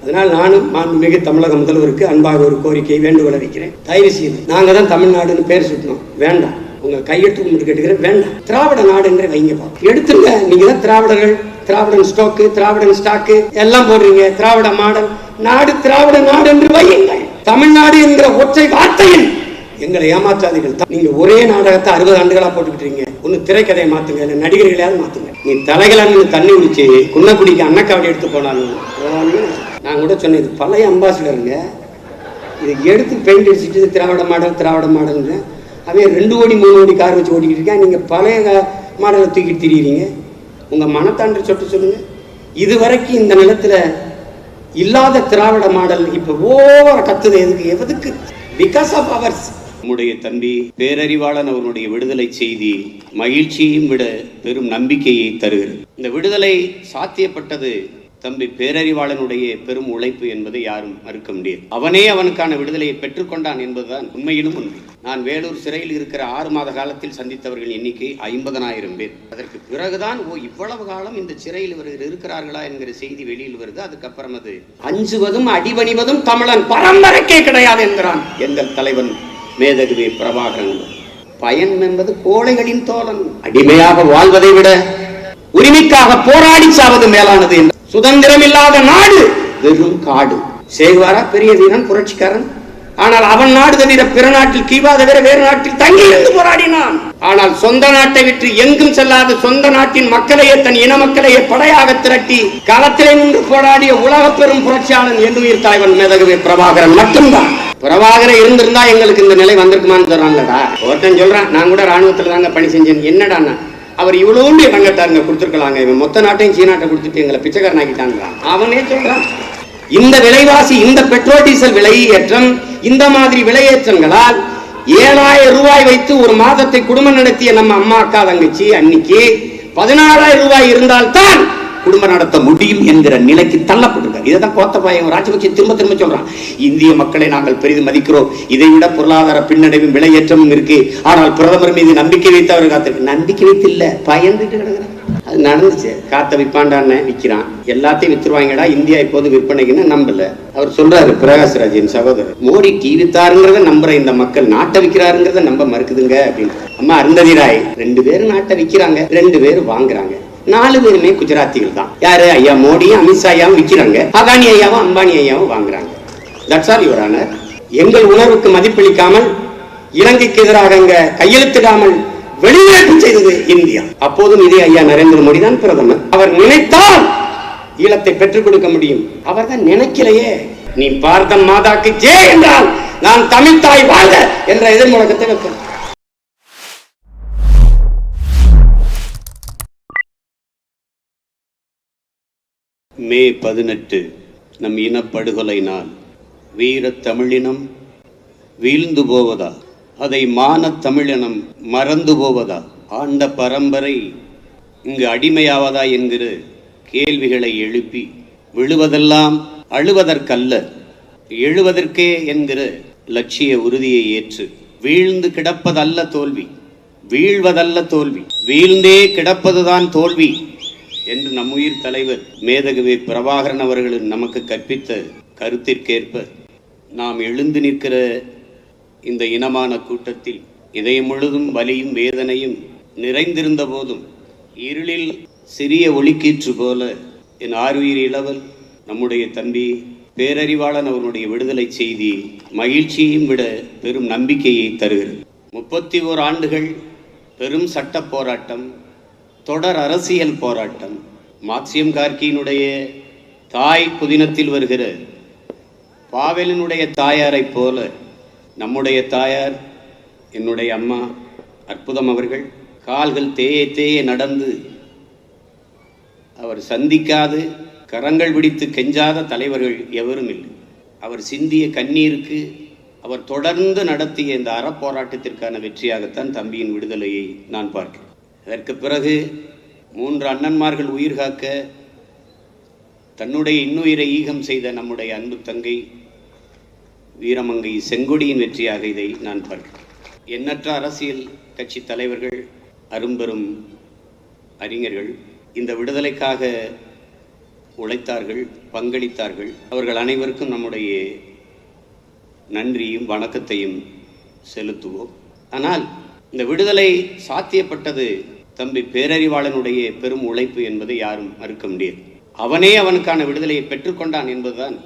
அதனால் நானும் மாண்புமிகு தமிழக முதல்வருக்கு அன்பாக ஒரு கோரிக்கை வேண்டுகோளை வைக்கிறேன். தயவு செய்து நாங்கள் தான் தமிழ்நாடுன்னு பேர் சுட்டணும், வேண்டாம். உங்க கையெழுத்து கும்பிட்டு கேட்டுக்கிறேன், வேண்டாம். திராவிட நாடுங்கிற வைங்கப்பா, எடுத்துங்க. நீங்க தான் திராவிடர்கள், திராவிடன் ஸ்டோக்கு, திராவிடன் ஸ்டாக்கு எல்லாம் போடுறீங்க. திராவிட மாடல் நாடு, திராவிட நாடு என்று வையுங்கள். தமிழ்நாடு என்கிற ஒற்றை வார்த்தையில் எங்களை ஏமாற்றாதீர்கள். நீங்க ஒரே நாடகத்தை 60 ஆண்டுகளா போட்டுக்கிட்டீங்க. ஒன்னு திரைக்கதையை மாத்துங்க, இல்ல நடிகர்களையாவது மாத்துங்க. நீ தலைகளான்னு தண்ணி குடிச்சு குன்னக்குடிக்கு அன்னக்காவடி எடுத்து போனாலும் நான் கூட சொன்னேன், இது பழைய அம்பாசிடருங்க, இதை எடுத்து பெயிண்ட் அடிச்சுட்டு திராவிட மாடல் திராவிட மாடல்னு அவன் 2 கோடி 3 கோடி கார் வச்சு ஓட்டிக்கிட்டு இருக்கேன். நீங்க பழைய மாடலை தூக்கிட்டு திரியிறீங்க. உங்க மனத்தாண்டு சொட்டு சொல்லுங்க. இதுவரைக்கும் இந்த நிலத்துல இல்லாத திராவிட மாடல் இப்ப ஓவர கத்துது. எதுக்கு? Because of ours. நம்முடைய தம்பி பேரறிவாளன் அவருடைய விடுதலை செய்தி மகிழ்ச்சியையும் விட பெரும் நம்பிக்கையை தருகிறது. இந்த விடுதலை சாத்தியப்பட்டது தம்பி பேரறிவாளனுடைய பெரும் உழைப்பு என்பதை யாரும் மறுக்க முடியாது. அவனே அவனுக்கான விடுதலையை பெற்றுக்கொண்டான் என்பதுதான் உண்மையிலும் உண்மை. நான் வேலூர் சிறையில் இருக்கிற 6 மாத காலத்தில் சந்தித்தவர்கள் எண்ணிக்கை 50,000 பேர். அதற்கு பிறகுதான் இவ்வளவு காலம் இந்த சிறையில் இவர்கள் இருக்கிறார்களா என்கிற செய்தி வெளியில் வருது. அதுக்கப்புறம் அது அஞ்சுவதும் அடிபணிவதும் தமிழன் பரம்பரைக்கே கிடையாது என்கிறான் எங்கள் தலைவன் மேதகுவே பிரபாகரன். பயன் என்பது கோழைகளின் தோழன். அடிமையாக வாழ்வதை விட உரிமைக்காக போராடி சாவது மேலானது. சுதந்திரம் இல்லாத நாடு வெறும் காடு. சேகுவாரா பெரிய வீரன், புரட்சிக்காரன். ஆனால் அவன் நாடு தவிர பிற நாட்டில் கீவா தவிர வேறு நாட்டில் தங்கி இருந்து போராடினான். ஆனால் சொந்த நாட்டை விட்டு எங்கும் செல்லாத சொந்த நாட்டின் மக்களையே, தன் இன மக்களையே படையாக திரட்டி களத்திலே நின்று போராடிய உலக பெரும் புரட்சியாளன் எண்ணுயிர் தலைவன் மேதகுவே பிரபாகரன் மட்டும்தான். பிரபாகரன் இருந்திருந்தா எங்களுக்கு இந்த நிலை வந்திருக்குமான்னு சொல்றாங்கடா. ஒருத்தன் சொல்றான், நான் கூட ராணுவத்துல தாங்க பணி செஞ்சேன். என்னடா அவர் இவ்வளவு இடம் கட்டாருங்க, கொடுத்துருக்கலாங்க. இவன் மொத்த நாட்டையும் சீனாட்டை கொடுத்துட்டு எங்களை பிச்சைக்காரன் ஆக்கிட்டாங்க. அவனே சொல்றான், இந்த விலைவாசி, இந்த பெட்ரோல் டீசல் விலையேற்றம், இந்த மாதிரி விலையேற்றங்களால் 7,000 ரூபாய் வைத்து ஒரு மாதத்தை குடும்பம் நடத்திய நம்ம அம்மா அக்கா தங்கச்சி அன்னைக்கு 16,000 ரூபாய் இருந்தால்தான் குடும்பம் நடத்த முடியும் என்கிற நிலைக்கு தள்ளப்பட்டிருக்கார். இதைதான் கோத்தபாயம் ராஜபக்சே திரும்ப திரும்ப சொல்றான். இந்திய மக்களை நாங்கள் பெரிதும் மதிக்கிறோம், இதை விட பொருளாதார பின்னடைவும் விலையேற்றமும் இருக்கு. ஆனால் பிரதமர் மீது நம்பிக்கை வைத்து அவர் காத்திருக்கு. நம்பிக்கை வைத்து இல்ல, பயந்துட்டு கிடக்குறான். அது நடந்துச்சு. காத்த விற்பாண்டான்னு விற்கிறான், எல்லாத்தையும் வித்துருவாங்கடா இந்தியா இப்போது விற்பனைக்குன்னு நம்பல. அவர் சொல்றாரு, பிரகாஷ்ராஜின் சகோதரர், மோடி டீ வித்தாருங்கிறத நம்புற இந்த மக்கள் நாட்டை விற்கிறாருங்கிறத நம்ப மறுக்குதுங்க அப்படின்னு. அம்மா அருந்ததி ராய் 2 பேரும் நாட்டை விற்கிறாங்க, 2 பேரும் வாங்குறாங்க. 4 பேருமே குஜராத்திகள் தான். யாரு? ஐயா மோடியும் அமித்ஷா ஐயாவும் விற்கிறாங்க, அதானி ஐயாவும் அம்பானி ஐயாவும் வாங்குறாங்க. That's all your honour. எங்கள் உணர்வுக்கு மதிப்பளிக்காமல், இலங்கைக்கு எதிராக கையெழுத்திடாமல் வெளியேற்றம் செய்தது இந்தியா. அப்போதும் இதே ஐயா நரேந்திர மோடி தான் பிரதமர். அவர் நினைத்தால் ஈழத்தை பெற்றுக் கொடுக்க முடியும். அவர் தான் நினைக்கலையே. நீ பாரத மாதாக்கு ஜே என்றால் நான் தமிழ் தாய் வாழ்க என்ற எதிர் முழக்கத்தை வைப்பேன். மே 18 நம் இனப்படுகொலை நாள். வீர தமிழினம் வீழ்ந்து போவதா? அதை மான தமிழினம் மறந்து போவதா? ஆண்ட பரம்பரை இங்கு அடிமையாவதா என்கிற கேள்விகளை எழுப்பி, விழுவதெல்லாம் அழுவதற்கல்ல எழுவதற்கே என்கிற லட்சிய உறுதியை ஏற்று, வீழ்ந்து கிடப்பதல்ல தோல்வி, வீழ்வதல்ல தோல்வி, வீழ்ந்தே கிடப்பதுதான் தோல்வி என்று நம் உயிர் தலைவர் மேதகுவே பிரபாகரன் அவர்கள் நமக்கு கற்பித்த கருத்திற்கேற்ப நாம் எழுந்து நிற்கிற இந்த இனமான கூட்டத்தில் இதயம் முழுதும் வலியும் வேதனையும் நிறைந்திருந்த போதும் இருளில் சிறிய ஒளிக்கீற்று போல என் ஆருயிர் இளவல் நம்முடைய தம்பி பேரறிவாளன் அவருடைய விடுதலை செய்தி மகிழ்ச்சியையும் விட பெரும் நம்பிக்கையை தருகிறது. 31 ஆண்டுகள் பெரும் சட்ட போராட்டம், தொடர் அரசியல் போராட்டம். மார்க்சியம் கார்கியினுடைய தாய் புதினத்தில் வருகிற பாவலினுடைய தாயாரை போல நம்முடைய தாயார், என்னுடைய அம்மா அற்புதம் அவர்கள் கால்கள் தேய தேய நடந்து, அவர் சந்திக்காது கரங்கள் பிடித்து கெஞ்சாத தலைவர்கள் எவரும் இல்லை. அவர் சிந்திய கண்ணீருக்கு, அவர் தொடர்ந்து நடத்திய இந்த அறப்போராட்டத்திற்கான வெற்றியாகத்தான் தம்பியின் விடுதலையை நான் பார்க்கிறேன். அதற்கு பிறகு 3 அண்ணன்மார்கள் உயிர் காக்க தன்னுடைய இன்னுயிரை ஈகம் செய்த நம்முடைய அன்பு தங்கை வீரமங்கை செங்கொடியின் வெற்றியாக இதை நான் பார்க்கிறேன். எண்ணற்ற அரசியல் கட்சி தலைவர்கள், அரும்பெரும் அறிஞர்கள் இந்த விடுதலைக்காக உழைத்தார்கள், பங்களித்தார்கள். அவர்கள் அனைவருக்கும் நம்முடைய நன்றியும் வணக்கத்தையும் செலுத்துவோம். ஆனால் இந்த விடுதலை சாத்தியப்பட்டது தம்பி பேரறிவாளனுடைய பெரும் உழைப்பு என்பதை யாரும் மறுக்க முடியாது. அவனே அவனுக்கான விடுதலையை பெற்றுக்கொண்டான் என்பதுதான்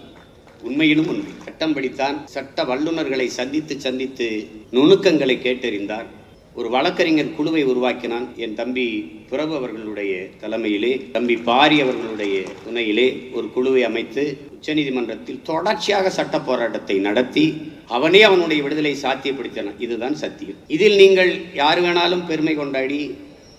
உண்மையிலும் உண்மை. சட்டம் படித்தான், சட்ட வல்லுநர்களை சந்தித்து நுணுக்கங்களை கேட்டறிந்தார். ஒரு வழக்கறிஞர் குழுவை உருவாக்கினான். என் தம்பி பிரபு அவர்களுடைய தலைமையிலே, தம்பி பாரி அவர்களுடைய துணையிலே ஒரு குழுவை அமைத்து உச்சநீதிமன்றத்தில் தொடர்ச்சியாக சட்ட போராட்டத்தை நடத்தி அவனே அவனுடைய விடுதலை சாத்தியப்படுத்தினான். இதுதான் சத்தியம். இதில் நீங்கள் யார் வேணாலும் பெருமை கொண்டாடி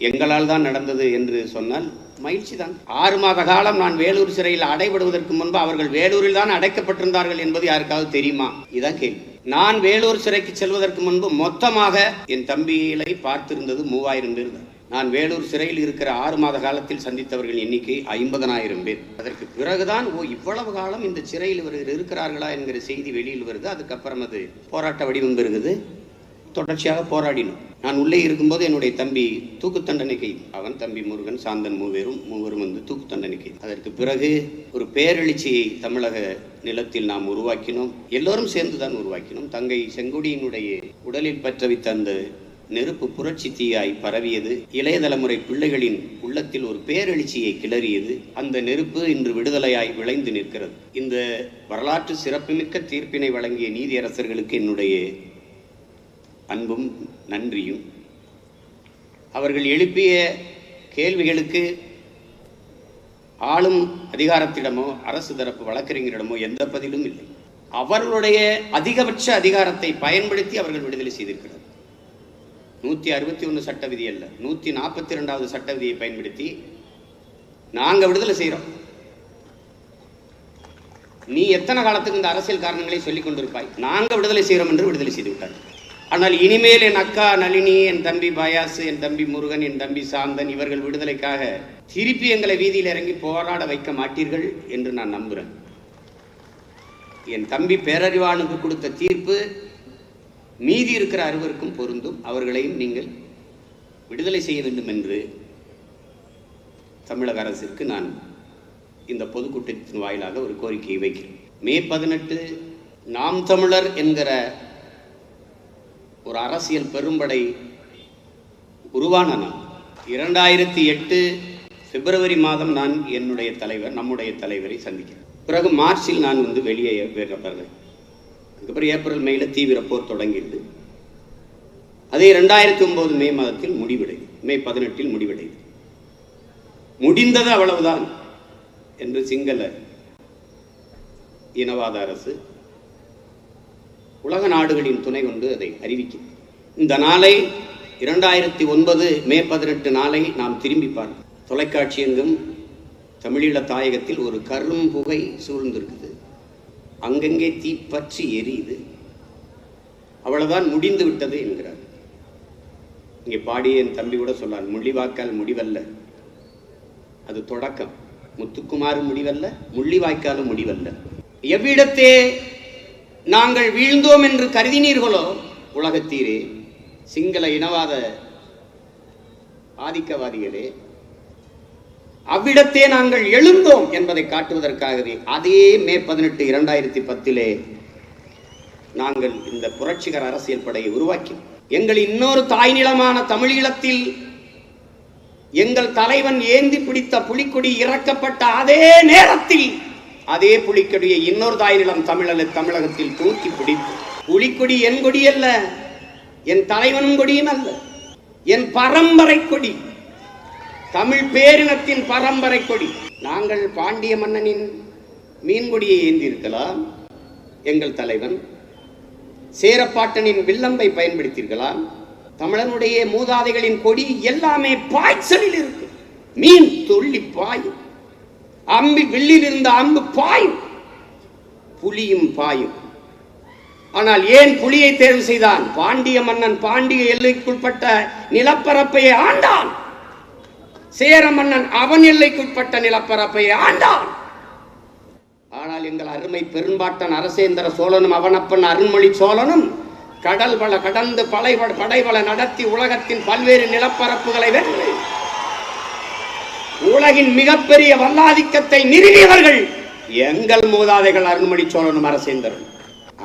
எங்களால் தான் நடந்தது என்று சொன்னால் மகிழ்ச்சி தான். 6 மாத காலம் நான் வேலூர் சிறையில் அடைபடுவதற்கு முன்பு அவர்கள் வேலூரில் தான் அடைக்கப்பட்டிருந்தார்கள் என்பது யாருக்காவது தெரியுமா? இதுதான் கேள்வி. நான் வேலூர் சிறைக்கு செல்வதற்கு முன்பு மொத்தமாக என் தம்பிகளை பார்த்திருந்தது 3000 பேர் தான். நான் வேலூர் சிறையில் இருக்கிற 6 மாத காலத்தில் சந்தித்தவர்கள் எண்ணிக்கை 50,000 பேர். அதற்கு பிறகுதான் இவ்வளவு காலம் இந்த சிறையில் இவர்கள் இருக்கிறார்களா என்கிற செய்தி வெளியில் வருது. அதுக்கப்புறம் அது போராட்ட வடிவம் பெறுகிறது. தொடர்ச்சியாக போராடினோம். நான் உள்ளே இருக்கும்போது என்னுடைய தம்பி தூக்கு தண்டனைக்கு, அவன் தம்பி முருகன், சாந்தன் மூவரும் வந்து தூக்கு தண்டனைக்கு. அதற்கு பிறகு ஒரு பேரெழுச்சியை தமிழக நிலத்தில் நாம் உருவாக்கினோம். எல்லோரும் சேர்ந்துதான் உருவாக்கினோம். தங்கை செங்கொடியினுடைய உடலில் பற்றவித்த அந்த நெருப்பு புரட்சி தீயாய் பரவியது. இளைய தலைமுறை பிள்ளைகளின் உள்ளத்தில் ஒரு பேரெழுச்சியை கிளறியது. அந்த நெருப்பு இன்று விடுதலையாய் விளைந்து நிற்கிறது. இந்த வரலாற்று சிறப்புமிக்க தீர்ப்பினை வழங்கிய நீதியரசர்களுக்கு என்னுடைய அன்பும் நன்றியும். அவர்கள் எழுப்பிய கேள்விகளுக்கு ஆளும் அதிகாரத்திடமோ அரசு தரப்பு வழக்கறிஞரிடமோ எந்த பதிலும் இல்லை. அவர்களுடைய அதிகபட்ச அதிகாரத்தை பயன்படுத்தி அவர்கள் விடுதலை செய்திருக்கிறார். 161 சட்ட விதி அல்ல, 142வது சட்ட விதியை பயன்படுத்தி நாங்க விடுதலை செய்யறோம். நீ எத்தனை காலத்துக்கு இந்த அரசியல் காரணங்களை சொல்லிக் கொண்டிருப்பாய், நாங்க விடுதலை செய்யறோம் என்று விடுதலை செய்து விட்டார். ஆனால் இனிமேல் என் அக்கா நளினி, என் தம்பி பயாசு, என் தம்பி முருகன், என் தம்பி சாந்தன் இவர்கள் விடுதலைக்காக திருப்பி எங்களை வீதியில் இறங்கி போராட வைக்க மாட்டீர்கள் என்று நான் நம்புகிறேன். என் தம்பி பேரறிவாளனுக்கு கொடுத்த தீர்ப்பு மீதி இருக்கிற அறுவருக்கும் பொருந்தும். அவர்களையும் நீங்கள் விடுதலை செய்ய வேண்டும் என்று தமிழக அரசிற்கு நான் இந்த பொதுக்கூட்டத்தின் வாயிலாக ஒரு கோரிக்கையை வைக்கிறேன். மே 18 நாம் தமிழர் என்கிற ஒரு அரசியல் பெரும்படை உருவான நாள். 2008 பிப்ரவரி மாதம் நான் நம்முடைய தலைவரை சந்திக்கிறேன். பிறகு மார்ச்சில் நான் வந்து வெளியே வரேன். அதுக்கப்புறம் ஏப்ரல் மேல தீவிர போர் தொடங்கியது. அதே 2009 மே மாதத்தில் முடிவடைது. மே 18 முடிவடைது. முடிந்தது அவ்வளவுதான் என்று சிங்கள இனவாத அரசு உலக நாடுகளின் துணை கொண்டு அதை அறிவிக்கிறது. இந்த நாளை 2009 மே 18 நாளை நாம் திரும்பி பார்க்கிறோம். தொலைக்காட்சி எங்கும் தமிழீழ தாயகத்தில் ஒரு கரும் புகை சூழ்ந்திருக்குது. அங்கங்கே தீப்பற்றி எரியுது. அவ்வளவுதான், முடிந்து விட்டது என்கிறார். இங்கே பாடிய என் தம்பி கூட சொன்னார், முள்ளிவாய்க்கால் முடிவல்ல, அது தொடக்கம். முத்துக்குமார் முடிவல்ல, முள்ளிவாய்க்காலும் முடிவல்ல. எவ்விடத்தே நாங்கள் வீழ்ந்தோம் என்று கருதினீர்களோ உலகத்தீரே, சிங்கள இனவாத ஆதிக்கவாதிகளே, அவ்விடத்தே நாங்கள் எழுந்தோம் என்பதை காட்டுவதற்காகவே அதே மே 18 2010 நாங்கள் இந்த புரட்சிகர அரசியல் படையை உருவாக்கினோம். எங்கள் இன்னொரு தாய் நிலமான தமிழீழத்தில் எங்கள் தலைவன் ஏந்தி பிடித்த புலிக்கொடி இறக்கப்பட்ட அதே நேரத்தில் அதே புலிக்கொடியை இன்னொரு தாய் நிலம் தமிழகத்தில் தூக்கி பிடித்து, புலிக்கொடி என் கொடி அல்ல, என் தலைவனும் கொடியும் அல்ல, என் பரம்பரை கொடி, தமிழ் பேரினத்தின் பரம்பரை கொடி. நாங்கள் பாண்டிய மன்னனின் மீன்கொடியை ஏந்தி இருக்கலாம், எங்கள் தலைவன் சேரப்பாட்டனின் வில்லம்பை பயன்படுத்தியிருக்கலாம். தமிழனுடைய மூதாதைகளின் கொடி எல்லாமே பாய்ச்சலில் இருக்கு. மீன் துள்ளி பாயும், அம்பி வில்லில் இருந்த அம்பு பாயும், புலியும் பாயும். ஆனால் ஏன் புலியை தேர்வு செய்தான்? பாண்டிய மன்னன் பாண்டிய எல்லைக்குட்பட்ட நிலப்பரப்பை ஆண்டான். சேர மன்னன் அவன் எல்லைக்குட்பட்ட நிலப்பரப்பை ஆண்டான். ஆனால் எங்கள் அருமை பெரும்பாட்டன் அரசேந்திர சோழனும் அவனப்பன் அருண்மொழி சோழனும் கடல் பல கடந்து படைபல நடத்தி உலகத்தின் பல்வேறு நிலப்பரப்புகளை வென்று உலகின் மிகப்பெரிய வல்லாதிக்கத்தை நிறுவியவர்கள் எங்கள் மூதாதைகள் அருண்மொழி சோழனும் அரசேந்தரும்.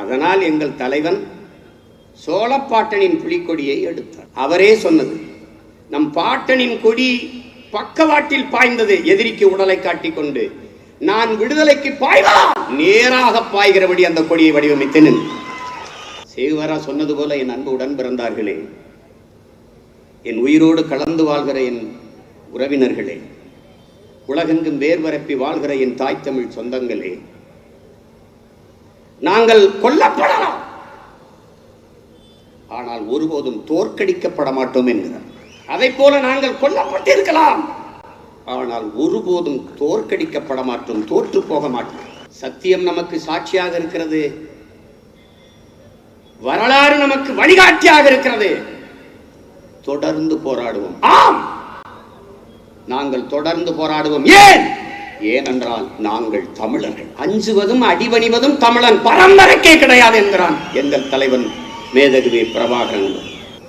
அதனால் எங்கள் தலைவன் சோழப்பாட்டனின் புலிக்கொடியை எடுத்தார். அவரே சொன்னது, நம் பாட்டனின் கொடி பக்கவாட்டில் பாய்ந்தது, எதிரிக்கு உடலை காட்டிக்கொண்டு நான் விடுதலைக்கு பாய்வா நேராக பாய்கிறபடி அந்த கொடியை வடிவமைத்தேன். சேகுவரா சொன்னது போல, என் அன்பு உடன் பிறந்தார்களே, என் உயிரோடு கலந்து வாழ்கிற என் உறவினர்களே, உலகெங்கும் வேர்வரப்பி வாழ்கிற என் தாய் தமிழ் சொந்தங்களே, நாங்கள் கொல்லப்படலாம், ஆனால் ஒருபோதும் தோற்கடிக்கப்பட மாட்டோம் என்கிறார். அதை போல நாங்கள் கொல்லப்பட்டிருக்கலாம், ஆனால் ஒருபோதும் தோற்கடிக்கப்பட மாட்டோம், தோற்று போக மாட்டோம். சத்தியம் நமக்கு சாட்சியாக இருக்கிறது, வரலாறு நமக்கு வழிகாட்டியாக இருக்கிறது. தொடர்ந்து போராடுவோம். ஆம், நாங்கள் தொடர்ந்து போராடுவோம். ஏனென்றால் நாங்கள் தமிழர்கள். அஞ்சுவதும் அடிபணிவதும் தமிழன் பரம்பரைக்கே கிடையாது என்கிறான் எங்கள் தலைவன் மேதகுவே பிரபாகரன்.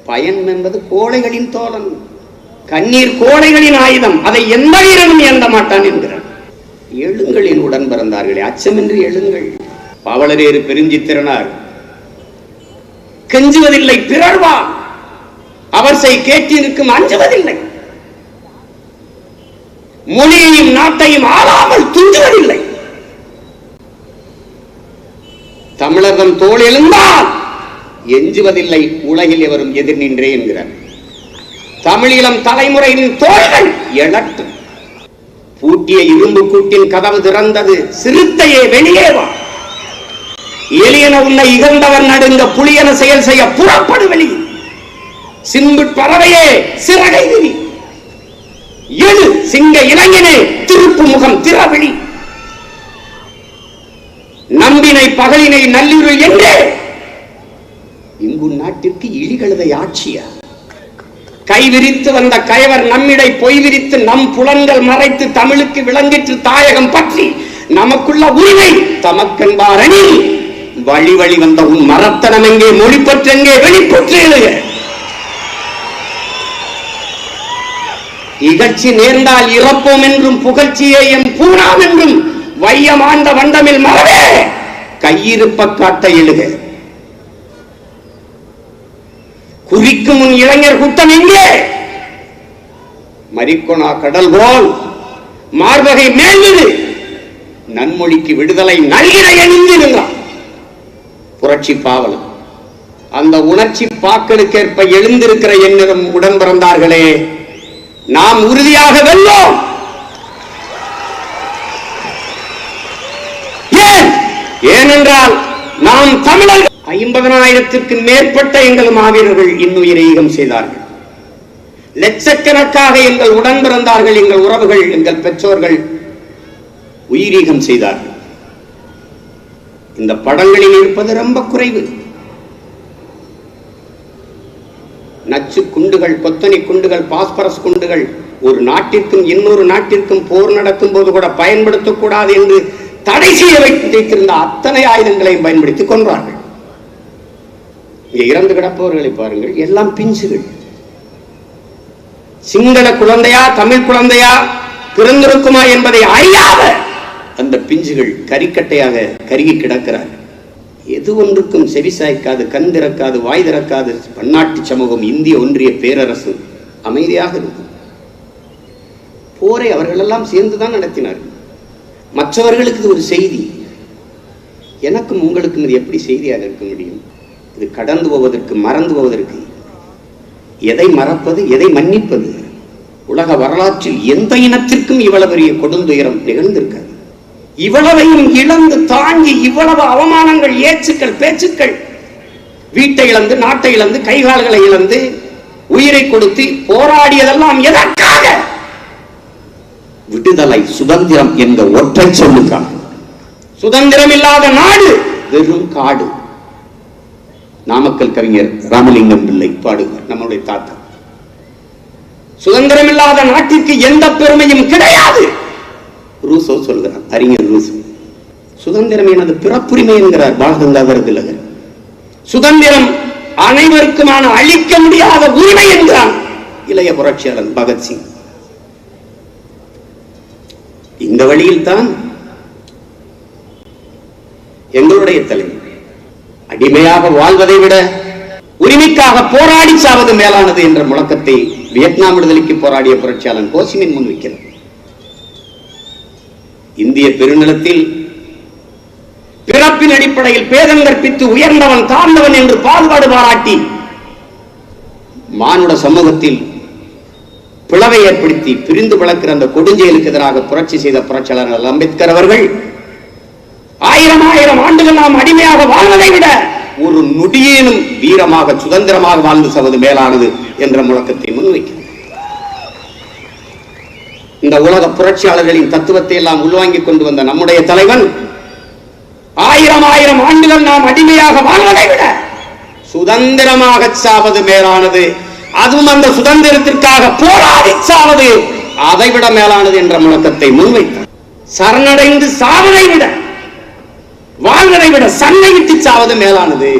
பயன் என்பது கோழைகளின் தோழன், கண்ணீர் கோழைகளின் ஆயுதம், அதை எந்த வீரனும் ஏந்த மாட்டான் என்கிறான். எழுங்களின் உடன் பிறந்தார்களே, அச்சமின்றி எழுங்கள். பவளரேறு பெருஞ்சித்திரனார் கெஞ்சுவதில்லை பிறர்வான், அவர் செய் கேட்டிருக்கும் அஞ்சுவதில்லை, மொழியையும் நாட்டையும் ஆளாமல் துஞ்சுவதில்லை. தமிழர்தம் தோள் எழுந்தால் எஞ்சுவதில்லை, உலகில் எவரும் எதிர் நின்றே என்கிறார். தமிழீழம் தலைமுறையின் தோள்கள் எழட்டும். பூட்டிய இரும்பு கூட்டின் கதவு திறந்தது, சிறுத்தையே வெளியே வா. எலியன உன்னை இகழ்ந்தவர் நடுங்க, புலியன செயல் செய்ய புறப்படு வெளி. சிம்பு பறவையே சிறகை விரி, எழு சிங்க இளைஞனே திருப்பு முகம் திறவிழி. நம்பினை பகலினை நல்லிருள் என்றே, இங்கு நாட்டிற்கு இழிகழுதை ஆட்சியா? கைவிரித்து வந்த கயவர் நம்மிடை பொய் விரித்து நம் புலன்கள் மறைத்து தமிழுக்கு விளங்கிற்று தாயகம் பற்றி நமக்குள்ள உரிமை தமக்கென்பாரணி. வழி வழி வந்த உன் மரத்தனம் எங்கே, மொழிப்பற்றெங்கே, வெளிப்பற்று எழுக. இகழ்ச்சி நேர்ந்தால் இறப்போம் என்றும் புகழ்ச்சியே எம் பூணாம் என்றும் வையமாண்ட வண்டமில் மரவே கையிருப்ப காட்ட எழுக. குறிக்கும் உன் இளைஞர் கூட்டம் எங்கே? மரிக்கொணா கடல் போல் மார்பகை மேல்விடு, நன்மொழிக்கு விடுதலை நல்கிட எண்ணிருந்தான் புரட்சி பாவலன். அந்த உணர்ச்சி பாக்களுக்கேற்ப எழுந்திருக்கிற என்னிடம் உடன் பிறந்தார்களே, நாம் உறுதியாக வெல்வோம். ஏனென்றால் நாம் தமிழர்கள். 50,000க்கு மேற்பட்ட எங்கள் மாவீரர்கள் இன்னுயிரை ஈகம் செய்தார்கள். லட்சக்கணக்காக எங்கள் உடன் பிறந்தார்கள், எங்கள் உறவுகள், எங்கள் பெற்றோர்கள் உயிரீகம் செய்தார்கள். இந்த படங்களில் இருப்பது ரொம்ப குறைவு. நச்சு குண்டுகள், கொத்தனி குண்டுகள், பாஸ்பரஸ் குண்டுகள் ஒரு நாட்டிற்கும் இன்னொரு நாட்டிற்கும் போர் நடக்கும் போது கூட பயன்படுத்தக்கூடாது என்று தடை செய்ய வைத்திருந்த அத்தனை ஆயுதங்களையும் பயன்படுத்தி கொன்றார்கள். இங்கே இறந்து கிடப்பவர்களை பாருங்கள், எல்லாம் பிஞ்சுகள். சிங்கள குழந்தையா தமிழ் குழந்தையா பிறந்திருக்குமா என்பதை அறியாத அந்த பிஞ்சுகள் கரிக்கட்டையாக கருகி கிடக்கிறார். எது ஒன்றுக்கும் செவி சாய்க்காது, கண் திறக்காது, வாய் திறக்காது பன்னாட்டு சமூகம், இந்திய ஒன்றிய பேரரசு அமைதியாக இருக்கும். போரை அவர்களெல்லாம் சேர்ந்துதான் நடத்தினார்கள். மற்றவர்களுக்கு இது ஒரு செய்தி, எனக்கும் உங்களுக்கும் இது எப்படி செய்தியாக இருக்க முடியும்? இது கடந்து போவதற்கு, மறந்து போவதற்கு. எதை மறப்பது, எதை மன்னிப்பது? உலக வரலாற்றில் எந்த இனத்திற்கும் இவ்வளவு பெரிய கொடுந்துயரம் நிகழ்ந்திருக்காது. இவ்வளவையும் இழந்து தாங்கி இவ்வளவு அவமானங்கள், ஏச்சுக்கள், பேச்சுக்கள், வீட்டை இழந்து, நாட்டை இழந்து, கைகால்களை இழந்து, உயிரை கொடுத்து போராடியதெல்லாம் எதற்காக? விடுதலை, சுதந்திரம் என்ற ஒற்றை சொல்லுக்காக. சுதந்திரம் இல்லாத நாடு வெறும் காடு. நாமக்கல் கவிஞர் ராமலிங்கம் பிள்ளை பாடுகிறார், நம்முடைய தாத்தா. சுதந்திரம் இல்லாத நாட்டிற்கு எந்த பெருமையும் கிடையாது. ரூசோ சொல்கிறார், அறிஞர் ரூசோ. சுதந்திரம் எனது பிறப்புரிமை என்கிறார் பாலகங்காதர திலகர். சுதந்திரம் அனைவருக்குமான அழிக்க முடியாத உரிமை என்கிறான் இளைய புரட்சியாளர் பகத்சிங். இந்த வழியில் தான் எங்களுடைய தலைவர் அடிமையாக வாழ்வதை விட உரிமைக்காக போராடி சாவது மேலானது என்ற முழக்கத்தை வியட்நாம் விடுதலைக்கு போராடிய புரட்சியாளன் ஹோசிமின் முன்வைக்கிறார். இந்திய பெருநிலத்தில் பிறப்பின் அடிப்படையில் பேதம் கற்பித்து உயர்ந்தவன் தாழ்ந்தவன் என்று பாகுபாடு பாராட்டி மானுட சமூகத்தில் பிளவை ஏற்படுத்தி பிரிந்து வளர்க்கிற அந்த கொடுஞ்செயலுக்கு எதிராக புரட்சி செய்த புரட்சியாளர் அம்பேத்கர் அவர்கள் 1000 ஆண்டுகள் நாம் அடிமையாக வாழ்வதை விட ஒரு நொடியேனும் வீரமாக சுதந்திரமாக வாழ்ந்து செல்வது மேலானது என்ற முழக்கத்தை முன்வைக்கிறார். இந்த உலக புரட்சியாளர்களின் தத்துவத்தை எல்லாம் உள்வாங்கிக் கொண்டு வந்த நம்முடைய தலைவன் 1000 ஆண்டுகள் நாம் அடிமையாக வாழ்வதை விட சுதந்திரமாக சாவது மேலானது, அதுவும் அந்த சுதந்திரத்திற்காக போராடி சாவது அதைவிட மேலானது என்ற முழக்கத்தை முன்வைத்தார். சரணடைந்து சாவதை விட வாழ்வதை விட சண்டை விட்டு சாவது மேலானது.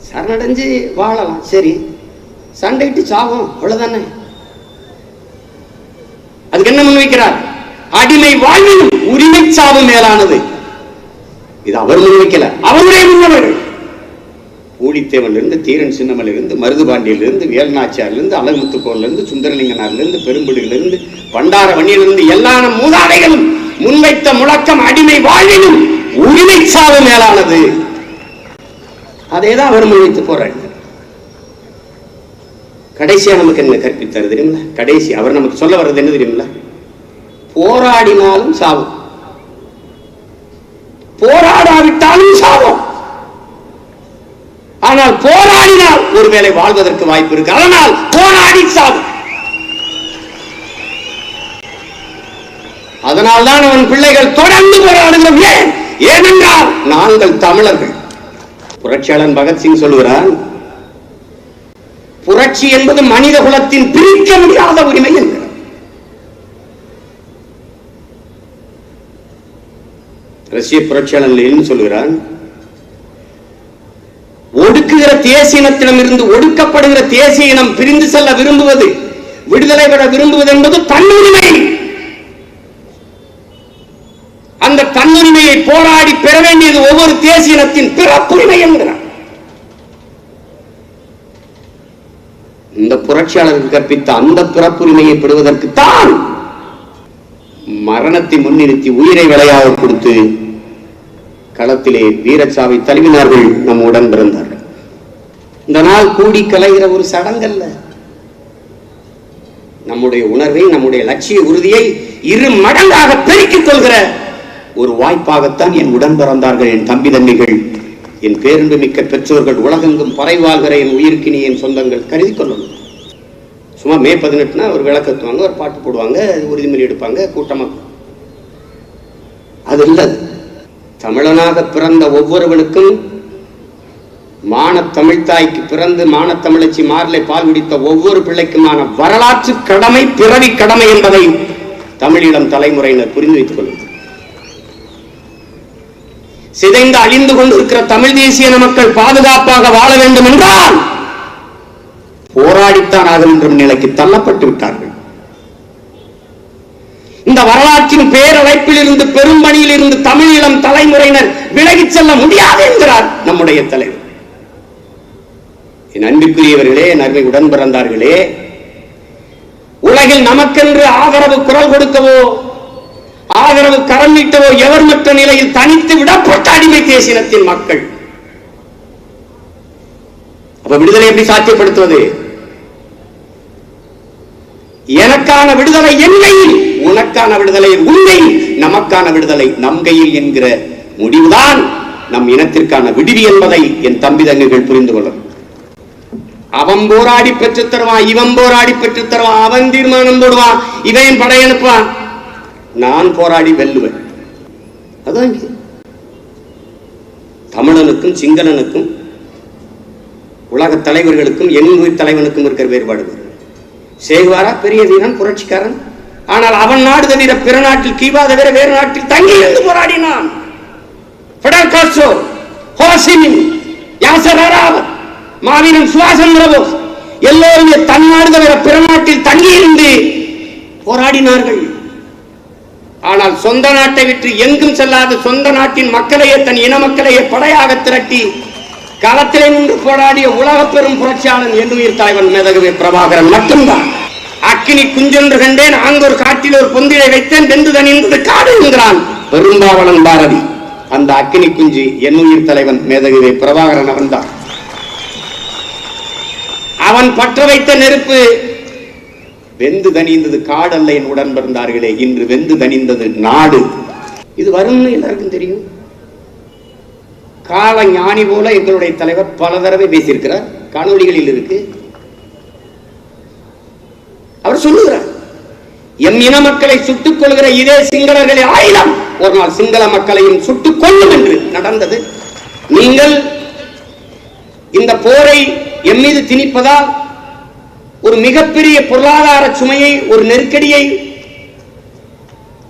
சரணடைஞ்சு வாழலாம், சரி, சண்டை விட்டு சாவோம், அவ்வளவுதானே. அதுக்கு என்ன முன்வைக்கிறார்? அடிமை வாழ்விலும் உரிமை சாவு மேலானது. இது அவர் முன்வைக்கல, அவருடைய முன்னவர்கள். ஊழித்தேவனிலிருந்து, தீரன் சின்னமலிருந்து, மருதுபாண்டியிலிருந்து, வேல்நாச்சியாரிலிருந்து, அழகுமுத்துக்கோனிலிருந்து, சுந்தரலிங்கனாரிலிருந்து, பெரும்புடியிலிருந்து, பண்டார வன்னியிலிருந்து எல்லா மூதாதைகளும் முன்வைத்த முழக்கம் அடிமை வாழ்விலும் உரிமை சாவு மேலானது. அதேதான் அவர் முன்வைத்து போராடினார். கடைசியா நமக்கு என்ன கற்பித்தார் தெரியுமில்ல? கடைசி அவர் நமக்கு சொல்ல வர்றது என்ன தெரியுமில்ல? போராடினாலும் சாவும், போராடாவிட்டாலும் சாவும். ஆனால் போராடினால் ஒருவேளை வாழ்வதற்கு வாய்ப்பு இருக்கு. அதனால் போராடி சாவும். அதனால்தான் அவன் பிள்ளைகள் தொடர்ந்து போராடுகிறோம். ஏனென்றால் நாங்கள் தமிழர்கள். புரட்சியாளன் பகத்சிங் சொல்கிறான், புரட்சி என்பது மனித குலத்தின் பிரிக்க முடியாத உரிமை என்கிறார். ரஷ்ய புரட்சியாளன் லெனின் சொல்கிறான், ஒடுக்குகிற தேசிய இனத்திடமிருந்து ஒடுக்கப்படுகிற தேசிய இனம் பிரிந்து செல்ல விரும்புவது, விடுதலை பெற விரும்புவது என்பது தன்னுரிமை. அந்த தன்னுரிமையை போராடி பெற வேண்டியது ஒவ்வொரு தேசிய இனத்தின் பிறப்புரிமை என்கிறார். இந்த புரட்சியாளருக்கு கற்பித்த அந்த பிறப்புரிமையை பெறுவதற்கு தான் மரணத்தை முன்னிறுத்தி உயிரை விலையாக கொடுத்து களத்திலே வீரச்சாவை தழுவினார்கள் நம்முடன் பிறந்தார்கள். இந்த நாள் கூடி கலைகிற ஒரு சடங்கல்ல, நம்முடைய உணர்வை, நம்முடைய லட்சிய உறுதியை 2 மடங்காக பெருக்கிக் கொள்கிற ஒரு வாய்ப்பாகத்தான் என் உடன் பிறந்தார்கள், என் தம்பி தம்பிகள், என் பேரன்பு மிக்க பெற்றோர்கள், உலகெங்கும் பறை வாழ்கிற என் உயிர்க்கினி என் சொந்தங்கள் கருதி கொள்ளணும். சும்மா மே 18னா ஒரு விளக்கத்துவாங்க, ஒரு பாட்டு போடுவாங்க, உறுதிமொழி எடுப்பாங்க, கூட்டமாக. அது இல்லை. தமிழனாக பிறந்த ஒவ்வொருவனுக்கும், மானத்தமிழ்த்தாய்க்கு பிறந்து மானத்தமிழச்சி மார்லை பால் குடித்த ஒவ்வொரு பிள்ளைக்குமான வரலாற்று கடமை, பிறவி கடமை என்பதை தமிழீழம் தலைமுறையினர் புரிந்து வைத்துக் கொள்ளும். சிதைந்து அழிந்து கொண்டிருக்கிற தமிழ் தேசிய மக்கள் பாதுகாப்பாக வாழ வேண்டும் என்றால் போராடித்தான் ஆகும் என்ற நிலைக்கு தள்ளப்பட்டு விட்டார்கள். இந்த வரலாற்றின் பேரழைப்பில் இருந்து, பெரும்பணியில் இருந்து தமிழீழம் தலைமுறையினர் விலகிச் செல்ல முடியாது என்கிறார் நம்முடைய தலைவர். என் அன்பிற்குரியவர்களே, என் அருமை உடன் பிறந்தார்களே, உலகில் நமக்கென்று ஆதரவு குரல் கொடுக்கவோ, ஆதரவு கரம் நீட்டவோ எவர் மற்ற நிலையில் தனித்து விடப்பட்ட அடிமை தேசியத்தின் மக்கள். அப்ப விடுதலை எப்படி சாத்தியப்படுத்துவது? எனக்கான விடுதலை என் கையில், உனக்கான விடுதலை உண்மை, நமக்கான விடுதலை நம் கையில் என்கிற முடிவுதான் நம் இனத்திற்கான விடுவி என்பதை என் தம்பி தங்கைகள் புரிந்து கொள்ளும். அவன் போராடி பெற்றுத் தருவான், இவன் போராடி பெற்றுத் தருவான், அவன் தீர்மானம் போடுவான், இவன் படையெடுப்பான், நான் போராடி வெல்லுவேன். அதான் தமிழனுக்கும் சிங்களனுக்கும் உலக தலைவர்களுக்கும் என் உயிர் தலைவனுக்கும் இருக்கிற வேறுபாடு. சேகுவாரா பெரிய வீரன், புரட்சிக்காரன். ஆனால் அவன் நாடு தவிர பிற நாட்டில், கீவா தவிர வேறு நாட்டில் தங்கி இருந்து போராடினான். Fidel Castro, Ho Chi Minh, Yasser Arafat, மாவீரன் சுபாஷ் சந்திர போஸ் எல்லோருமே தன் நாடு தவிர பிற நாட்டில் தங்கி இருந்து போராடினார்கள். ஆனால் சொந்த நாட்டை விட்டு எங்கும் செல்லாத சொந்த நாட்டின் மக்களையே தன் இன மக்களையே படையாக திரட்டி களத்திலே நின்று போராடிய உலக பெரும் புரட்சியாளன் எண்ணுயிர் தலைவன் மேதகு பிரபாகரன் மட்டும்தான். அக்கினி குஞ்சொன்று கண்டேன், ஆங்கொரு காட்டில் ஒரு பொந்திலை வைத்தேன், வெந்து தணிந்தது காடு என்கிறான் பெரும்பாவளன் பாரதி. அந்த அக்கினி குஞ்சு எண்ணுயிர் தலைவன் மேதகு பிரபாகரன் அவன்தான். அவன் பற்ற வைத்த நெருப்பு வெந்து தணிந்தது காடு அல்ல என் உடன் பிறந்தார்களே, இன்று வெந்து தணிந்தது நாடு. இது வரும்னு எல்லாருக்கும் தெரியும். கால ஞானி போல எங்களுடைய தலைவர் பல தடவை பேசியிருக்கிறார், காணொலிகளில் இருக்கு. அவர் சொல்லுகிறார், எம் இன மக்களை சுட்டுக் கொள்கிற இதே சிங்களர்களை ஆயுதம் ஒரு நாள் சிங்கள மக்களையும் சுட்டுக் கொள்ளும் என்று நடந்தது. நீங்கள் இந்த போரை எம் மீது திணிப்பதால் ஒரு மிகப்பெரிய பொருளாதார சுமையை, ஒரு நெருக்கடியை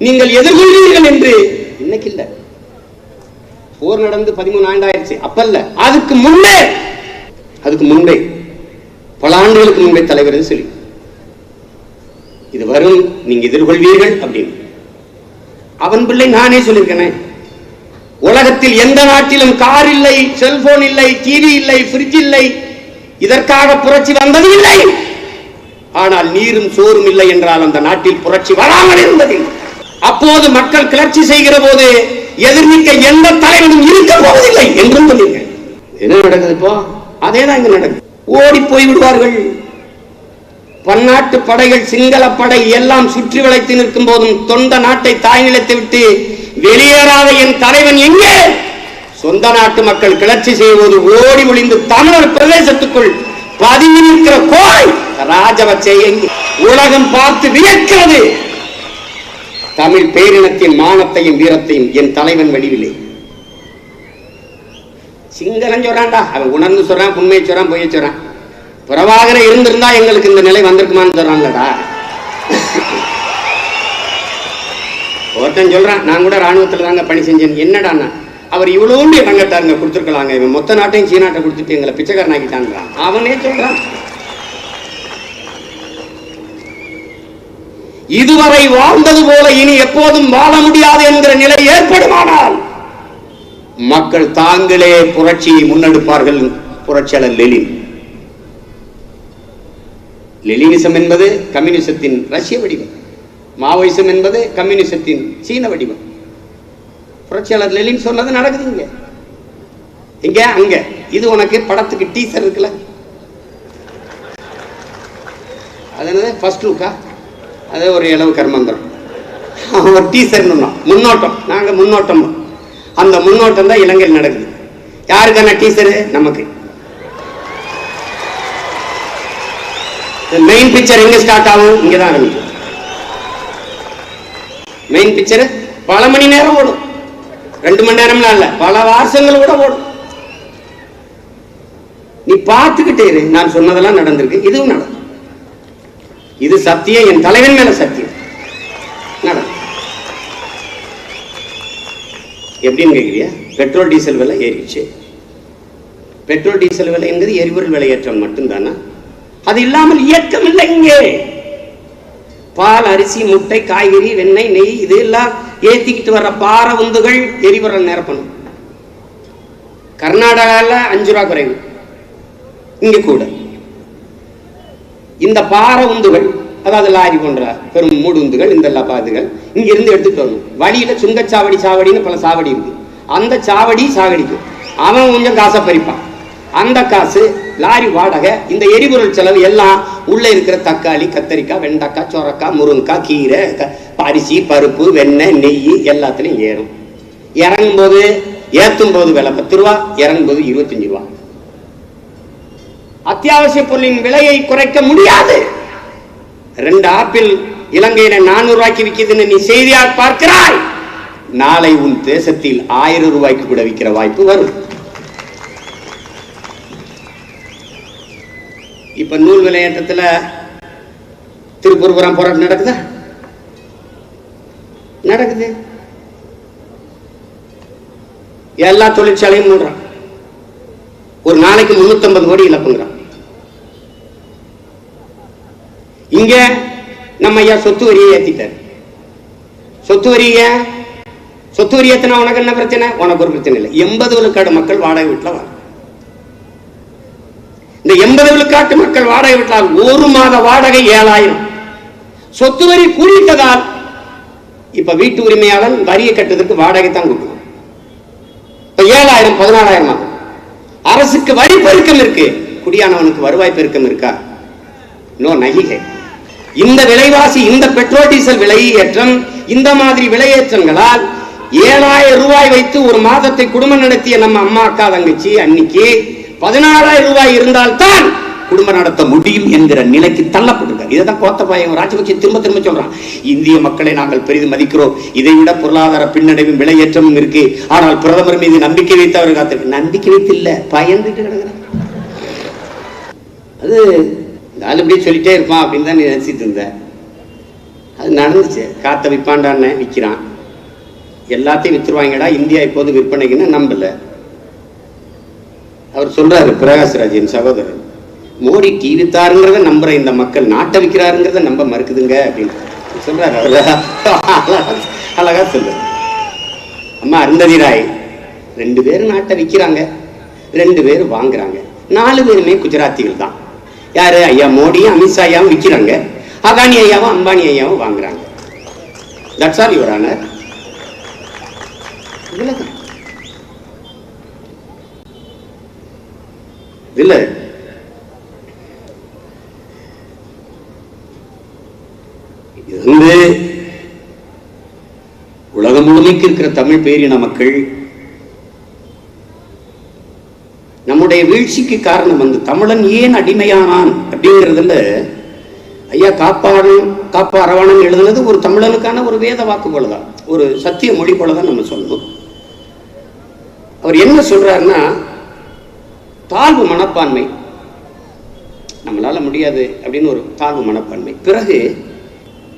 நீங்கள் எதிர்கொள்வீர்கள் என்று இன்னைக்கு இல்ல, போர் நடந்து 13 ஆண்டாயிருச்சு, அப்பல்ல, அதுக்கு முன்பே பல ஆண்டுகளுக்கு முன்பே தலைவர் சொல்லி இது வரும், நீங்க எதிர்கொள்வீர்கள் அப்படின்னு. அவன் பிள்ளை நானே சொல்லியிருக்கேன், உலகத்தில் எந்த நாட்டிலும் கார் இல்லை, செல்போன் இல்லை, டிவி இல்லை, பிரிட்ஜ் இல்லை, இதற்காக புரட்சி வந்தது இல்லை. ஆனால் நீரும் சோறும் இல்லை என்றால் அந்த நாட்டில் புரட்சி வராமல் இருந்தது. அப்போது மக்கள் கிளர்ச்சி செய்கிற போது எதிர்நீக்க எந்த தலைவனும் இருக்க போவதில்லை என்றும் சொல்லியிருக்கேன். என்ன நடக்குது இப்போ? அதேதான் இங்க நடக்குது. ஓடி போய் விடுவார்கள். பன்னாட்டு படைகள், சிங்கள படை எல்லாம் சுற்றி வளைத்து நிற்கும் போதும் தொண்ட நாட்டை தாய் நிலத்தை விட்டு வெளியேறாத என் தலைவன் எங்கே? சொந்த நாட்டு மக்கள் கிளர்ச்சி செய்வது ஓடி ஒளிந்து தமிழர் பிரதேசத்துக்குள் பதுங்கி நிற்கிற கோய் ராஜபக்சே எங்கே? உலகம் பார்த்து வியக்கிறது. தமிழ் பேரினத்தின் மானத்தையும் வீரத்தையும் என் தலைவன் வடிவில்லை. சிங்களம் சொல்றான்டா, அவன் உணர்ந்து சொல்றான், உண்மையை சொல்றான், பொய்யை சொல்றான். பிரபாகரன் இருந்திருந்தா எங்களுக்கு இந்த நிலை வந்திருக்குமான்னு சொல்றான்லடா. ஒருத்தன் சொல்றான், நான் கூட ராணுவத்துல தாங்க பணி செஞ்சேன். என்னடா அவர் இவ்வளோண்டு இடம் கட்டாருங்க, கொடுத்துருக்கலாங்க, இவன் மொத்த நாட்டையும் சீனாட்டை கொடுத்துட்டு எங்களை பிச்சைக்காரன் ஆக்கிட்டான்றான். அவனே சொல்றான். இதுவரை வாழ்ந்தது போல இனி எப்போதும் வாழ முடியாது என்கிற நிலை ஏற்படுமானால் மக்கள் தாங்களே புரட்சியை முன்னெடுப்பார்கள். புரட்சியாளர் லெனின். லெனினிசம் என்பது கம்யூனிசத்தின் ரஷ்ய வடிவம், மாவோயிசம் என்பது கம்யூனிசத்தின் சீன வடிவம். புரட்சியாளர் லெனின் சொன்னது நடக்குது இங்க அங்க. இது உனக்கு படத்துக்கு டீசர் இருக்குல்ல, அது ஃபர்ஸ்ட் லுக்கா, அது ஒரு இளவு கர்மந்திரம், ஒரு டீசர் முன்னோட்டம். நாங்க முன்னோட்டம், அந்த முன்னோட்டம் தான் இலங்கையில் நடக்குது. யாருக்கான டீசரு? நமக்கு. மெயின் பிக்சர் எங்க ஸ்டார்ட் ஆகும்? இங்கதான் ஆரம்பிக்கும். மெயின் பிக்சர் பல மணி நேரம் ஓடும், 2 மணி நேரம்லாம் இல்ல, பல வருஷங்கள் கூட ஓடும். நீ பார்த்துக்கிட்டே இரு. நான் சொன்னதெல்லாம் நடந்திருக்கு, இதுவும் நடக்கும். இது சத்தியம், என் தலைவன் மேல சத்தியம் நடக்கும். எப்படின்னு கேட்கிறியா? பெட்ரோல் டீசல் விலை ஏறிடுச்சு. பெட்ரோல் டீசல் விலை என்பது எரிபொருள் விலையேற்றம் மட்டும்தானா? அது இல்லாமல் இயக்கம் இல்லை. இங்கே பால், அரிசி, முட்டை, காய்கறி, வெண்ணெய், நெய் இதெல்லாம் ஏத்திக்கிட்டு வர்ற பாறை உந்துகள் எரிபொருள் நிரப்பணும். கர்நாடகாவில் 5 ரூபா குறைவு, இங்க கூட. இந்த பாறை உந்துகள், அதாவது லாரி போன்ற பெரும் மூடு உந்துகள், இந்த பாதுகள் இங்க இருந்து எடுத்துட்டு வரணும். வழியில சுங்கச்சாவடி சாவடின்னு பல சாவடி இருக்கு. அந்த சாவடி சாகடிக்கும், அவன் கொஞ்சம் காசை பறிப்பான். அந்த காசு லாரி வாடகை, இந்த எரிபொருள் செலவு எல்லாம் உள்ள இருக்கிற தக்காளி, கத்தரிக்காய், வெண்டைக்காய், சொரக்காய், முருங்கைக்காய், கீரை, அரிசி, பருப்பு, வெண்ணெய், நெய் எல்லாத்துலயும் ஏறும். இறங்கும் போது, ஏற்றும் போது விலை 10 ரூபா, இறங்கும் போது 25 ரூபா. அத்தியாவசிய பொருளின் விலையை குறைக்க முடியாது. 2 ஆப்பிள் இலங்கையில 400 ரூபாய்க்கு விற்கிதுன்னு நீ செய்தியாக பார்க்கிறாய். நாளை உன் தேசத்தில் 1000 ரூபாய்க்கு கூட விற்கிற வாய்ப்பு வரும். இப்ப நூல் விலையேற்றத்துல திருப்பூர்புரம் போராட்டம் நடக்குதா? நடக்குது. எல்லா தொழிற்சாலையும் மூடுறான். ஒரு நாளைக்கு 350 கோடி இழப்புங்கிறான். இங்க நம்ம ஐயா சொத்து வரியை ஏத்திட்டார். சொத்து வரி ஏத்தனா உனக்கு என்ன பிரச்சனை? உனக்கு ஒரு பிரச்சனை இல்லை. 80 விழுக்காடு மக்கள் வாடகை வீட்டுல வாங்க. இந்த 80 விழுக்காட்டு மக்கள் வாடகை வீட்டில் ஒரு மாத வாடகை 7000. சொத்து வரி கூடிட்டதால் இப்ப வீட்டு உரிமையாளன் வரியை கட்டுறதுக்கு வாடகை தான் கொடுக்கணும். இப்ப 7000 14,000 ஆகும். அரசுக்கு வரி பெருக்கம் இருக்கு, குடியானவனுக்கு வருவாய் பெருக்கம் இருக்கா? நோ, நகிகை. இந்த விலைவாசி, இந்த பெட்ரோல் டீசல் விலையேற்றம், இந்த மாதிரி விலையேற்றங்களால் 7,000 ரூபாய் வைத்து ஒரு மாதத்தை குடும்பம் நடத்திய நம்ம அம்மா அக்கா தங்கச்சி அன்னைக்கு 16,000 ரூபாய் இருந்தால்தான் குடும்பம் நடத்த முடியும் என்கிற நிலைக்கு தள்ளப்பட்டிருக்கார். இதைதான் கோத்தபாய ராஜபக்சே திரும்ப திரும்ப சொல்றான். இந்திய மக்களை நாங்கள் பெரிதும் மதிக்கிறோம், இதை விட பொருளாதார பின்னடைவும் விலையேற்றமும் இருக்கு, ஆனால் பிரதமர் மீது நம்பிக்கை வைத்து அவர் காத்திருக்கு. நம்பிக்கை வைத்து இல்ல, பயந்துட்டு கிடக்குறார். அது ஆள் இப்படியே சொல்லிட்டே இருப்பான் அப்படின்னு தான் நினைச்சிட்டு இருந்தேன். அது நடந்துச்சு. காத்த விற்பாண்டான்னு விற்கிறான், எல்லாத்தையும் வித்துருவாங்கடா இந்தியா இப்போது விற்பனைக்குன்னு நம்பல. அவர் சொல்றாரு, பிரகாஷ்ராஜ் என் சகோதரர், மோடி டீ வித்தாருங்கிறத நம்புற இந்த மக்கள் நாட்டை விற்கிறாருங்கிறத நம்ப மறுக்குதுங்க அப்படின்னு சொல்றாரு. அழகா சொல்ற. அம்மா அருந்ததி ராய் 2 பேரும் நாட்டை விற்கிறாங்க, 2 பேரும் வாங்குறாங்க. 4 பேருமே குஜராத்திகள் தான். யாரு? ஐயா மோடியும் அமித்ஷா ஐயாவும் விற்கிறாங்க, அதானி ஐயாவும் அம்பானி ஐயாவும் வாங்குறாங்க. That's all your honour. இல்ல இது உலகம் முழுமைக்கு இருக்கிற தமிழ் பேரின மக்கள் நம்முடைய வீழ்ச்சிக்கு காரணம் வந்து தமிழன் ஏன் அடிமையானான் அப்படிங்கிறதுல ஐயா காப்பா அரவணன் எழுதுனது ஒரு தமிழனுக்கான ஒரு வேத வாக்கு போலதான், ஒரு சத்திய மொழி போலதான் நம்ம சொல்லணும். அவர் என்ன சொல்றாருன்னா, தாழ்வு மனப்பான்மை, நம்மளால முடியாது அப்படின்னு ஒரு தாழ்வு மனப்பான்மை. பிறகு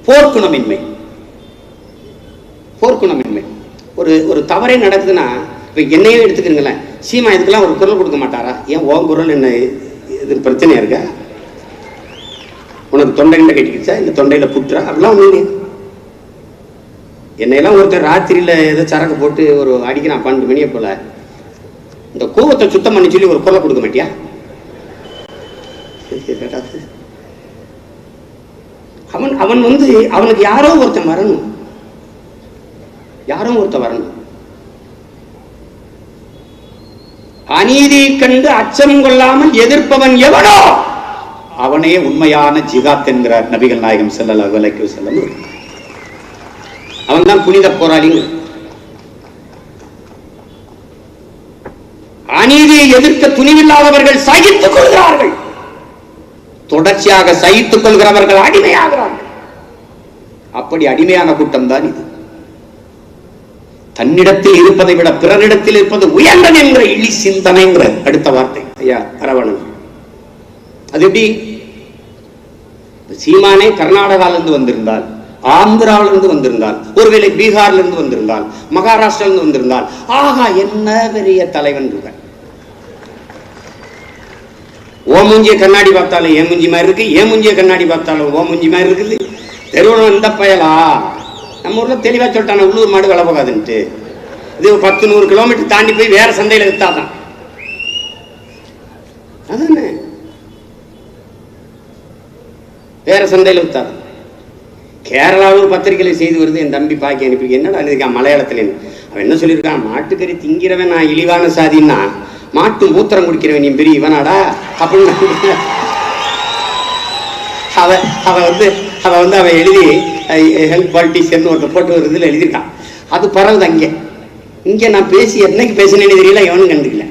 போர்க்குணமின்மை. ஒரு தவறே நடக்குதுன்னா, இப்ப என்னையே எடுத்துக்கிறீங்களேன், சீமா இதுக்கெல்லாம் ஒரு குரல் கொடுக்க மாட்டாரா? ஏன் உன் குரல் என்ன இது பிரச்சனையா இருக்கா? உனக்கு தொண்டைகிட்ட கட்டிக்கிச்சா, இந்த தொண்டையில புற்றா? அப்படிலாம் ஒண்ணு. என்னையெல்லாம் ஒருத்தர் ராத்திரியில ஏதோ சரக்கு போட்டு ஒரு அடிக்கிறான் 12 மணியை போல, இந்த கோவத்தை சுத்தம் பண்ணி சொல்லி ஒரு குரல் கொடுக்க மாட்டியா? அவன் வந்து அவனுக்கு யாரோ ஒருத்தன் வரணும், அநீதியை கண்டு அச்சம் கொள்ளாமல் எதிர்ப்பவன் எவனோ அவனே உண்மையான ஜிகாத் என்கிறார் நபிகள் நாயகம் ஸல்லல்லாஹு அலைஹி வஸல்லம். அவன் தான் புனித போராளிங்க. அநீதியை எதிர்க்க துணிவில்லாதவர்கள் சகித்துக் கொள்கிறார்கள், தொடர்ச்சியாக சகித்துக் கொள்கிறவர்கள் அடிமையாகிறார்கள். அப்படி அடிமையான கூட்டம் தான் இது. தன்னிடத்தில் இருப்பதை விட பிறரிடத்தில் இருப்பது உயர்ந்தது என்கிற இழி சிந்தனைங்கிற அடுத்த வார்த்தை ஐயா அரவணன். அது எப்படி? சீமானே கர்நாடகாவிலிருந்து வந்திருந்தால், ஆந்திராவிலிருந்து வந்திருந்தால், ஒருவேளை பீகார்ல இருந்து வந்திருந்தால், மகாராஷ்டிரிலிருந்து வந்திருந்தால், ஆகா என்ன பெரிய தலைவன் இருக்க. ஓ மூஞ்சிய கண்ணாடி பார்த்தாலும் ஏன் மூஞ்சி மாதிரி இருக்கு, ஏன் மூஞ்சிய கண்ணாடி பார்த்தாலும் ஓ மூஞ்சி மாதிரி இருக்குது. தெருவில் இந்த பயலா நம்ம ஊர்ல தெளிவா சொல்லிட்டான, உள்ளூர் மாடு விலை போகாதுன்ட்டு. இது 10-100 கிலோமீட்டர் தாண்டி போய் வேற சந்தையில வித்தாதான். அதானே, வேற சந்தையில வித்தாதான். கேரளாவில் பத்திரிகையில செய்தி வருது, என் தம்பி பாக்கி அனுப்பி. என்னடா இருக்கான் மலையாளத்துல? அவன் என்ன சொல்லியிருக்கான், மாட்டுக்கறி திங்கிறவன் நான் இழிவான சாதின்னா, மாட்டு மூத்திரம் குடிக்கிறவன் நீ பெரிய இவனாடா அப்படின்னு அவன் எழுதி ஹெல்த் பாலிட்டிஷியன் ஒரு போட்டு ஒரு இதில் எழுதியிருக்கான். அது பரவுது அங்கே. இங்கே நான் பேசி என்னைக்கு பேசினேன்னு தெரியல, எவனும் கண்டுக்கல.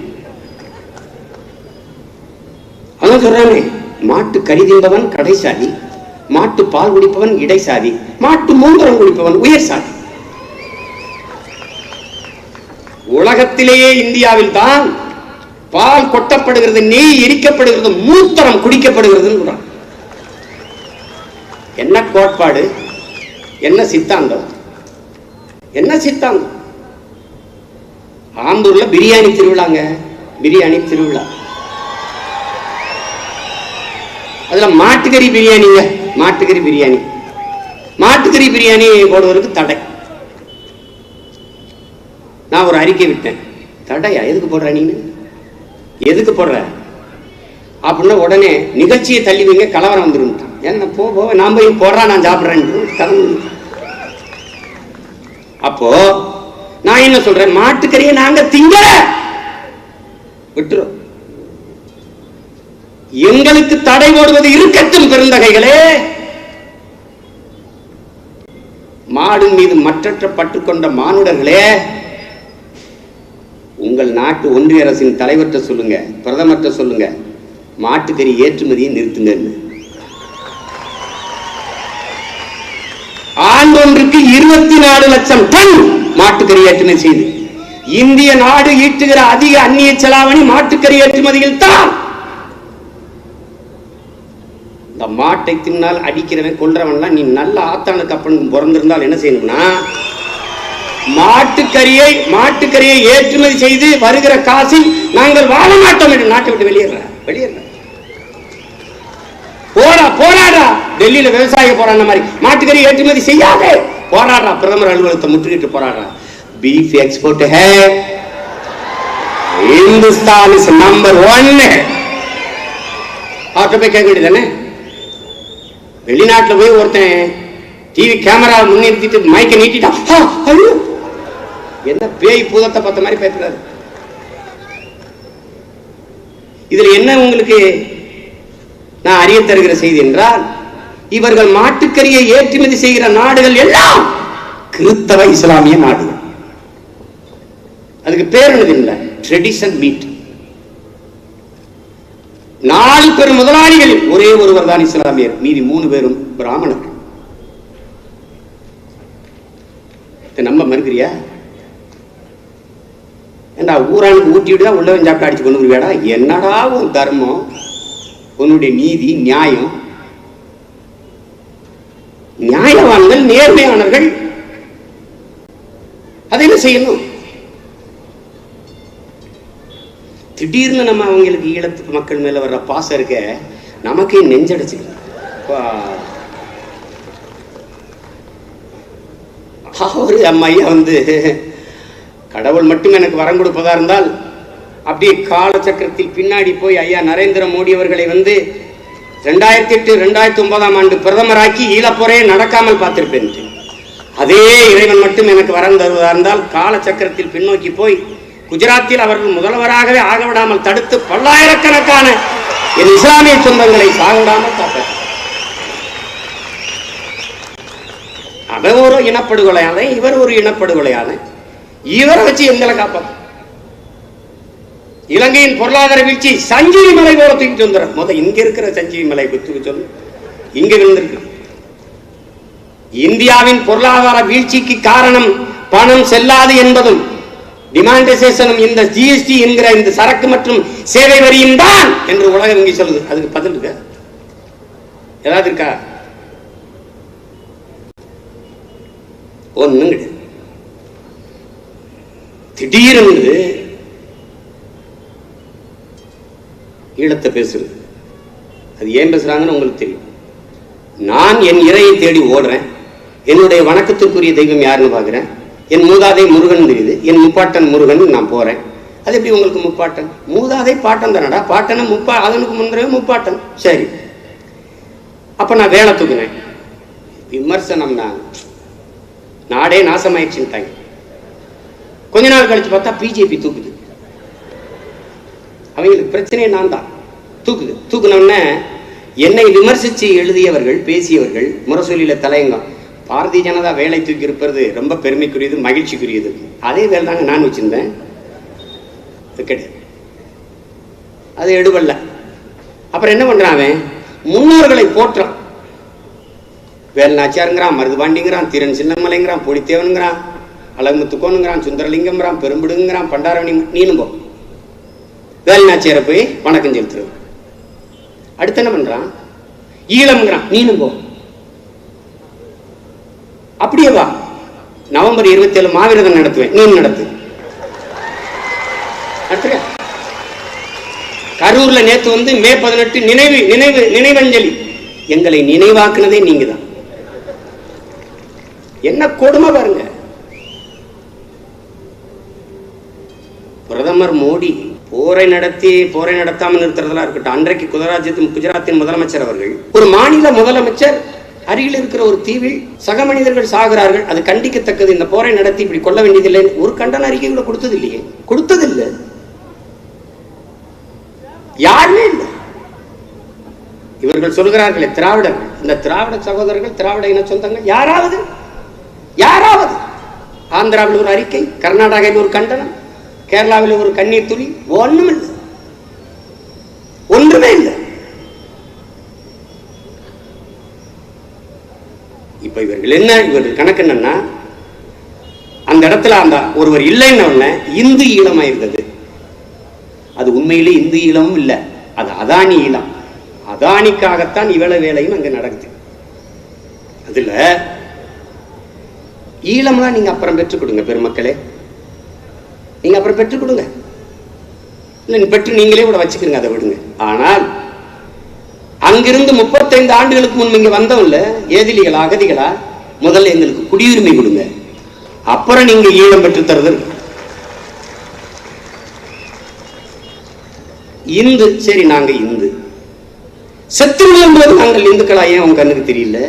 அதான் சொல்றானே, மாட்டு கறி தின்பவன் கடைசாதி, மாட்டு பால் குடிப்பவன் இடைசாதி, மாட்டு மூத்திரம் குடிப்பவன் உயர் சாதி. உலகத்திலேயே இந்தியாவில் தான் பால் கொட்டப்படுகிறது, நெய் எரிக்கப்படுகிறது, மூத்திரம் குடிக்கப்படுகிறது. என்ன கோட்பாடு, என்ன சித்தாந்தம், என்ன சித்தாந்தம்? ஆம்பூர்ல பிரியாணி திருவிழாங்க, பிரியாணி திருவிழா. அதுல மாட்டுக்கறி பிரியாணிங்க, மாட்டுக்கறி பிரியாணி போடுவதற்கு தடை. நான் ஒரு அறிக்கை விட்டேன். தடையா? எதுக்கு போடுற நீ, எதுக்கு போடுற அப்படின்னா உடனே நிகழ்ச்சியை தள்ளி வைங்க, கலவரம் வந்துருந்தான். ஏன்னா போ நான் போய் போடுறா, நான் சாப்பிட்றேன். அப்போ நான் என்ன சொல்றேன், மாட்டுக்கறியை நாங்க திங்க விட்டுறோம். எங்களுக்கு தடை போடுவது இருக்கட்டும் பெருந்தகைகளே. மாடு மீது மற்றற்ற பட்டுக்கொண்ட மானுடர்களே, உங்கள் நாட்டு ஒன்றிய அரசின் தலைவர்கிட்ட சொல்லுங்க, பிரதமர்கிட்ட சொல்லுங்க, மாட்டுக்கறி ஏற்றுமதியை நிறுத்துங்க. ஆண்டொன்றுக்கு 24 லட்சம் டன் மாட்டுக்கறி ஏற்றுமதி செய்து இந்திய நாடு ஈட்டுகிற அதிக அந்நிய செலாவணி மாட்டுக்கறி ஏற்றுமதியில் தான். இந்த மாட்டை தின்னால் அடிக்கிறவன் கொல்றவன்லாம் நீ நல்ல ஆத்தானுக்கு அப்பனுக்கு பிறந்திருந்தால் என்ன செய்யணும்னா, மாட்டுக்கறியை ஏற்றுமதி செய்து வருகிற காசில் நாங்கள் வாழ மாட்டோம் என்று நாட்டை விட்டு வெளியேற போராடா. டெல்லியில விவசாய போராட மாதிரி மாட்டுக்கறி ஏற்றுமதி செய்யாத போராடுறா. பிரதமர் அலுவலகத்தை முற்றுகிட்டு போராடுறா. பீஃப் எக்ஸ்போர்ட் है, हिंदुस्तान इज नंबर 1. அவர்கிட்ட போய் கேட்க வேண்டியதானே. வெளிநாட்டுல போய் ஒருத்தன் டிவி கேமரா முன்னிறுத்திட்டு மைக்க நீட்டிட்டா, என்ன பேய் பூதத்தை பார்த்த மாதிரி பேசுறாரு. இதுல என்ன உங்களுக்கு நான் அறிய தருகிற செய்தி என்றால், இவர்கள் மாட்டுக்கறியை ஏற்றுமதி செய்கிற நாடுகள் எல்லாம் கிறிஸ்தவ இஸ்லாமிய நாடுகள். அதுக்கு பேர் என்னது இல்லை, ட்ரெடிஷன் மீட். 4 பெரும் முதலாளிகளில் ஒரே ஒருவர் தான் இஸ்லாமியர், மீதி 3 பேரும் பிராமணர்கள். நம்ப மறுக்கிறியா? ஏண்டா ஊரானுக்கு ஊட்டிவிட்டு தான் உள்ளவன் சாப்பிட்டு அடிச்சு கொண்டு வருவியாடா? என்னடா உன் தர்மம், உன்னுடைய நீதி, நியாயம்? நியாயவான்கள், நேர்மையானவர்கள் அதை என்ன செய்யணும்? திடீர்னு நம்ம அவங்களுக்கு ஈழத்துக்கு மக்கள் மேல வர்ற பாசம் இருக்க நமக்கே நெஞ்சடைச்சுக்கலாம். ஒரு அம்மையா கடவுள் மட்டும் எனக்கு வரம் கொடுப்பதா இருந்தால் அப்படியே காலச்சக்கரத்தில் பின்னாடி போய் ஐயா நரேந்திர மோடி அவர்களை 2008 2009 ஆண்டு பிரதமராக்கி ஈழப்போரே நடக்காமல் பார்த்திருப்பேன். அதே இறைவன் மட்டும் எனக்கு வரம் தருவதா இருந்தால் காலச்சக்கரத்தில் பின்னோக்கி போய் குஜராத்தில் அவர்கள் முதல்வராகவே ஆகவிடாமல் தடுத்து பல்லாயிரக்கணக்கான என் இஸ்லாமிய சொந்தங்களை சாகவிடாமல் காப்பாற்ற. அவன் ஒரு இனப்படுகொலையான, இவர் ஒரு இனப்படுகொலையான, இவரை வச்சு எங்களை காப்பாற்ற. இலங்கையின் பொருளாதார வீழ்ச்சி சஞ்சீவி மலை போல தூக்கிட்டு வந்துடும். இங்க இருக்கிற சஞ்சீவி மலை குத்துக்கு சொல்லு, இங்க விழுந்திருக்கு. இந்தியாவின் பொருளாதார வீழ்ச்சிக்கு காரணம் பணம் செல்லாது என்பதும் டிமாண்டேஷனும் இந்த ஜிஎஸ்டி என்கிற இந்த சரக்கு மற்றும் சேவை வரியும் தான் என்று உலக வங்கி சொல்லுது. அதுக்கு பதில் இருக்கா? ஏதாவது இருக்கா? ஒண்ணும் கிடையாது. திடீரென்று ஈழத்தை பேசுறது. அது ஏன் பேசுறாங்கன்னு உங்களுக்கு தெரியும். நான் என் இறையை தேடி ஓடுறேன். என்னுடைய வணக்கத்திற்குரிய தெய்வம் யாருன்னு பார்க்கிறேன். என் மூதாதை முருகன் தெரியுது. என் முப்பாட்டன் முருகன் நான் போறேன். அது எப்படி உங்களுக்கு முப்பாட்டன்? மூதாதை பாட்டன் தானடா. பாட்டனை அதனுக்கு முன்னரே முப்பாட்டன். சரி, அப்ப நான் வேலை தூக்குனேன். விமர்சனம்னா நாடே நாசமாயிடுச்சுட்டாங்க. கொஞ்ச நாள் கழிச்சு பார்த்தா பிஜேபி தூக்குது. அவங்களுக்கு பிரச்சனையே நான் தான். தூக்குனோடனே என்னை விமர்சித்து எழுதியவர்கள், பேசியவர்கள் முரசொலியில தலையங்கம், பாரதிய ஜனதா வேலை தூக்கி இருப்பது ரொம்ப பெருமைக்குரியது, மகிழ்ச்சிக்குரியது. அதே வேலை தாங்க நான் வச்சிருந்தேன். அது எடுபல்ல. அப்புறம் என்ன பண்றான்? முன்னோர்களை போற்றான். வேல்நாச்சியாருங்கிறான், மருதுபாண்டிங்கிறான், திறன் சின்னமலைங்கிறான், பொடித்தேவனுங்கிறான், அழகுமுத்துக்கோனுங்கிறான், சுந்தரலிங்கம்ங்கிறான், பெரும்பிடுங்கிறான், பண்டாரவணி. நீனும் போ, வேல்நாச்சியாரை போய் வணக்கம் செலுத்துறது. அடுத்து என்ன பண்றான்? ஈழம்ங்கிறான், நீனும் போ. அப்படியே வா, நவம்பர் 27 மாவீரதம் நடத்துவேன், நீ நடத்து. கரூர்ல நேத்து மே 18 நினைவஞ்சலி. எங்களை நினைவாக்குனதே நீங்க தான். என்ன கொடுமை பாருங்க. பிரதமர் மோடி போரை நடத்தாமல் நிறுத்துறதெல்லாம் இருக்கட்டும். அன்றைக்கு குஜராத்தின் முதலமைச்சர் அவர்கள், ஒரு மாநில முதலமைச்சர் அருகில் இருக்கிற ஒரு தீவில் சக மனிதர்கள் சாகிறார்கள், அது கண்டிக்கத்தக்கது, இந்த போரை நடத்தி இப்படி கொள்ள வேண்டியதில்லை, ஒரு கண்டன அறிக்கை கூட கொடுத்ததில்லை. யாருமே இல்லை. இவர்கள் சொல்கிறார்களே திராவிடர்கள், இந்த திராவிட சகோதரர்கள், திராவிட இன சொந்தங்கள் யாராவது ஆந்திராவில் ஒரு அறிக்கை, கர்நாடகாவில் ஒரு கண்டனம், கேரளாவில் ஒரு கண்ணீர் துளி, ஒன்றுமே இல்லை. இப்ப இவர்கள் கணக்கு என்னன்னா, அந்த இடத்துல அந்த ஒருவர் இல்லைன்னு இந்து ஈழமா இருந்தது. அது உண்மையிலே இந்து ஈழமும் இல்லை, அது அதானி ஈழம். அதானிக்காகத்தான் இவ்வளவு வேலையும் அங்க நடக்குது. அதுல ஈழம்லாம் நீங்க அப்புறம் பெற்றுக் கொடுங்க பெருமக்களே, நீங்க அப்புறம் பெற்றுக் கொடுங்க, இல்ல பெற்று நீங்களே கூட வச்சுக்கிறீங்க, அதை விடுங்க. ஆனால் அங்கிருந்து 35 ஆண்டுகளுக்கு முன் இங்க வந்தவங்கள ஏதிலிகளா அகதிகளா, முதல்ல எங்களுக்கு குடியுரிமை கொடுங்க, அப்புறம் நீங்க ஈழம் பெற்று தருது. இந்து சரி, நாங்க இந்து செத்து விழும்போது நாங்கள் இந்துக்களா, ஏன் உங்க கண்ணுக்கு தெரியல?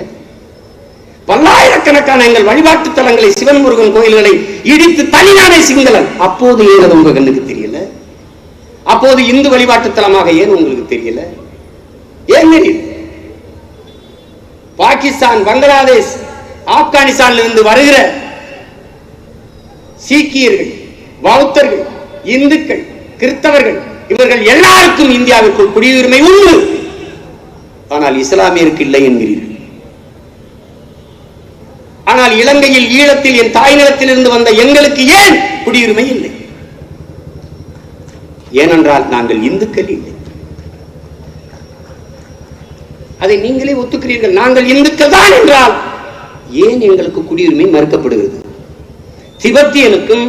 பல்லாயிரக்கணக்கான எங்கள் வழிபாட்டு தலங்களை, சிவன் முருகன் கோயில்களை இடித்து தனிநானே சிங்களன், அப்போது ஏன் உங்க கண்ணுக்கு தெரியல? அப்போது இந்து வழிபாட்டு தலமாக ஏன் உங்களுக்கு தெரியல? ஏன் தெரியல? பாகிஸ்தான், பங்களாதேஷ், ஆப்கானிஸ்தானில் இருந்து வருகிற சீக்கியர்கள், பௌத்தர்கள், இந்துக்கள், கிறிஸ்தவர்கள், இவர்கள் எல்லாருக்கும் இந்தியாவிற்குள் குடியுரிமை உண்டு. ஆனால் இஸ்லாமியருக்கு இல்லை என்கிறீர்கள். ஆனால் இலங்கையில், ஈழத்தில், என் தாய் நிலத்தில் இருந்து வந்த எங்களுக்கு ஏன் குடியுரிமை இல்லை? ஏனென்றால் நாங்கள் இந்துக்கள் இல்லை. அதை நீங்களே ஒத்துக்கிறீர்கள். நாங்கள் இந்துக்கள் தான் என்றால் ஏன் எங்களுக்கு குடியுரிமை மறுக்கப்படுகிறது? திபெத்தியனுக்கும்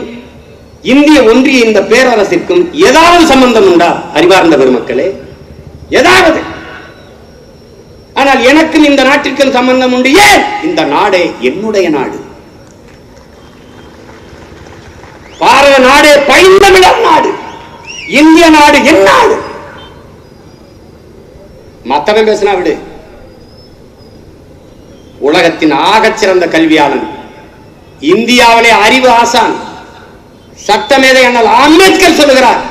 இந்திய ஒன்றிய இந்த பேரரசிற்கும் ஏதாவது சம்பந்தம் உண்டா அறிவார்ந்த பெருமக்களே? ஏதாவது? ஆனால் எனக்கும் இந்த நாட்டிற்கும் சம்பந்தம் உண்டு. ஏன்? இந்த நாடே என்னுடைய நாடு, பாரத நாடே பைந்தமிழர் நாடு, இந்திய நாடு என் நாடு. மத்தவன் பேசினா விடு. உலகத்தின் ஆகச்சிறந்த கல்வியாளன், இந்தியாவிலே அறிவு ஆசான், சட்டமேதை அண்ணல் அம்பேத்கர் சொல்லுகிறார்,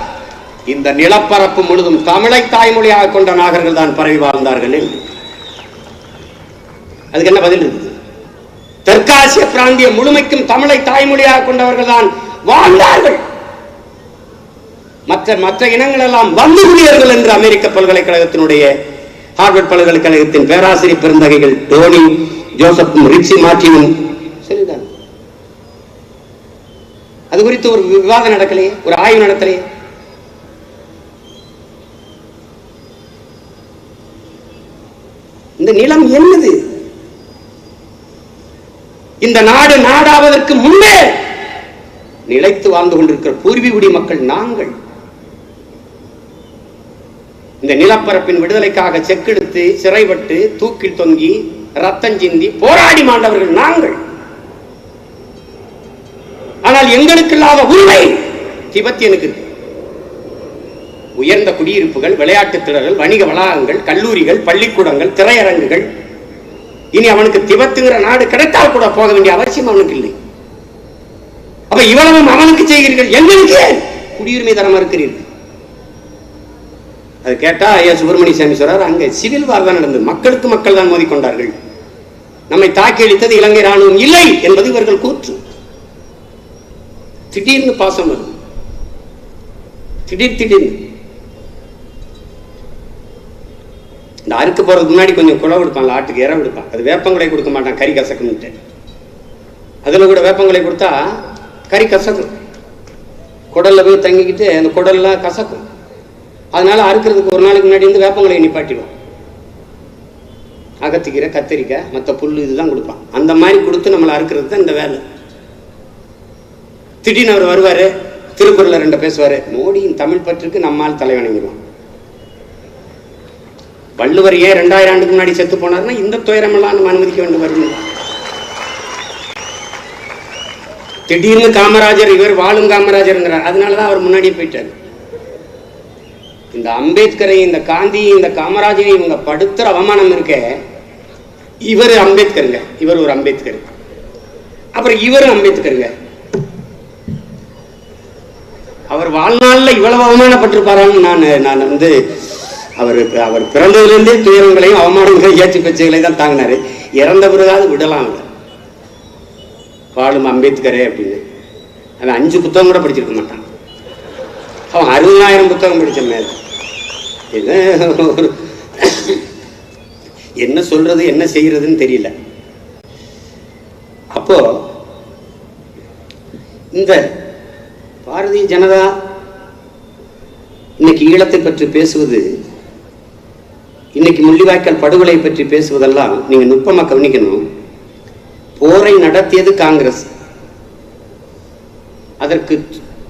இந்த நிலப்பரப்பு முழுதும் தமிழை தாய்மொழியாக கொண்ட நாகர்கள் தான் பரவி வாழ்ந்தார்கள். அதுக்கு என்ன பதில் இருக்குது? தெற்காசிய பிராந்திய முழுமைக்கும் தமிழை தாய்மொழியாக கொண்டவர்கள் தான் வாழ்ந்தார்கள். மற்ற இனங்கள் எல்லாம் வந்து குடியர்கள் என்று அமெரிக்க பல்கலைக்கழகத்தினுடைய, ஹார்வர்ட் பல்கலைக்கழகத்தின் பேராசிரியர் பெருந்தகைகள் டோனி ஜோசப்பும் ரிச்சி மார்டினும் சரிதான். அது குறித்து ஒரு விவாதம் நடக்கலையே, ஒரு ஆய்வு நடத்தலையே. இந்த நிலம் என்னது? இந்த நாடு நாடாவதற்கு முன்னே நிலைத்து வாழ்ந்து கொண்டிருக்கிற பூர்வீகுடி மக்கள் நாங்கள். இந்த நிலப்பரப்பின் விடுதலைக்காக செக்கெடுத்து, சிறைப்பட்டு, தூக்கில் தொங்கி, ரத்தம் சிந்தி போராடி மாண்டவர்கள் நாங்கள். ஆனால் எங்களுக்கு இல்லாத உரிமை திபெத்தியனுக்கு இருக்கு. உயர்ந்த குடியிருப்புகள், விளையாட்டு திடல்கள், வணிக வளாகங்கள், கல்லூரிகள், பள்ளிக்கூடங்கள், திரையரங்குகள். இனி அவனுக்கு திபெத்துங்கிற நாடு கிடைத்தால் கூட போக வேண்டிய அவசியம் அவனுக்கு இல்லை. அப்ப இவ்வளவும் அவனுக்கு செய்கிறீர்கள், எங்களுக்கு குடியுரிமை தர மறுக்கிறீர்கள். அது கேட்டா ஐயா சுப்பிரமணிய சாமி சொல்றார், அங்க சிவில் வார் தான் நடந்தது, மக்களுக்கு மக்கள் தான் மோதிக்கொண்டார்கள், நம்மை தாக்கி அளித்தது இலங்கை ராணுவம் இல்லை என்பது இவர்கள் கூற்று. திடீர்னு பாசம் வரும், திடீர்னு இந்த அறுக்கு போறதுக்கு முன்னாடி கொஞ்சம் குழவு கொடுப்பான், ஆட்டுக்கு இற கொடுப்பான், அது வேப்பங்குலை கொடுக்க மாட்டான், கறி கசக்கும்ட்டு. அதுல கூட வேப்பங்குலை கொடுத்தா கறி கசக்கும், குடல்ல போய் தங்கிக்கிட்டு அந்த குடல்லாம் கசக்கும். அதனால அறுக்கிறதுக்கு ஒரு நாளைக்கு முன்னாடி வந்து வேப்பங்குலையை நிப்பாட்டிடுவோம். அகத்திக்கீரை, கத்திரிக்காய், மற்ற புல் இதுதான் கொடுப்பான். அந்த மாதிரி கொடுத்து நம்மளை அறுக்கிறது தான் இந்த வேலை. திடீர்னு அவர் வருவாரு, திருக்குறள்ல 2 பேசுவாரு, மோடியின் தமிழ் பற்றுக்கு நம்மால் தலைவணங்கிடுவான். வள்ளுவர் ஏன் 2000 ஆண்டுக்கு முன்னாடி செத்து போனார்னா இந்த துயரம் எல்லாம் நம்ம அனுமதிக்க வேண்டும் வரும். திடீர்னு காமராஜர் இவர் வாழும் காமராஜர்ங்கிறார். அதனாலதான் அவர் முன்னாடியே போயிட்டார். இந்த அம்பேத்கரை, இந்த காந்தி, இந்த காமராஜரை இவங்க படுத்துற அவமானம் இருக்க. இவர் அம்பேத்கருங்க, இவர் ஒரு அம்பேத்கர், அப்புறம் இவரும் அம்பேத்கருங்க. அவர் வாழ்நாளில் இவ்வளவு அவமானப்பட்டிருப்பாரான்னு நான் வந்து அவர் பிறந்ததுலேருந்தே துயரங்களையும் அவமானங்களையும் ஏற்றி பேச்சுகளை தான் தாங்கினாரு. இறந்த பிறகாவது விடலாம். வாழும் அம்பேத்கரே அப்படின்னு அவன் 5 புத்தகம் கூட படிச்சிருக்க மாட்டான். அவன் 60,000 புத்தகம் படிச்ச மேல. என்ன சொல்றது என்ன செய்யறதுன்னு தெரியல. அப்போ இந்த பாரதிய ஜனதா இன்னைக்கு ஈழத்தை பற்றி பேசுவது, இன்னைக்கு முள்ளிவாய்க்கால் படுகொலை பற்றி பேசுவதெல்லாம் நீங்க நுட்பமா கவனிக்கணும். போரை நடத்தியது காங்கிரஸ், அதற்கு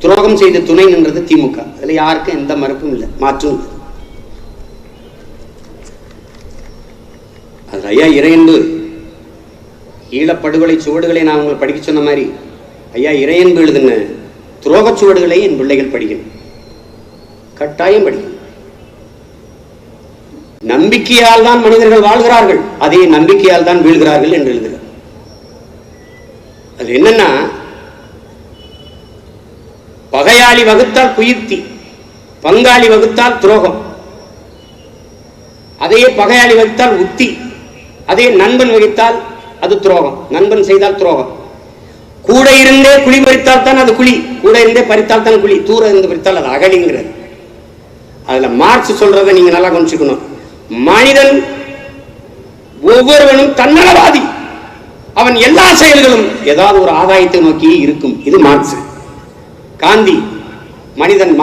துரோகம் செய்து துணை நின்றது திமுக. அதுல யாருக்கும் எந்த மறுப்பும் இல்லை, மாற்றும் இல்லை. அது ஐயா இறையன்பு ஈழப்படுகொலை சுவடுகளை நான் உங்களை படிக்க சொன்ன மாதிரி ஐயா இறையன்பு எழுதுன துரோக சுவடுகளை என் பிள்ளைகள் படிக்கணும், கட்டாயம் படிக்கணும். நம்பிக்கையால் தான் மனிதர்கள் வாழ்கிறார்கள், அதே நம்பிக்கையால் தான் வீழ்கிறார்கள் என்று எழுதுகிறார். அது என்னன்னா, பகையாளி வகுத்தால் குயுக்தி, பங்காளி வகுத்தால் துரோகம், அதையே பகையாளி வகுத்தால் உத்தி, அதே நண்பன் வகித்தால் அது துரோகம், நண்பன் செய்தால் துரோகம். கூட இருந்தே குழி பறித்தால் தான் அது குழி, கூட இருந்தே பறித்தால் தான் குழி, தூர இருந்து பறித்தால் அது அகலிங்கிறது. அதுல மார்க்ஸ் சொல்றதை நீங்க நல்லா கவனிச்சுக்கணும். மனிதன் ஒவ்வொருவனும் தன்னலவாதி, அவன் எல்லா செயல்களும் ஏதாவது ஒரு ஆதாயத்தை நோக்கி இருக்கும். இது மார்க்ஸ். காந்தி மனிதன்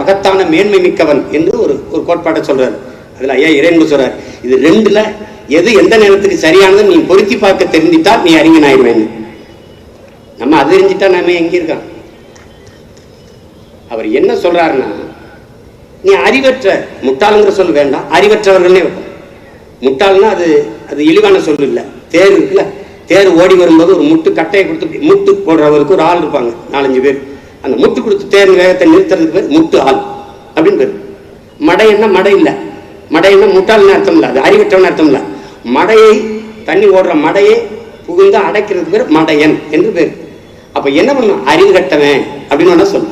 மகத்தான மேன்மை மிக்கவன் என்று ஒரு கோட்பாட்டை சொல்றாரு. அதுல ஐயா இறையன்பு சொல்றாரு, இது ரெண்டுல எது எந்த நேரத்துக்கு சரியானது நீ பொருத்தி பார்க்க தெரிஞ்சிட்டால் நீ அறிஞன் ஆயிடுவேன். நம்ம அது தெரிஞ்சிட்டா நம்ம எங்க இருக்கான். அவர் என்ன சொல்றாருன்னா, நீ அறிவற்ற, முட்டாளுங்கிற சொல் வேண்டாம், அறிவற்றவர்களே வைப்போம். முட்டாள்னா அது இழிவான சொல் இல்லை. தேர் இருக்குல்ல, தேர் ஓடி வரும்போது ஒரு முட்டு கட்டையை கொடுத்து முட்டு போடுறவருக்கு ஒரு ஆள் இருப்பாங்க, 4-5 பேர். அந்த முட்டு கொடுத்து தேர் வேகத்தை நிறுத்துறதுக்கு பேர் முட்டு ஆள் அப்படின்னு பேர். மடை என்ன மடை இல்லை, மடை என்ன முட்டாள்னு அர்த்தம் இல்லை, அது அறிவற்றவன் அர்த்தம் இல்லை. மடையை, தண்ணி ஓடுற மடையை புகுந்து அடைக்கிறதுக்கு பேர் மடையன் என்று பேர். அப்ப என்ன பண்ணும், அறிவு கட்டவன் அப்படின்னு சொல்ல.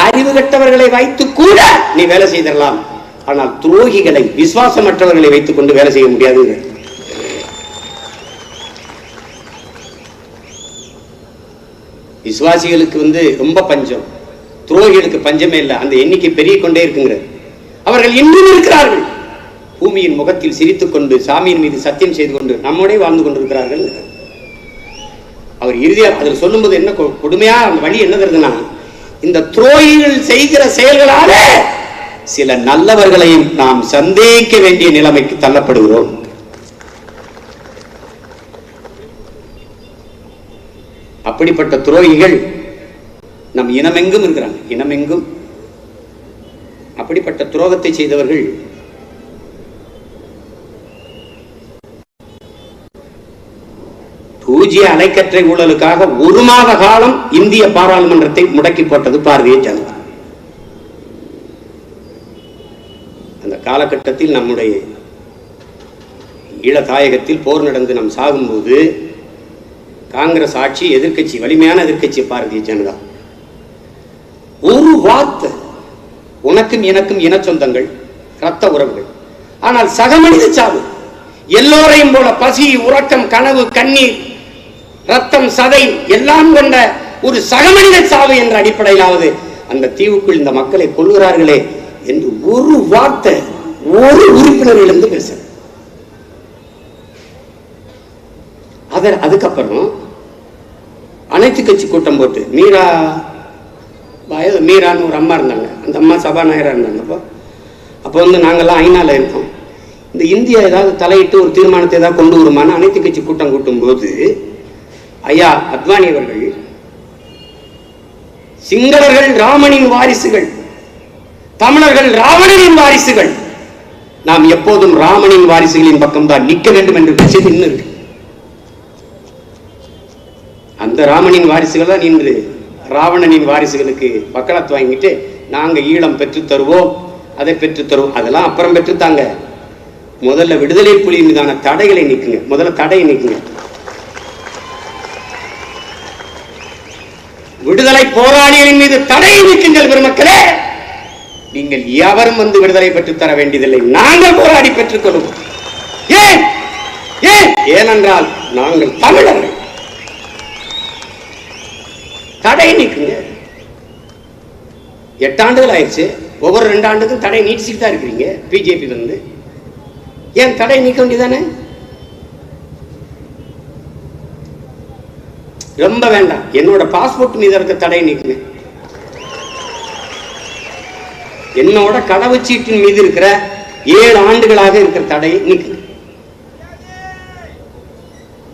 அறிவு கட்டவர்களை வைத்து கூட நீ வேலை செய்திடலாம், ஆனால் துரோகிகளை, விசுவாசமற்றவர்களை வைத்துக் கொண்டு வேலை செய்ய முடியாது. விசுவாசிகளுக்கு ரொம்ப பஞ்சம், துரோகிகளுக்கு பஞ்சமே இல்லை. அந்த எண்ணிக்கை பெருகி கொண்டே இருக்குங்கிற. அவர்கள் இன்னும் இருக்கிறார்கள், பூமியின் முகத்தில் சிரித்துக் கொண்டு சாமியின் மீது சத்தியம் செய்து கொண்டு நம்மோட வாழ்ந்து கொண்டிருக்கிறார்கள். அவர் இறுதியாக அதில் சொல்லும்போது என்ன கொடுமையா அந்த வழி என்ன தருதுன்னா, இந்த துரோகிகள் செய்கிற செயல்களால சில நல்லவர்களையும் நாம் சந்தேகிக்க வேண்டிய நிலைமைக்கு தள்ளப்படுகிறோம். அப்படிப்பட்ட துரோகிகள் நம் இனமெங்கும் இருக்கிறாங்க, இனமெங்கும். அப்படிப்பட்ட துரோகத்தை செய்தவர்கள் பூஜ்ய அலைக்கற்றை ஊழலுக்காக 1 மாத காலம் இந்திய பாராளுமன்றத்தை முடக்கி போட்டது பாரதிய ஜனதா. அந்த காலகட்டத்தில் நம்முடைய ஈழத்தாயகத்தில் போர் நடந்து நாம் சாகும்போது காங்கிரஸ் ஆட்சி, எதிர்கட்சி, வலிமையான எதிர்கட்சி பாரதிய ஜனதா. ஒரு வார்த்தை, உனக்கும் எனக்கும் இன சொந்தங்கள், இரத்த உறவுகள், ஆனால் சக மனித சாவு, எல்லோரையும் போல பசி, உறக்கம், கனவு, கண்ணீர், ரத்தம், சதை எல்லாம் கொண்ட ஒரு சகமனித சாவு என்ற அடிப்படையிலாவது அந்த தீவுக்குள் இந்த மக்களை கொள்கிறார்களே என்று ஒரு வார்த்தை ஒரு உறுப்பினரிலிருந்து பேச. அதுக்கப்புறம் அனைத்து கட்சி கூட்டம் போட்டு மீரான்னு ஒரு அம்மா இருந்தாங்க, அந்த அம்மா சபாநாயகராக இருந்தாங்க. அப்போ நாங்கள்லாம் ஐநால இருக்கோம். இந்த இந்தியா ஏதாவது தலையிட்டு ஒரு தீர்மானத்தை ஏதாவது கொண்டு வருமான அனைத்து கட்சி கூட்டம் கூட்டும் போது ஐயா அத்வானி அவர்கள், சிங்களர்கள் ராமனின் வாரிசுகள், தமிழர்கள் ராவணனின் வாரிசுகள், நாம் எப்போதும் ராமனின் வாரிசுகளின் பக்கம் தான் நிற்க வேண்டும் என்று பேசியது இன்னும் இருக்கு. அந்த அந்த ராமனின் வாரிசுகள் தான் இன்று ராவணனின் வாரிசுகளுக்கு வக்காலத்து வாங்கிட்டு நாங்க ஈழம் பெற்று தருவோம், அதை பெற்று தருவோம். அதெல்லாம் அப்புறம் பெற்றுத்தாங்க. முதல்ல விடுதலை புலி மீதான தடைகளை நீக்குங்க. முதல்ல தடையை நீக்குங்க. விடுதலை போராளிகளின் மீது தடையை நீக்குங்கள் பெருமக்களே. நீங்கள் எவரும் வந்து விடுதலை பெற்றுத் தர வேண்டியதில்லை, நாங்கள் போராடி பெற்றுக் கொள்வோம். ஏன்? ஏனென்றால் நாங்கள் தமிழர்கள். தடை நீக்குங்க. 8 ஆண்டுகள் ஆயிடுச்சு. ஒவ்வொரு 2 ஆண்டுக்கும் தடை நீட்டிச்சுட்டு தான் இருக்கிறீங்க. பிஜேபி வந்து ஏன் தடை நீக்க வேண்டியதானே? ரொம்ப வேண்டாம். என்னோட பாஸ்போர்ட் மீது இருக்க தடை நீக்குங்க. என்னோட கடவுச்சீட்டின் மீது இருக்கிற 7 ஆண்டுகளாக இருக்கிற தடையை நீக்குங்க.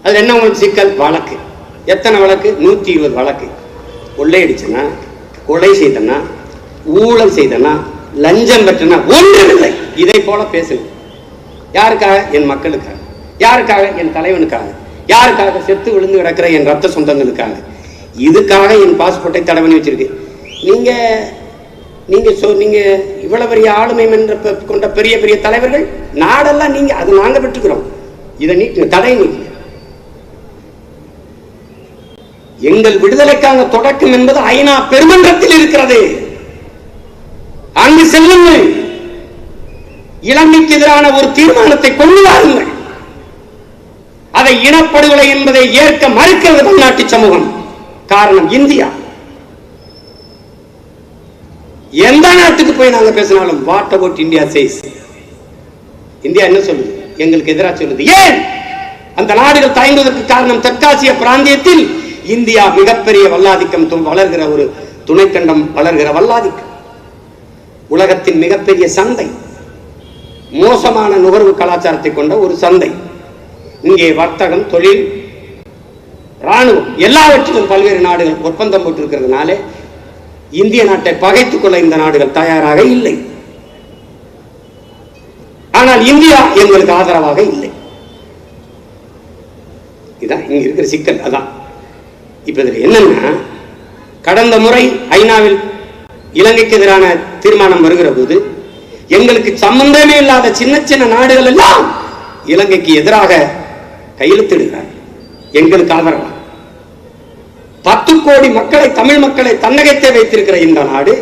அது என்ன உங்களுக்கு சிக்கல்? வழக்கு. எத்தனை வழக்கு? 120 வழக்கு. கொள்ளையடிச்சனா, கொலை செய்தனா, ஊழல் செய்தனா, லஞ்சம் பெற்றனா ஒன்றுமில்லை. இதை போல பேசுங்க. யாருக்காக? என் மக்களுக்காக. யாருக்காக? என் தலைவனுக்காக. யாருக்காக? செத்து விழுந்து கிடக்கிற என் ரத்த சொந்தங்களுக்காக. இதுக்காக என் பாஸ்போர்ட்டை தடை பண்ணி வச்சிருக்கு. நீங்க நீங்க இவ்வளவு பெரிய ஆளுமை கொண்ட பெரிய பெரிய தலைவர்கள் நாடெல்லாம் நீங்க அது நாங்க பெற்றுக்கிறோம். இதை நீக்குங்க, தடை நீக்குங்க. எங்கள் விடுதலைக்கான தொடக்கம் என்பது ஐநா பெருமன்றத்தில் இருக்கிறது. அங்கு செல்லுங்கள். இலங்கைக்கு எதிரான ஒரு தீர்மானத்தை கொண்டு வாருங்கள். அதை இனப்படுகொலை என்பதை ஏற்க மறுக்கிறது தமிழ்நாட்டு சமூகம். காரணம் இந்தியா. எந்த நாட்டுக்கு போய் நாங்க பேசினாலும் what about India says. India என்ன சொல்லுது? எங்களுக்கு எதிராக சொல்லுது. ஏன்? அந்த நாடுகள் தயங்குவதற்கு காரணம் தெற்காசிய பிராந்தியத்தில் இந்தியா மிகப்பெரிய வல்லாதிக்கம் வளர்கிற ஒரு துணைக்கண்டம் வளர்கிற வல்லாதிக்கம். உலகத்தின் மிகப்பெரிய சந்தை. மோசமான நுகர்வு கலாச்சாரத்தை கொண்ட ஒரு சந்தை. இங்கே வர்த்தகம், தொழில், ராணுவம் எல்லாவற்றிலும் பல்வேறு நாடுகள் ஒப்பந்தம் போட்டிருக்கிறதுனால இந்திய நாட்டை பகைத்துக் கொள்ள இந்த நாடுகள் தயாராக இல்லை. ஆனால் இந்தியா எங்களுக்கு ஆதரவாக இல்லை. இதான் இங்க இருக்கிற சிக்கல். அதான் இப்ப இதுல என்னன்னா, கடந்த முறை ஐநாவில் இலங்கைக்கு எதிரான தீர்மானம் வருகிற போது எங்களுக்கு சம்பந்தமே இல்லாத சின்ன சின்ன நாடுகள் எல்லாம் இலங்கைக்கு எதிராக கையெழுத்திடுகிறார். எங்களுக்கு ஆதரவாக 10 கோடி மக்களை, தமிழ் மக்களை தன்னகத்தை வைத்திருக்கிற இந்த நாடு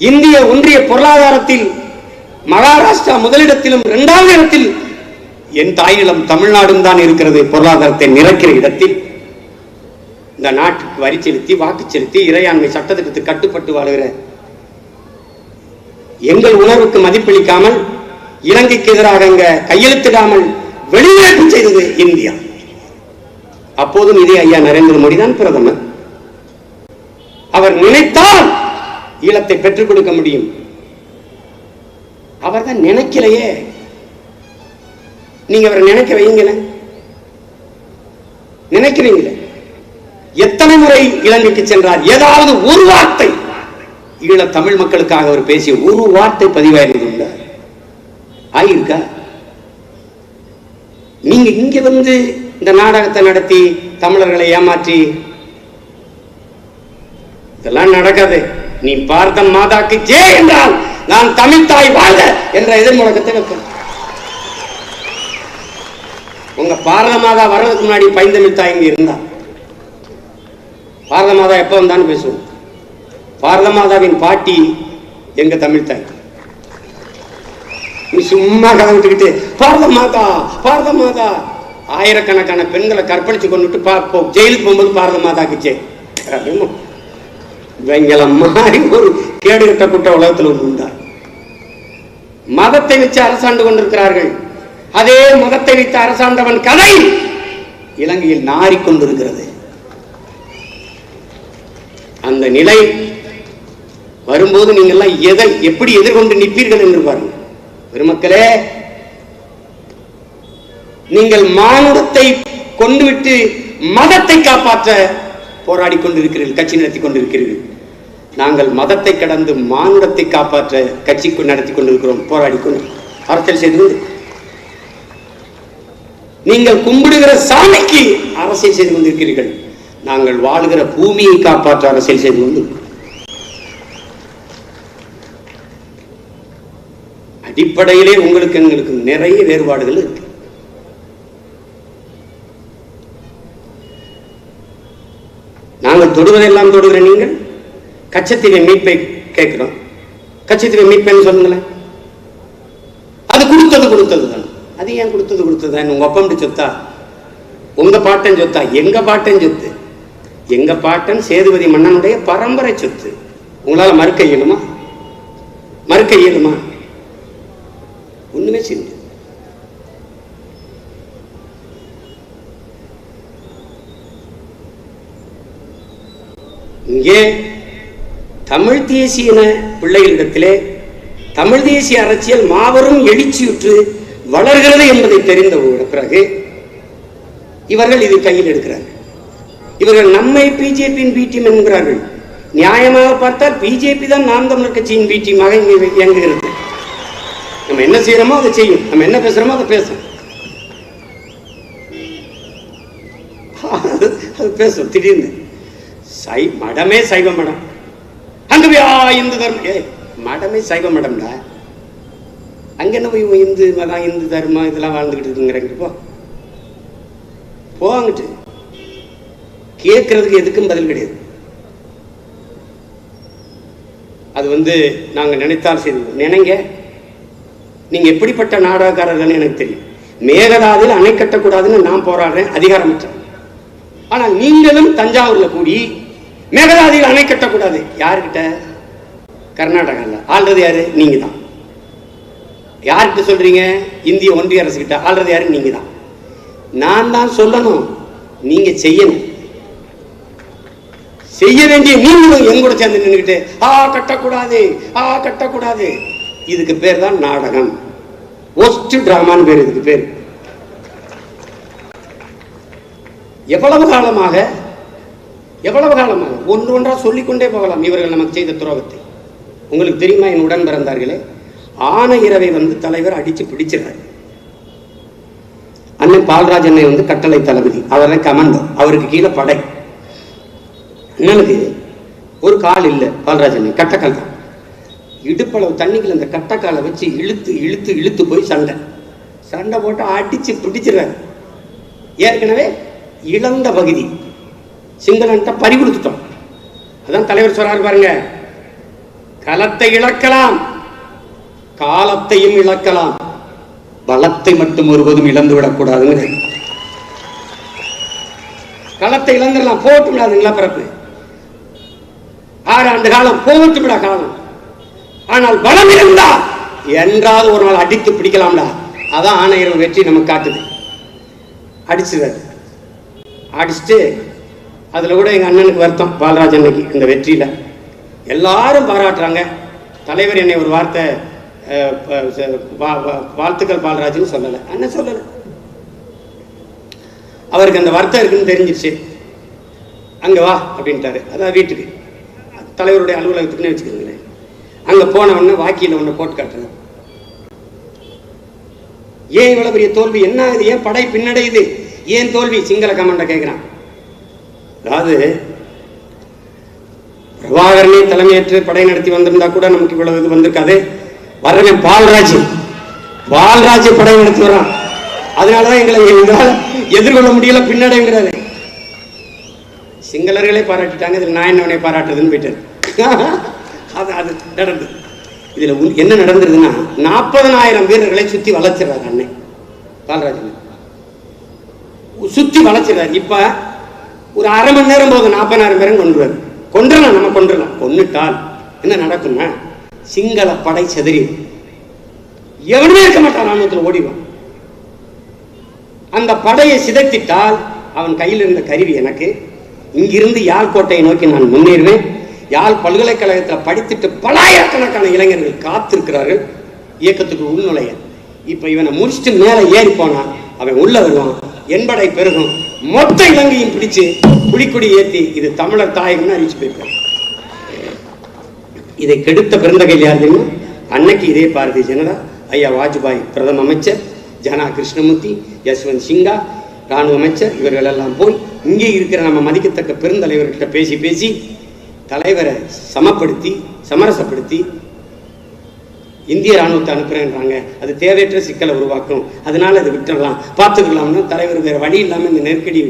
இந்திய ஒன்றிய பொருளாதாரத்தில் மகாராஷ்டிரா முதலிடத்திலும் 2வது இடத்தில் என் தாயிலம் தமிழ்நாடும் தான் இருக்கிறது. பொருளாதாரத்தை நிறைக்கிற இடத்தில் இந்த நாட்டுக்கு வரி செலுத்தி, வாக்கு செலுத்தி, இறையாண்மை சட்டத்திட்டத்துக்கு கட்டுப்பட்டு வாழ்கிற எங்கள் உணர்வுக்கு மதிப்பளிக்காமல், இலங்கைக்கு எதிராக கையெழுத்திடாமல் வெளிநடப்பு செய்தது இந்தியா. அப்போதும் இதே ஐயா நரேந்திர மோடி தான் பிரதமர். அவர் நினைத்தால் ஈழத்தை பெற்றுக் கொடுக்க முடியும். அவர் தான் நினைக்கலையே. நீங்க அவரை நினைக்க வைங்கள. நினைக்கிறீங்களே? எத்தனை முறை இலங்கைக்கு சென்றார்? ஏதாவது ஒரு வார்த்தை ஈழ தமிழ் மக்களுக்காக அவர் பேசிய ஒரு வார்த்தை பதிவாயிருந்தா ஆயிருக்கா? நீங்க இங்க வந்து இந்த நாடகத்தை நடத்தி தமிழர்களை ஏமாற்றி இதெல்லாம் நடக்காது. நீ பாரத மாதாக்கு ஜே என்றால் நான் தமிழ் தாய் வாழ்க என்ற எதிர் முழக்கத்தை வைப்பேன். உங்க பாரத மாதா வர்றதுக்கு முன்னாடி பைந்தமிழ் தாய் இங்க இருந்தா, பாரத மாதா எப்ப வந்தான்னு பேசுவோம். பாரத மாதாவின் பாட்டி எங்க தமிழ் தாய். நீ சும்மா கலந்துக்கிட்டு பாரத மாதா பாரத மாதா, ஆயிரக்கணக்கான பெண்களை கற்பழிச்சு கொண்டுட்டு ஜெயிலுக்கு போகும்போது பாரத மாதாக்கு ஜெய். இவங்களை மாதிரி ஒரு கேடு கட்ட கூட்ட உலகத்தில் ஒன்று உண்டா? மதத்தை வச்சு அரசாண்டு கொண்டிருக்கிறார்கள். அதே மதத்தை வைத்து அரசாண்டவன் கதை இலங்கையில் நாறிக்கொண்டிருக்கிறது. அந்த நிலை வரும்போது நீங்கள் எதை எப்படி எதிர்கொண்டு நிற்பீர்கள் என்று பாருங்கள். பெருமக்களே, நீங்கள் மானுடத்தை கொண்டுவிட்டு மதத்தை காப்பாற்ற போராடி கொண்டிருக்கிறீர்கள், கட்சி நடத்தி கொண்டிருக்கிறீர்கள். நாங்கள் மதத்தை கடந்து மானுடத்தை காப்பாற்ற கட்சி நடத்தி கொண்டிருக்கிறோம், போராடி கொண்டு அரசியல் செய்து கொண்டு. நீங்கள் கும்பிடுகிற சாமிக்கு அரசியல் செய்து கொண்டிருக்கிறீர்கள். நாங்கள் வாழ்கிற பூமியை காப்பாற்ற அரசியல் செய்து கொண்டு அடிப்படையிலே உங்களுக்கு எங்களுக்கு நிறைய வேறுபாடுகள் இருக்கு. நாங்கள் தொடுவதெல்லாம் தொடுகிற நீங்கள் கச்சத்தீவை மீட்பை கேட்கிறோம். கச்சத்தீவை மீட்பேன்னு சொல்லுங்களேன். அது கொடுத்தது தான். அது ஏன் கொடுத்தது தான்? உங்க ஒப்பம் சொத்தா, உங்க பாட்டன் சொத்தா? எங்க பாட்டன் சொத்து. எங்க பாட்டன் சேதுபதி மன்னனுடைய பரம்பரை சொத்து. உங்களால மறுக்க இயலுமா? ஒண்ணுமே செய்ய. இங்கே தமிழ் தேசிய பிள்ளைகளிடத்திலே தமிழ் தேசிய அரசியல் மாபெரும் எழுச்சியுற்று வளர்கிறது என்பதை தெரிந்த பிறகு இவர்கள் இதை கையில் எடுக்கிறார்கள். இவர்கள் நம்மை பிஜேபியின் பி டீம் என்கிறார்கள். நியாயமாக பார்த்தால் பிஜேபி தான் நாம் தமிழர் கட்சியின் பி டீமாக இயங்குகிறது. நம்ம என்ன செய்யறோமோ அதை செய்யும், நம்ம என்ன பேசுறோமோ அதை பேசும். அது பேசும். திடீர்னு மடமே சைவ மடம், அங்க போய் இந்து தர்மம். மடமே சைவ மடம்டா, அங்க என்ன போய் இந்து மதம் இந்து தர்மம் இதெல்லாம் வாழ்ந்துகிட்டு இருக்குங்கிறப்போ போங்கிட்டு கேட்கறதுக்கு எதுக்கும் பதில் கிடையாது. அது நாங்க நினைத்தால் செய்து நினைங்க. நீங்க எப்படிப்பட்ட நாடகக்காரர்கள் எனக்கு தெரியும். மேகதாதுல அணை கட்டக்கூடாதுன்னு நான் போராடுறேன், அதிகாரமற்ற. ஆனால் நீங்களும் தஞ்சாவூர்ல கூடி மேகதாதுல அணை கட்டக்கூடாது. யாருக்கிட்ட? கர்நாடகாவில் ஆள்றது யாரு? நீங்க தான். யார்கிட்ட சொல்றீங்க? இந்திய ஒன்றிய அரசு கிட்ட. ஆள்றது யாரு? நீங்க தான். நான் தான் சொல்லணும், நீங்க செய்யணும். செய்ய வேண்டிய நீங்களும் எங்கூட சேர்ந்து நின்றுக்கிட்டு கட்டக்கூடாது. இதுக்கு பேர் தான் நாடகம். ஒஸ்ட் டிராமான்னு பேர் இதுக்கு பேர். எவ்வளவு காலமாக ஒன்று ஒன்றா சொல்லிக்கொண்டே போகலாம் இவர்கள் நமக்கு செய்த துரோகத்தை. உங்களுக்கு தெரியுமா? என் உடன் பிறந்தார்களே, ஆன இரவை தலைவர் அடிச்சு பிடிச்சிடறாரு. அண்ணன் பால்ராஜ் அண்ணன் கட்டளை தளபதி, அவரை கமாண்டோ, அவருக்கு கீழே படை. அண்ணனுக்கு ஒரு கால் இல்லை, பால்ராஜ் அண்ணன் கட்டக்கால் தான். இடுப்பளவு தண்ணிக்குள்ள அந்த கட்டக்காலை வச்சு இழுத்து போய் சண்டை போட்டு அடிச்சு பிடிச்சிடறாரு. ஏற்கனவே இழந்த பகுதி சிங்களன்ட்ட பறி கொடுத்துட்டோம். அதான் தலைவர் சொல்றாரு பாருங்க, களத்தை இழக்கலாம், காலத்தையும் இழக்கலாம், பலத்தை மட்டும் ஒருவதும் இழந்து விடக்கூடாதுங்க. களத்தை இழந்துடலாம், போட்டு விடாதுங்களா பிறப்பு. 6 ஆண்டு காலம் போட்டு விட காலம். ஆனால் பலம் இருந்தா என்றாவது ஒரு நாள் அடித்து பிடிக்கலாம்டா. அதான் ஆணையர் வெற்றி நமக்கு காட்டுது. அடிச்சுட்டு அதுல கூட எங்க அண்ணனுக்கு வருத்தம், பால்ராஜ் அன்னைக்கு இந்த வெற்றியில எல்லாரும் பாராட்டுறாங்க. தலைவர் என்னை ஒரு வார்த்தை வாழ்த்துக்கள் பால்ராஜ்னு சொல்லலை, அண்ணன் சொல்லலை. அவருக்கு அந்த வருத்தம் இருக்குன்னு தெரிஞ்சிருச்சு. அங்க வா அப்படின்ட்டாரு. அதான் வீட்டுக்கு, தலைவருடைய அலுவலகத்துக்குன்னு வச்சுக்கிறீங்களேன். அங்க போன உடனே வாக்கியில ஒண்ணு போட்டு காட்டுறாரு. ஏன் இவ்வளவு பெரிய தோல்வி? என்ன இது? ஏன் படை பின்னடையுது? ஏன் தோல்வி? சிங்கள கமாண்ட கேட்கிறான். அதாவது பிரபாகரனே தலைமையேற்று படை நடத்தி வந்திருந்தா கூட நமக்கு இவ்வளவு இது வந்திருக்காது. வரவன் பால்ராஜ் படை நடத்தி வர்றான். அதனாலதான் எங்களை எதிர்கொள்ள முடியல, பின்னடைங்கிறாரு. சிங்களர்களே பாராட்டிட்டாங்க, இதுல நான் என்னவனே பாராட்டுறதுன்னு போயிட்டாரு. அது நடந்தது. இதுல என்ன நடந்ததுன்னா 40,000 வீரர்களை சுத்தி வளர்ச்சிடுறாரு அண்ணன் பால்ராஜ். சுத்தி வளர்ச்சிடுறாரு. இப்ப ஒரு அரை மணி நேரம் போது 40,000 பேரும் கொண்டுடலாம். நம்ம கொண்டுட்டால் என்ன நடக்கும்னா, சிங்கள படை செதறி எவனுமே இருக்க மாட்டான், ராணுவத்தில் ஓடிவான். அந்த படையை சிதைத்திட்டால் அவன் கையில் இருந்த கருவி எனக்கு. இங்கிருந்து யாழ் கோட்டையை நோக்கி நான் முன்னேறுவேன். யாழ் பல்கலைக்கழகத்தில் படித்துட்டு பலாயிரக்கணக்கான இளைஞர்கள் காத்திருக்கிறார்கள் இயக்கத்துக்கு உள்நுழைய. இப்ப இவனை முடிச்சுட்டு மேல ஏறி போனா அவன் உள்ள வருவான், என்படை பெருகும், மொத்த இலங்கையும் பிடிச்சு குடிக்குடி ஏத்தி இது தமிழர் தாயகம்னு அறிவிச்சு போயிருக்கான். இதை கெடுத்த பெருந்தகை யார் தெரியுமா? அன்னைக்கு இதே பாரதிய ஜனதா, ஐயா வாஜ்பாய் பிரதம அமைச்சர், ஜனா கிருஷ்ணமூர்த்தி, யஸ்வந்த் சிங்கா ராணுவ அமைச்சர், இவர்கள் எல்லாம் போய் இங்கே இருக்கிற நம்ம மதிக்கத்தக்க பெருந்தலைவர்கிட்ட பேசி பேசி தலைவரை சமப்படுத்தி சமரசப்படுத்தி இந்திய ராணுவத்தை அனுப்புறேன்றாங்க, அது தேவையற்ற சிக்கலை உருவாக்கும், அதனால அதை விட்டுடலாம் பார்த்துக்கலாம்னு தலைவர் வேற வழி இல்லாமல் இந்த நெருக்கடி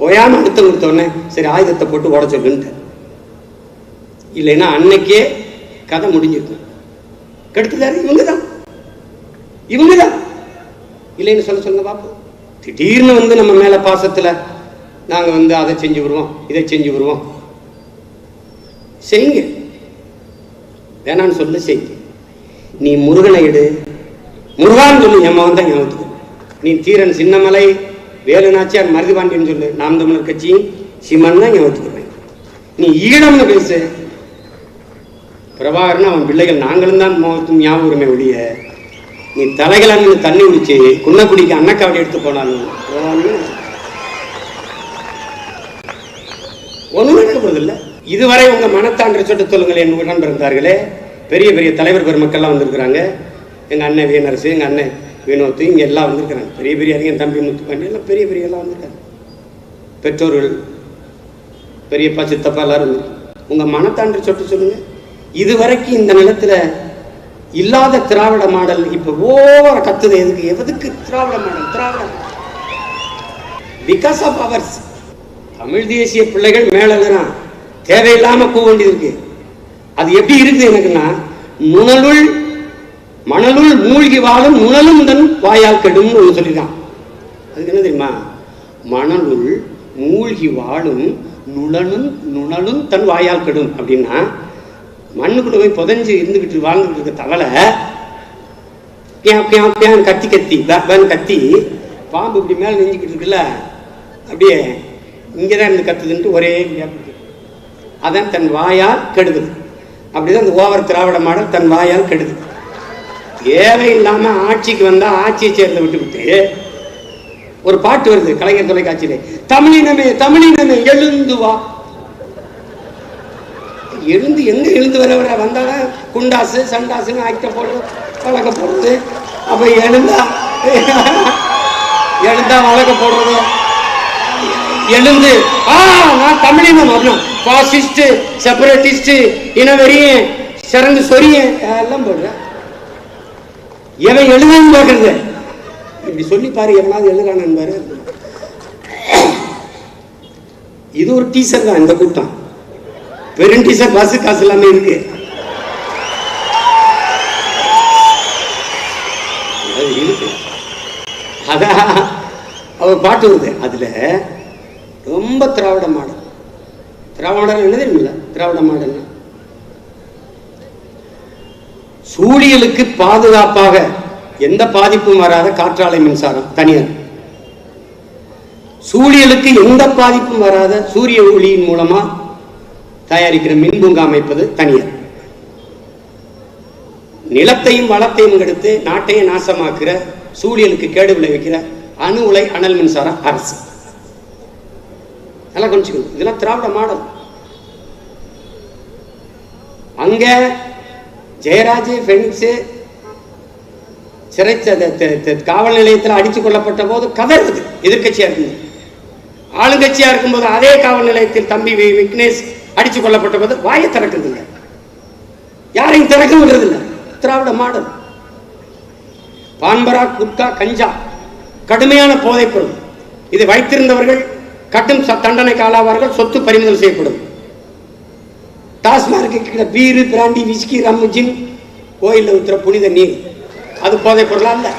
ஓயாம அழுத்தம் கொடுத்தோடனே சரி ஆயுதத்தை போட்டு ஓட சொல்லுன்ட்டு. இல்லைன்னா அன்னைக்கே கதை முடிஞ்சிருக்கும். கெடுத்துக்காரு இவங்க தான் இல்லைன்னு சொல்ல பார்ப்போம். திடீர்னு நம்ம மேல பாசத்துல நாங்க அதை செஞ்சு வருவோம் இதை செஞ்சு வருவோம். செய்யுங்க, வேணான்னு சொல்ல செய்யுங்க. நீ முருகனை எடு, முருகான்னு சொல்லு, என் மகன் தான் ஞாபகத்துக்கு. நீ தீரன் சின்னமலை வேலு நாச்சியார் மருதுபாண்டியன் சொல்லு, நாம் தமிழர் கட்சி சிமன் தான் ஞாபகத்துக்கு. நீ ஈழம்னு பேசு, பிரபாகரன் அவன் பிள்ளைகள் நாங்களும் தான் ஞாபகம் உரிமை ஒழிய நீ தலைகளான்னு தண்ணி குடிச்சு குன்னக்குடிக்கு அன்னக்காவடி எடுத்து போனாலும் ஒன்றும் நடக்கப்படுறதில்லை. இதுவரை உங்க மனத்தாண்டு சொல்லிட்டு சொல்லுங்கள். என் உடன் பிறந்தார்களே பெரிய பெரிய தலைவர் பெருமக்கள்லாம் வந்திருக்கிறாங்க. எங்கள் அண்ணன் வீணரசு, எங்கள் அண்ணன் வினோத்து, இங்கே எல்லாம் வந்திருக்கிறாங்க. பெரிய பெரிய அறிஞர் தம்பி முத்துப்பாண்டி எல்லாம் பெரிய பெரிய எல்லாம் வந்திருக்காங்க. பெற்றோர்கள் பெரியப்பா சித்தப்பா எல்லாரும் வந்து உங்க மனத்தாண்டு சொல்லிட்டு சொல்லுங்க. இதுவரைக்கும் இந்த நிலத்துல இல்லாத திராவிட மாடல் இப்ப ஓவர கத்துது. எதுக்கு Dravida model? Dravida because of ours. Tamil தேசிய பிள்ளைகள் மேலாம் தேவையில்லாம போக வேண்டியது இருக்கு. அது எப்படி இருக்குது எனக்குன்னா, மணலுள் மூழ்கி வாழும் நுணலும் தன் வாயால் கெடும் சொல்லிருக்கான். அதுக்கு என்ன தெரியுமா? மணலுள் மூழ்கி வாழும் நுணலும் தன் வாயால் கெடும் அப்படின்னா, மண்ணுக்குள்ள போய் புதஞ்சு இருந்துகிட்டு வாழ்ந்துகிட்டு இருக்க தவளை கத்தி பாம்பு இப்படி மேல நெஞ்சுக்கிட்டு இருக்குல்ல, அப்படியே இங்கதான் இருந்து கத்துதுன்ட்டு ஒரே அதான் தன் வாயால் கெடுது. அப்படிதான் இந்த ஓவர் திராவிட மாடல் தன் வாயால் கெடுது. தேவையில்லாம ஆட்சிக்கு வந்தா ஆட்சியை சேர்ந்து விட்டுவிட்டு ஒரு பாட்டு வருது கலைஞர் தொலைக்காட்சியிலே, தமிழினமே தமிழினமே எழுந்து வா. எழுந்து எங்க எழுந்து வர வந்தாதான் குண்டாசு சண்டாசுன்னு ஆக்ட போடுறது வழக்க போடுறது. அப்ப எழுந்தா வழக்க போடுறது. எழுந்து நான் தமிழினம் வரணும், பாசிஸ்ட் செப்பரேட்டிஸ்ட் இனவெறியன் சிறந்து சொரியன் எல்லாம் போடுறேன். எவன் எழுதுன்னு பாக்குறது இப்படி சொல்லி பாரு, எவனாவது எழுதுறானு பாரு. இது ஒரு டீசர் தான். இந்த கூட்டம் பெரும் டீசர், பஸ் காசு எல்லாமே இருக்கு. அதான் அவர் பாட்டு வருது. அதுல ரொம்ப திராவிட மாடல். திராவிட மாடல் என்ன தெரியுமில்ல? திராவிட மாடல் சூழியலுக்கு பாதுகாப்பாக எந்த பாதிப்பும் வராத காற்றாலை மின்சாரம் தனியார், சூழியலுக்கு எந்த பாதிப்பும் வராத சூரிய ஒளியின் மூலமா தயாரிக்கிற மின்பூங்கா அமைப்பது தனியார், நிலத்தையும் வளத்தையும் கெடுத்து நாட்டையும் நாசமாக்குற சூழியலுக்கு கேடு விளைவிக்கிற அணு உலை அனல் மின்சாரம் அரசு. நல்லா கொஞ்சம் இதெல்லாம் திராவிட மாடல். அங்க ஜெயராஜ் பெனிக்ஸ் சிறை காவல் நிலையத்தில் அடிச்சு கொள்ளப்பட்ட போது கதறுது எதிர்கட்சியா இருந்தது. ஆளுங்கட்சியா இருக்கும்போது அதே காவல் நிலையத்தில் தம்பி விக்னேஷ் அடிச்சு கொள்ளப்பட்ட போது வாயை திறக்கிறது இல்லை, யாரையும் திறக்க விடுறது இல்லை. திராவிட மாடல். பான்பரா குட்கா கஞ்சா கடுமையான போதைப் பொருள். இதை வைத்திருந்தவர்கள் கட்டும் தண்டனைக்கு ஆளாவார்கள், சொத்து பறிமுதல் செய்யப்படும். TASMAC beer brandy whisky rum gin கோயிலில் ஊத்துற புனித நீர் அது போதைப் பொருளா இல்ல?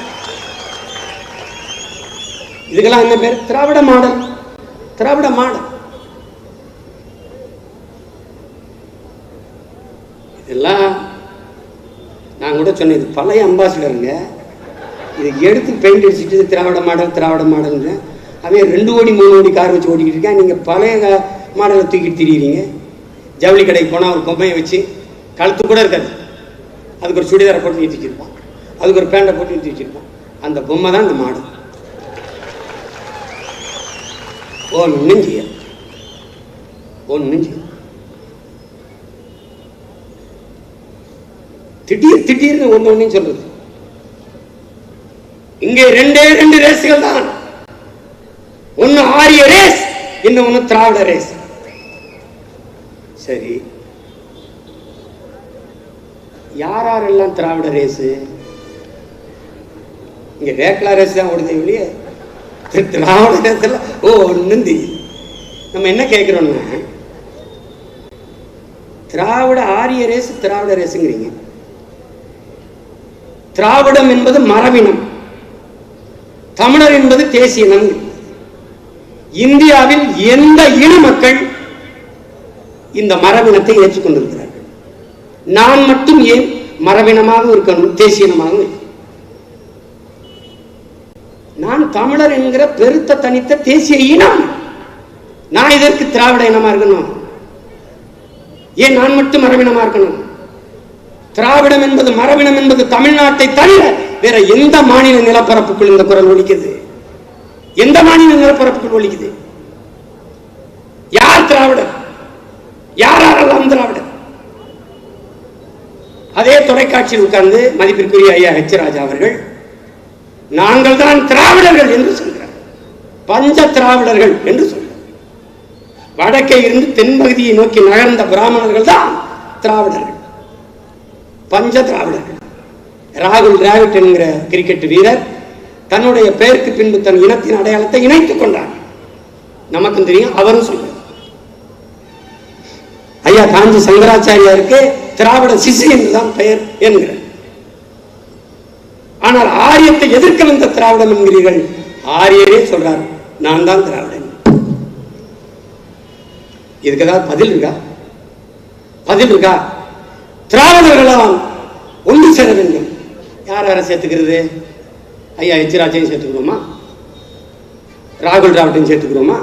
இதுக்கெல்லாம் என்ன பேர்? திராவிட மாடல். திராவிட மாடல். இதெல்லாம் நான் கூட சொன்னேன், இது பழைய அம்பாசிடருங்க. இதை எடுத்து பெயிண்ட் அடிச்சுட்டு திராவிட மாடல் திராவிட மாடல்ங்க. அவன் 2 கோடி 3 கோடி கார் வச்சு ஓட்டிக்கிட்டு இருக்கேன். நீங்கள் பழைய மாடலை தூக்கிட்டு திரியிறீங்க. ஜவுளி கடைக்கு போனால் ஒரு பொம்மையை வச்சு கழுத்து கூட இருக்காது, அதுக்கு ஒரு சுடிதாரை போட்டு நிறுத்தி வச்சிருப்பான், அதுக்கு ஒரு பேண்டை போட்டு நிறுத்தி வச்சிருப்பான். அந்த பொம்மை தான் இந்த மாடல். ஒன்றும் செய்ய திடீர்னு ஒன்னு சொல்றது. இங்கே 2 ரேஸ்கள் தான். ஒன்னு ஆரிய ரேஸ், இன்னொன்னு திராவிட ரேஸ். சரி, யாரெல்லாம் திராவிட ரேசு? இங்க ரேக்லா ரேஸ் தான் ஓடுது இல்லையே, திராவிட ரேஸ் எல்லாம் ஒன்னும் தெரியும். நம்ம என்ன கேட்கிறோம்னா, திராவிட ஆரிய ரேஸ் திராவிட ரேஸுங்கிறீங்க. திராவிடம் என்பது மரபினம், தமிழர் என்பது தேசியனம். இந்தியாவில் எந்த இன மக்கள் இந்த மரபினத்தை ஏற்றுக்கொண்டிருக்கிறார்கள்? நான் மட்டும் ஏன் மரபினமாக இருக்கணும், தேசியனமாக? நான் தமிழர் என்கிற பெருத்த தனித்த தேசிய இனம். நான் இதற்கு திராவிட இனமா இருக்கணும்? ஏன் நான் மட்டும் மரபினமா இருக்கணும்? திராவிடம் என்பது மரபினம் என்பது தமிழ்நாட்டை தவிர வேற எந்த மாநில நிலப்பரப்புக்குள் இந்த குரல் ஒலிக்குது? எந்த மாநில நிலப்பரப்புக்குள் ஒலிக்குது? யார் திராவிடர்? யாரெல்லாம் திராவிடர்? அதே தொலைக்காட்சியில் உட்கார்ந்து மதிப்பிற்குரிய ஐயா எச் ராஜா அவர்கள் நாங்கள் தான் திராவிடர்கள் என்று சொல்கிறார். பஞ்ச திராவிடர்கள் என்று சொல்கிறார். வடக்கே இருந்து தென்பகுதியை நோக்கி நகர்ந்த பிராமணர்கள் தான் திராவிடர்கள், பஞ்ச திராவிடர்கள். ராகுல் டிராவிட் என்கிற கிரிக்கெட் வீரர் தன்னுடைய பெயருக்கு பின்பு தன் இனத்தின் அடையாளத்தை இணைத்துக் கொண்டார். நமக்கும் தெரியும், அவரும் சொல்றார். ஐயா காஞ்சி சங்கராச்சாரியாருக்கு திராவிட சிசு என்றுதான் பெயர் என்கிறார். ஆனால் ஆரியத்தை எதிர்க்க வந்த திராவிடம் என்கிறீர்கள். ஆரியரே சொல்றார், நான் தான் திராவிடன். இதுக்கு ஏதாவது பதில் இருக்கா? பதில் இருக்கா? திராவிடர்களால் ஒன்று சேர வேண்டும். யார் யாரை சேர்த்துக்கிறது? ஐயா எச் ராஜையும் சேர்த்துக்கிறோமா? ராகுல் டிராவிட்டையும் சேர்த்துக்கிறோமா?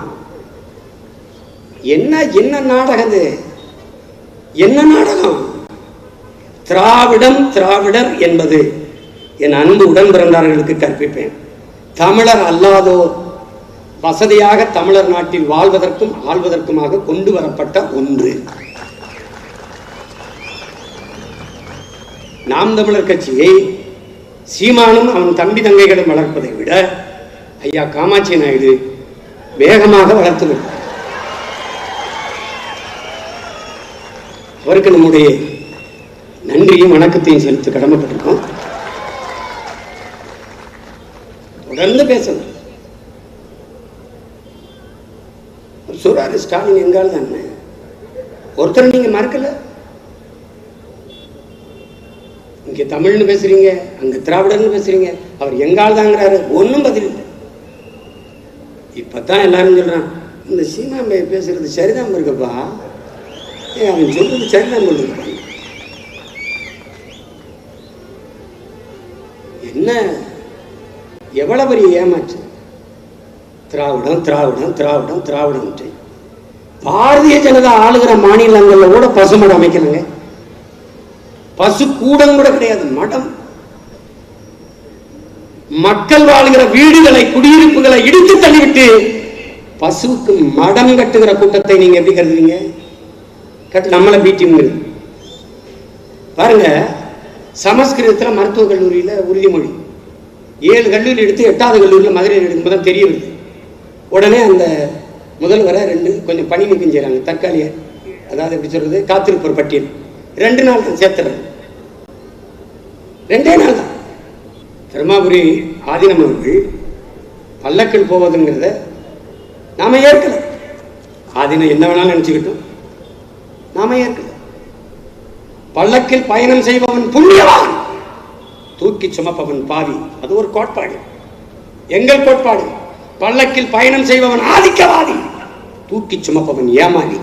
என்ன என்ன நாடகம்? என்ன நாடகம்? திராவிடம் திராவிடர் என்பது என் அன்பு உடன் பிறந்தார்களுக்கு கற்பிப்பேன். தமிழர் அல்லாதோர் வசதியாக தமிழர் நாட்டில் வாழ்வதற்கும் ஆள்வதற்குமாக கொண்டு வரப்பட்ட ஒன்று. நாம் தமிழர் கட்சியை சீமானும் அவன் தம்பி தங்கைகளும் வளர்ப்பதை விட ஐயா காமாட்சி நாயுடு வேகமாக வளர்த்து விட்டார். அவருக்கு நம்முடைய நன்றியும் வணக்கத்தையும் செலுத்த கடமைப்பட்டிருக்கோம். தொடர்ந்து பேசணும். சொல்றாரு ஸ்டாலின் எங்கால் தான். ஒருத்தர் நீங்க மறக்கல. இங்க தமிழ்னு பேசுறீங்க, அங்க திராவிடர்னு பேசுறீங்க, அவர் எங்கால் தாங்கிறாரு. ஒன்னும் பதில் இல்லை. இப்பதான் எல்லாரும் சொல்றான், இந்த சீமாம்பை பேசுறது சரிதான் இருக்கப்பா, அவன் சொல்றது சரிதான் இருப்பான். என்ன எவ்வளவு பெரிய ஏமாற்று! திராவிடம் திராவிடம் திராவிடம் திராவிடம். பாரதிய ஜனதா ஆளுகிற மாநிலங்கள்ல கூட பசுமடம் அமைக்கணுங்க. பசு கூடம் கூட கிடையாது, மடம். மக்கள் வாழ்கிற வீடுகளை குடியிருப்புகளை இடித்து தள்ளிவிட்டு பசுவுக்கு மடம் கட்டுகிற கூட்டத்தை நீங்க எப்படி கருதுறீங்க? நம்மள பீட்டிங் பாருங்க. சமஸ்கிருதத்தில் மருத்துவக் கல்லூரியில உறுதிமொழி 7 கல்லூரி எடுத்து 8வது கல்லூரியில் மதுரையில் எடுக்கும்போது தெரிய வருது. உடனே அந்த முதல்வரை 2 கொஞ்சம் பணி நீக்கம் செய்யறாங்க. தற்காலிக, அதாவது எப்படி சொல்றது, காத்திருப்போர் பட்டியல் 2 நாள் தான் சேர்த்துறாங்க. 2 நாள் தான். தருமாபுரி ஆதீனம் அவர்கள் பல்லக்கில் போவதுங்கிறத நாம ஏற்கல. ஆதீனம் என்ன வேணாலும் நினைச்சுக்கிட்டோம், நாம ஏற்கல. பல்லக்கில் பயணம் செய்பவன் புண்ணியவான், தூக்கி சுமப்பவன் பாவி. அது ஒரு கோட்பாடு, எங்கள் கோட்பாடு. பல்லக்கில் பயணம் செய்பவன் ஆதிக்கவாதி, தூக்கி சுமப்பவன் ஏமாளி.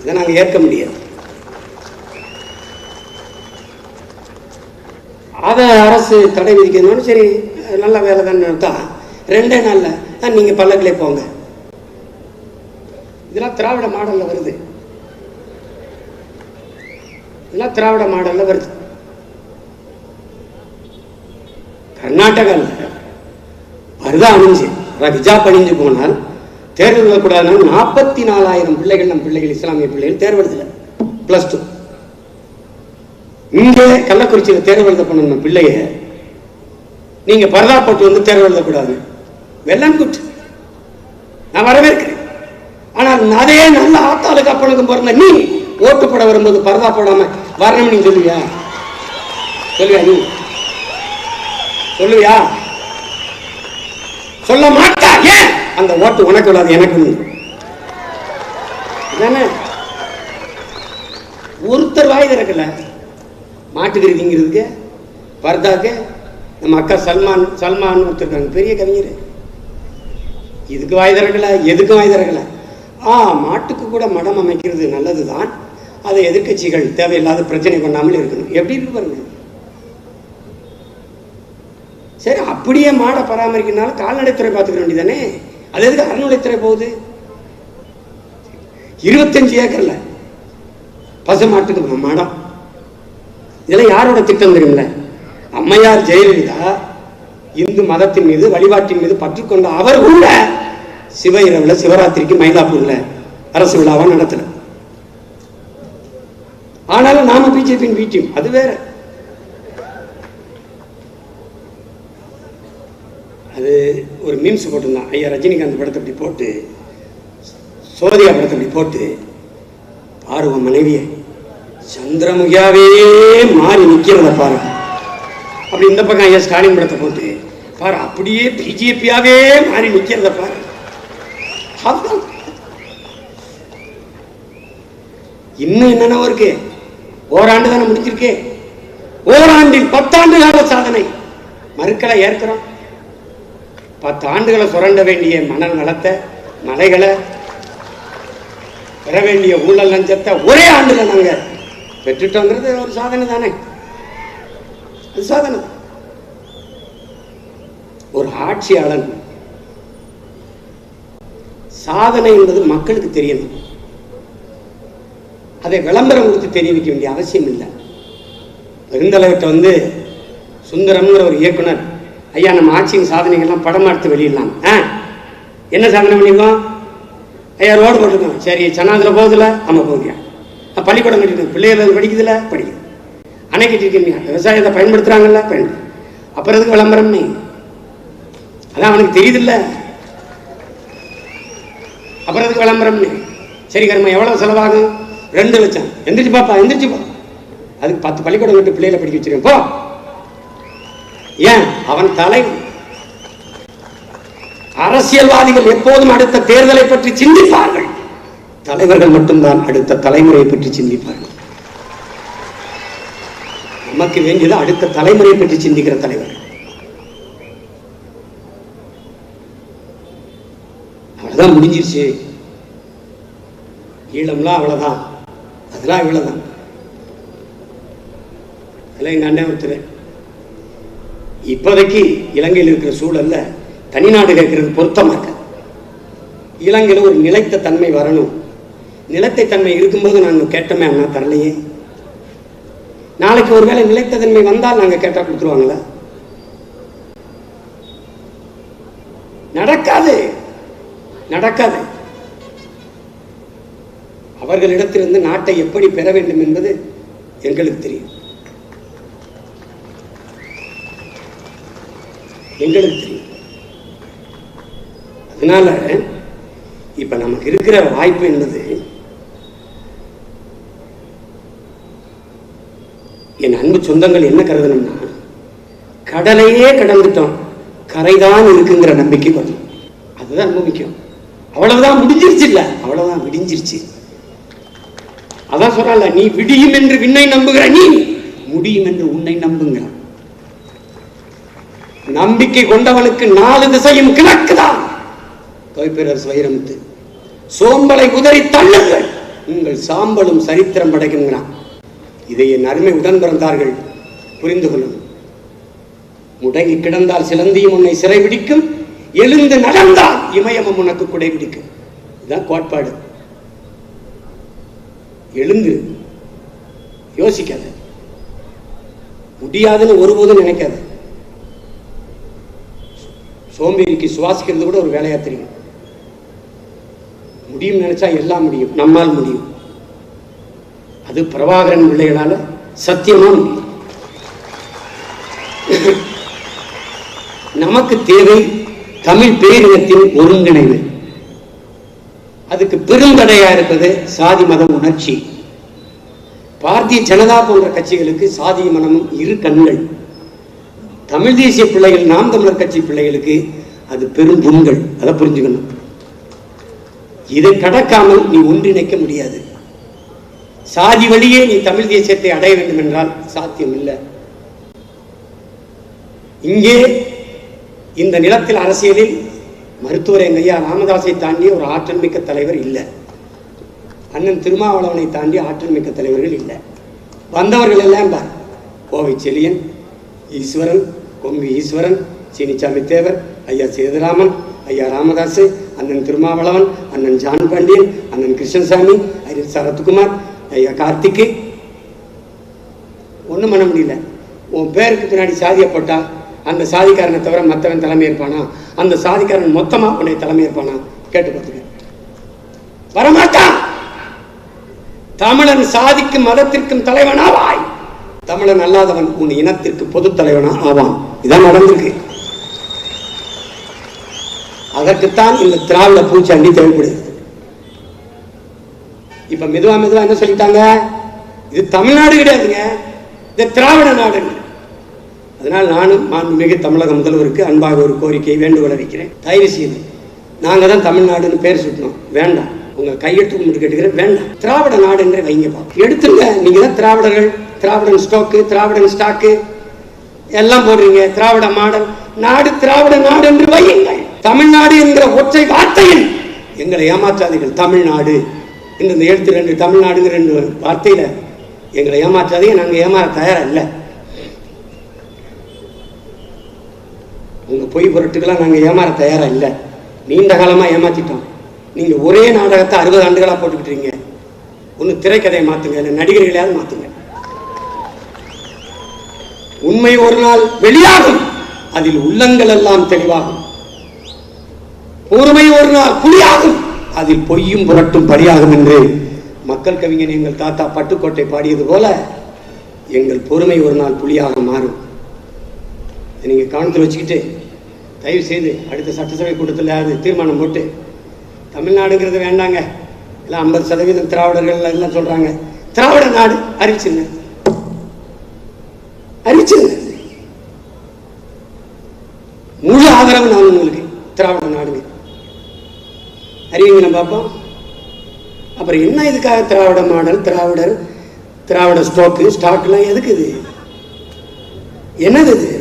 இதை நாங்கள் ஏற்க முடியாது. அதை அரசு தடை விதிக்கணும்னு சரி, நல்ல வேலை தான். 2 நாள்ல நீங்க பல்லக்கிலே போங்க. இதெல்லாம் திராவிட மாடல்ல வருது. இதெல்லாம் திராவிட மாடல்ல வருது. கர்நாடகாவில் வருதா அணிஞ்சு ஹிஜாப் அணிஞ்சு போனால் தேர்வு எழுதக்கூடாதுன்னு 44,000 பிள்ளைகள், நம் பிள்ளைகள், இஸ்லாமிய பிள்ளைகள் தேர்வு எழுதல +2. இங்கே கள்ளக்குறிச்சியில் தேர்வு எழுத போன நம்ம பிள்ளைய நீங்க பரதா போட்டு வந்து தேர்வு எழுதக்கூடாது. வெல் அண்ட் குட், நான் வரவேற்கிறேன். ஆனால் அதே நல்ல ஆத்தாளுக்கு அப்பனுக்கும் பிறந்த நீ ஓட்டு போட வரும்போது பரதா போடாம வரணும் நீ சொல்லுவியா? சொல்லுவியா? நீ சொல்லுவியா? சொல்ல மாட்டா. ஏன்? அந்த ஓட்டு உனக்கு விடாது, எனக்கு தானே. ஒருத்தர் வாய் திறக்கல மாட்டுக்கிறதுங்கிறதுக்கு பர்தாக்கு. நம்ம அக்கா சல்மான் ஒருத்தருக்காங்க, பெரிய கவிஞர், இதுக்கு வாய் திறக்கல, எதுக்கும் வாய் திறக்கல. மாட்டுக்கு கூட மடம் அமைக்கிறது நல்லதுதான், அதை எதிர்கட்சிகள் தேவையில்லாத பிரச்சனை பண்ணாமல் இருக்கணும். எப்படி இருக்கு பாருங்க. சரி, அப்படியே மாடை பராமரிக்கிறதுனால கால்நடைத்துறை பார்த்துக்க வேண்டியதானே. அது எதுக்கு அறநிலைத்துறை போகுது? 25 ஏக்கர்ல பசு மாட்டுக்கு மடம். இதெல்லாம் யாரோட திட்டம் தெரியுமில்ல? அம்மையார் ஜெயலலிதா இந்து மதத்தின் மீது வழிபாட்டின் மீது பற்றுக்கொண்ட அவர் கூட சிவ இரவுல சிவராத்திரிக்கு மயிலாப்பூர்ல அரசு விழாவா நடத்தல. ஆனாலும் நாம பிஜேபியின் வீட்டையும் அது வேற. அது ஒரு மீம்ஸ் போட்டிருந்தான். ஐயா ரஜினிகாந்த் படத்தை அப்படி போட்டு, சோதியா படத்தை அப்படி போட்டு, பாருவ மனைவியை சந்திரமுகியாவே மாறி நிக்கிறத பாரு. அப்படி இந்த பக்கம் ஐயா ஸ்டாலின் படத்தை போட்டு பாரு, அப்படியே பிஜேபியாவே மாறி நிக்கிறத பாரு. இன்னும் என்னென்ன இருக்கு? ஓராண்டு தானே முடிச்சிருக்கே. ஓராண்டில் 10 ஆண்டு கால சாதனை மறுக்களை ஏற்கிறோம். 10 ஆண்டுகளை சுரண்ட வேண்டிய மணல் வளத்தை, மலைகளை பெற வேண்டிய ஊழல் லஞ்சத்தை ஒரே ஆண்டுல நாங்க பெற்றுட்டோங்கிறது ஒரு சாதனை தானே. அது சாதனை. ஒரு ஆட்சியாளன் சாதனை என்பது மக்களுக்கு தெரியணும். அதை விளம்பரம் கொடுத்து தெரிய வைக்க வேண்டிய அவசியம் இல்லை. பெருந்தலைவர்கிட்ட சுந்தரம்ங்கிற ஒரு இயக்குனர், ஐயா நம்ம ஆட்சியின் சாதனைகள்லாம் படமா எடுத்து வெளியிடலாம். என்ன சாதனை பண்ணிருக்கோம்? ஐயா ரோடு போட்டிருக்கோம். சரி, சனாதில் போகுதுல? ஆமா போகுதியா. பள்ளிக்கூடம் கட்டிருக்கோம், பிள்ளைகள் படிக்குதுல? படிக்குது. அணை கட்டிருக்கீங்க, விவசாயத்தை பயன்படுத்துறாங்கல்ல? பயன்படுத்து. அப்புறம் எதுக்கு விளம்பரம்? அதான் அவனுக்கு தெரியுதுல்ல. அப்புறம் எதுக்கு விளம்பரம்? சரி கர்மா, எவ்வளவு செலவாகும்? 2 லட்சம். எந்திரிச்சு பாப்பா, எந்திரிச்சு பா. அதுக்கு 10 பள்ளிக்கூடம் விட்டு பிள்ளைகளை படிக்க வச்சிருக்கேன் போ. ஏன்? அவன் தலை. அரசியல்வாதிகள் எப்போதும் அடுத்த தேர்தலை பற்றி சிந்திப்பார்கள். தலைவர்கள் மட்டும்தான் அடுத்த தலைமுறையை பற்றி சிந்திப்பார்கள். நமக்கு வேண்டியது அடுத்த தலைமுறையை பற்றி சிந்திக்கிற தலைவர். அவ்வளவுதான், முடிஞ்சிருச்சு. ஈழம்லாம் அவ்வளவுதான், அதெல்லாம் இவ்வளவுதான். அதெல்லாம் எங்க அண்ணன் ஒருத்தர் இப்போதைக்கு இலங்கையில் இருக்கிற சூழல்ல தனிநாடு கேட்கறது பொருத்தமா இருக்க. இலங்கையில் ஒரு நிலைத்த தன்மை வரணும். நிலைத்த தன்மை இருக்கும்போது நாங்கள் கேட்டோமே, அண்ணா தரலையே. நாளைக்கு ஒருவேளை நிலைத்த தன்மை வந்தால் நாங்கள் கேட்டா கொடுத்துருவாங்களா? நடக்காது, நடக்காது. அவர்களிடத்திலிருந்து நாட்டை எப்படி பெற வேண்டும் என்பது எங்களுக்கு தெரியும், எங்களுக்கு தெரியும். அதனால இப்ப நமக்கு இருக்கிற வாய்ப்பு என்பது, என் அன்பு சொந்தங்கள் என்ன கருதணும்னா, கடலையே கடந்துட்டோம், கரைதான் இருக்குங்கிற நம்பிக்கை வரணும். அதுதான் ரொம்ப முக்கியம். அவ்வளவுதான், முடிஞ்சிருச்சு. இல்ல அவ்வளவுதான், விடிஞ்சிருச்சு. அதான் சொல்றல, நீ விடியும் என்று விண்ணை நம்புகிற நீ முடியும் என்று உன்னை நம்புங்கிற. நம்பிக்கை கொண்டவனுக்கு 4 திசையும் கிழக்குதான். கவிப்பேரரசு வைரமுத்து, சோம்பலை உதறி தள்ளுங்கள், உங்கள் சாம்பலும் சரித்திரம் படைக்குங்கிறான். இதை என் அருமை உடன் பிறந்தார்கள் புரிந்து கொள்ளும். முடங்கி கிடந்தால் சிலந்தியும் உன்னை சிறை பிடிக்கும், எழுந்து நடந்தால் இமயமும் உனக்கு குடை பிடிக்கும். இதுதான் கோட்பாடு. எழுந்து யோசிக்காத, முடியாதுன்னு ஒருபோதும் நினைக்காத. சோம்பேறிக்கு சுவாசிக்கிறது கூட ஒரு வேலையா தெரியும். முடியும் நினைச்சா எல்லாம் முடியும், நம்மால் முடியும். அது பிரபாகரன் பிள்ளைகளால சத்தியமா முடியும். நமக்கு தேவை தமிழ் பேரினத்தின் ஒருங்கிணைவு. அதுக்கு பெருந்தடையா இருப்பது சாதி மத உணர்ச்சி. பாரதிய ஜனதா போன்ற கட்சிகளுக்கு சாதி மனமும் இரு கண்கள். தமிழ் தேசிய பிள்ளைகள், நாம் தமிழர் கட்சி பிள்ளைகளுக்கு அது பெரும் புண்கள். அதை புரிஞ்சுக்கணும். இதை கடக்காமல் நீ ஒன்றிணைக்க முடியாது. சாதி வழியே நீ தமிழ் தேசியத்தை அடைய வேண்டும் என்றால் சாத்தியம் இல்லை. இங்கே இந்த நிலத்தில் அரசியலில் மருத்துவர் எங்க ஐயா ராமதாஸை தாண்டி ஒரு ஆற்றல் மிக்க தலைவர் இல்லை. அண்ணன் திருமாவளவனை தாண்டி ஆற்றல் மிக்க தலைவர்கள் இல்லை. வந்தவர்கள் எல்லாம் பார், கோவை செலியன், ஈஸ்வரன், கொங்கு ஈஸ்வரன், சீனிச்சாமி தேவர், ஐயா சேதுராமன், ஐயா ராமதாஸ், அண்ணன் திருமாவளவன், அண்ணன் ஜான் பாண்டியன், அண்ணன் கிருஷ்ணசாமி, ஐயா சரத்குமார், ஐயா கார்த்திக்கு. ஒன்றும் பண்ண முடியல. உன் பேருக்கு பின்னாடி சாதியை போட்டா அந்த சாதிக்காரனை தவிர மற்றவன் தலைமை ஏற்பானா? அந்த சாதிக்காரன் மொத்தமா உன்னை தலைமை ஏற்பானா? கேட்டு பார்த்துக்க. வரமாட்டான். தமிழன் சாதிக்கும் மதத்திற்கும் தலைவனாவாய். தமிழன் அல்லாதவன் உன் இனத்திற்கு பொது தலைவனா ஆவான். இதான் நடந்திருக்கு. அதற்குத்தான் இந்த திராவிட பூச்சாண்டி தேவைப்படுது. இப்ப மெதுவா மெதுவா என்ன சொல்லிட்டாங்க, இது தமிழ்நாடு கிடையாதுங்க, இது திராவிட நாடு. அதனால் நானும் மாண்புமிகு தமிழக முதல்வருக்கு அன்பாக ஒரு கோரிக்கை, வேண்டுகோளை வைக்கிறேன். தயவு செய்து, நாங்க தான் தமிழ்நாடுன்னு பேர் சுட்டணும், வேண்டாம். உங்க கையெழுத்து கும்பிட்டு கேட்டுக்கிறேன், வேண்டாம். திராவிட நாடு என்றே வைங்கப்பா. எடுத்துருங்க. நீங்க தான் திராவிடர்கள், திராவிடன் ஸ்டோக்கு, திராவிடன் ஸ்டாக்கு எல்லாம் போடுறீங்க. திராவிட மாடல் நாடு, திராவிட நாடு என்று வையுங்கள். தமிழ்நாடு என்கிற ஒற்றை வார்த்தையில் எங்களை ஏமாற்றாதீர்கள். தமிழ்நாடு இந்த 72 தமிழ்நாடுங்கிற 2 வார்த்தையில எங்களை ஏமாற்றாதீங்க. நாங்க ஏமாற தயாரா இல்லை. உங்க பொய் பொருட்டுக்கெல்லாம் நாங்க ஏமாற தயாரா இல்லை. நீண்ட காலமா ஏமாத்திட்டோம். நீங்க ஒரே நாடகத்தை 60 ஆண்டுகளா போட்டுக்கிட்டீங்க. ஒன்னு திரைக்கதையை மாத்துங்க, இல்லை நடிகர்களையாவது மாத்துங்க. உண்மை ஒரு நாள் வெளியாகும், அதில் உள்ளங்கள் எல்லாம் தெளிவாகும். பொறுமை ஒரு நாள் புலியாகும், அதில் பொய்யும் புரட்டும் பலியாகும் என்று மக்கள் கவிஞன் எங்கள் தாத்தா பட்டுக்கோட்டை பாடியது போல எங்கள் பொறுமை ஒரு நாள் புலியாக மாறும். நீங்க கவனத்தில் வச்சுக்கிட்டு தயவு செய்து அடுத்த சட்டசபை கூட்டத்தில் தீர்மானம் போட்டு தமிழ்நாடுங்கிறது வேண்டாங்க, எல்லாம் 50% திராவிடர்கள் எல்லாம் சொல்றாங்க, திராவிட நாடு அறிவிச்சுங்க, அறிவிச்சுங்க. முழு ஆதரவு நான் உங்களுக்கு. திராவிட நாடுங்க அறிவிங்க பார்ப்போம். அப்புறம் என்ன இதுக்காக திராவிட மாடல், திராவிடர், திராவிட ஸ்டோக்கு, ஸ்டாக்லாம் எதுக்கு? இது என்னது? இது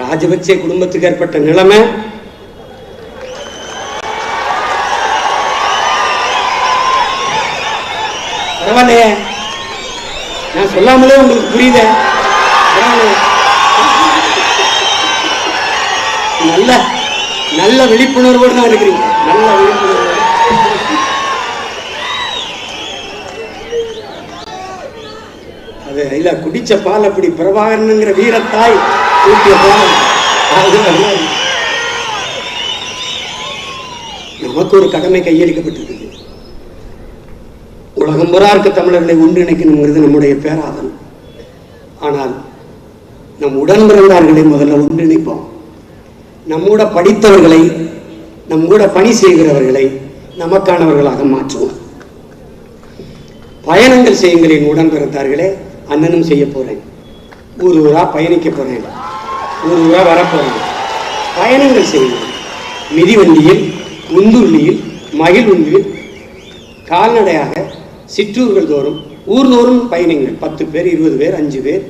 ராஜபக்சே குடும்பத்துக்கு ஏற்பட்ட நிலைமை பரவாயில்லையே, நான் சொல்லாமலே உங்களுக்கு புரியுத. நல்ல நல்ல விழிப்புணர்வோடு தான் இருக்கிறீங்க. நல்ல விழிப்புணர்வு. அது இல்ல, குடிச்ச பால் அப்படி பிரபாகரனுங்கிற வீரத்தாய் ஊட்டிய பால். நமக்கு ஒரு கடமை கையளிக்கப்பட்டிருக்கு. உலகம் புறா இருக்க தமிழர்களை ஒன்றிணைக்கணுங்கிறது நம்முடைய பேராதல். ஆனால் நம் உடன் பிறந்தார்களை முதல்ல ஒன்றிணைப்போம். நம்மூட படித்தவர்களை, நம்மூட பணி செய்கிறவர்களை நமக்கானவர்களாக மாற்றுவோம். பயணங்கள் செய்யுங்களின் உடன் பிறந்தார்களே. அண்ணனும் செய்ய போறேன், ஊர் ஊரா பயணிக்க போறேன், ஊர் ஊரா வரப்போறேன். பயணங்கள் செய்யுங்கள். மிதிவண்டியில், உந்துள்ளியில், மகிழ்வுந்தில், கால்நடையாக சிற்றூர்கள் தோறும், ஊர்தோறும் பயணிங்கள். 10 பேர், 20 பேர், 5 பேர்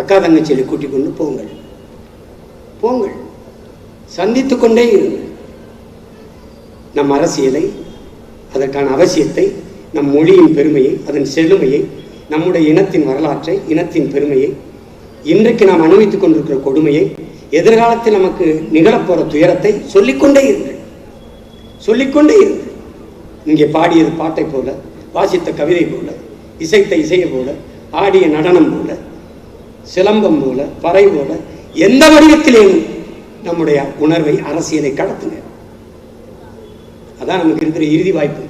அக்கா தங்கச்சியை கூட்டிக் கொண்டு போங்கள். போங்கள், சந்தித்துக் கொண்டே இருங்கள். நம் அரசியலை, அதற்கான அவசியத்தை, நம் மொழியின் பெருமையை, அதன் செழுமையை, நம்முடைய இனத்தின் வரலாற்றை, இனத்தின் பெருமையை, இன்றைக்கு நாம் அனுபவித்துக் கொண்டிருக்கிற கொடுமையை, எதிர்காலத்தில் நமக்கு நிகழப்போற துயரத்தை சொல்லிக்கொண்டே இருங்கள். சொல்லிக்கொண்டே இருங்கள். இங்கே பாடியது பாட்டை போல, வாசித்த கவிதை போல, இசைத்த இசையை போல, ஆடிய நடனம் போல, சிலம்பம் போல, பறை போல, எந்த வடிவத்திலேயும் நம்முடைய உணர்வை, அரசியலை கடத்துங்க. அதான் நமக்கு இருக்கிற இறுதி வாய்ப்பு.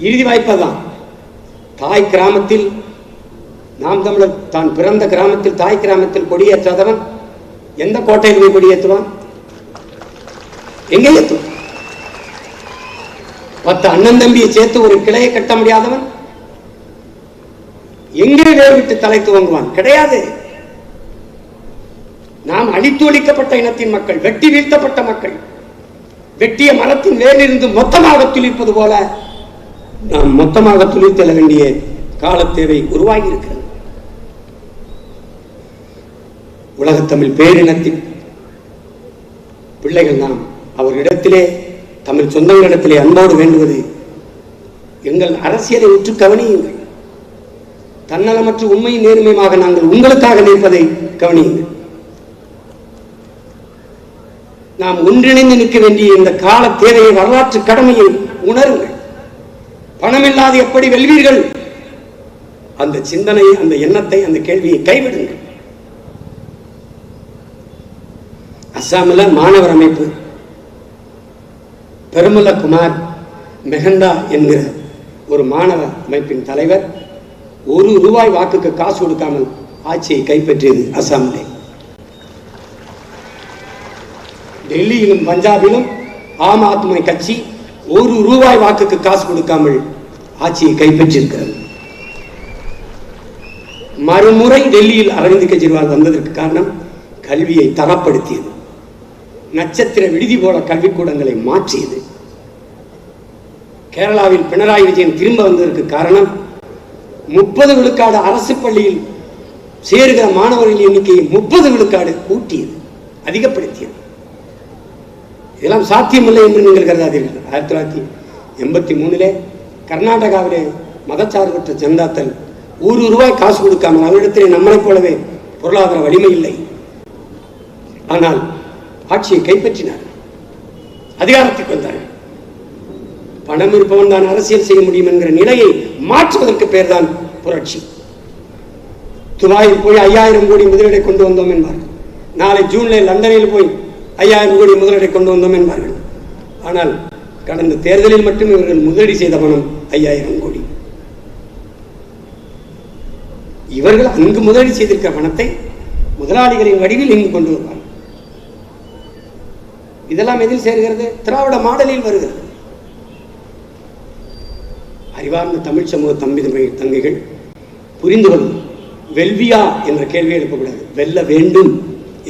இறுதி வாய்ப்பு தான். தாய் கிராமத்தில் நாம் தமிழர் தான் பிறந்த கிராமத்தில், தாய் கிராமத்தில் கொடியேற்றாதவன் எந்த கோட்டையில் போய் கொடியேற்றுவான்? எங்கே ஏற்றுவான்? 10 அண்ணன் தம்பியை சேர்த்து ஒரு கிளையை கட்ட முடியாதவன் எங்கே வேறு விட்டு தலை துவங்குவான்? கிடையாது. நாம் அழித்து ஒழிக்கப்பட்ட இனத்தின் மக்கள், வெட்டி வீழ்த்தப்பட்ட மக்கள். வெட்டிய மரத்தின் வேலிருந்து மொத்தமாக துளிர்ப்பது போல நாம் மொத்தமாக துளிர்த்தெழ வேண்டிய கால தேவை உருவாகி இருக்கிறது. உலகத்தமிழ் பேரினத்தின் பிள்ளைகள் நாம் அவர்களிடத்திலே, தமிழ் சொந்தங்களிடத்திலே அன்போடு வேண்டுவது, எங்கள் அரசியலை உற்று கவனியுங்கள். தன்னலமற்ற உண்மை நேர்மையாக நாங்கள் உங்களுக்காக நிற்பதை கவனியுங்கள். நாம் ஒன்றிணைந்து நிற்க வேண்டிய இந்த கால தேவையை, வரலாற்று கடமையை உணருங்கள். பணமில்லாது எப்படி வெல்வீர்கள்? அந்த சிந்தனையை, அந்த எண்ணத்தை, அந்த கேள்வியை கைவிடுங்கள். அஸ்ஸாமில் மாணவர் அமைப்பு பெருமல குமார் மெஹந்தா என்கிற ஒரு மாணவ அமைப்பின் தலைவர் ₹1 வாக்குக்கு காசு கொடுக்காமல் ஆட்சியை கைப்பற்றியது அஸ்ஸாமிலே. டெல்லியிலும் பஞ்சாபிலும் ஆம் ஆத்மி கட்சி ₹1 வாக்குக்கு காசு கொடுக்காமல் ஆட்சியை கைப்பற்றியிருக்கிறது. மறுமுறை டெல்லியில் அரவிந்த் கெஜ்ரிவால் வந்ததற்கு காரணம் கல்வியை தரப்படுத்தியது. நட்சத்திர விடுதி போல கல்விக்கூடங்களை மாற்றியது. கேரளாவில் பினராயி விஜயன் திரும்ப வந்ததற்கு காரணம் 30 விழுக்காடு அரசு பள்ளியில் சேருகிற மாணவர்கள் எண்ணிக்கையை 30 விழுக்காடு கூட்டியது, அதிகப்படுத்தியது. இதெல்லாம் சாத்தியமில்லை என்று நீங்கள் கருதாதீர்கள். 1983 கர்நாடகாவிலே மதச்சார்பற்ற ஜனதாதள் ₹1 காசு கொடுக்காமல், அவரிடத்திலே நம்மளைப் போலவே பொருளாதார வலிமை இல்லை, ஆனால் ஆட்சியை கைப்பற்றினார், அதிகாரத்துக்கு வந்தார். பணம் இருப்பவன் தான் அரசியல் செய்ய முடியும் என்கிற நிலையை மாற்றுவதற்கு பேர் தான் புரட்சி. துபாயில் போய் 5000 கோடி முதலீடை கொண்டு வந்தோம் என்பார்கள். நாளை ஜூன்ல லண்டனில் போய் 5000 கோடி முதலீடை கொண்டு வந்தோம் என்பார்கள். ஆனால் கடந்த தேர்தலில் மட்டும் இவர்கள் முதலீடு செய்த பணம் 5000 கோடி. இவர்கள் அங்கு முதலீடு செய்திருக்கிற பணத்தை முதலாளிகளின் வடிவில் இங்கு கொண்டு வருவார்கள். இதெல்லாம் எதில் சேர்கிறது? திராவிட மாடலில் வருகிறது. அறிவார்ந்த தமிழ் சமூக தங்கைகள் புரிந்து கொள்ளும். வெல்வியா என்ற கேள்வி எழுப்பக்கூடாது, வெல்ல வேண்டும்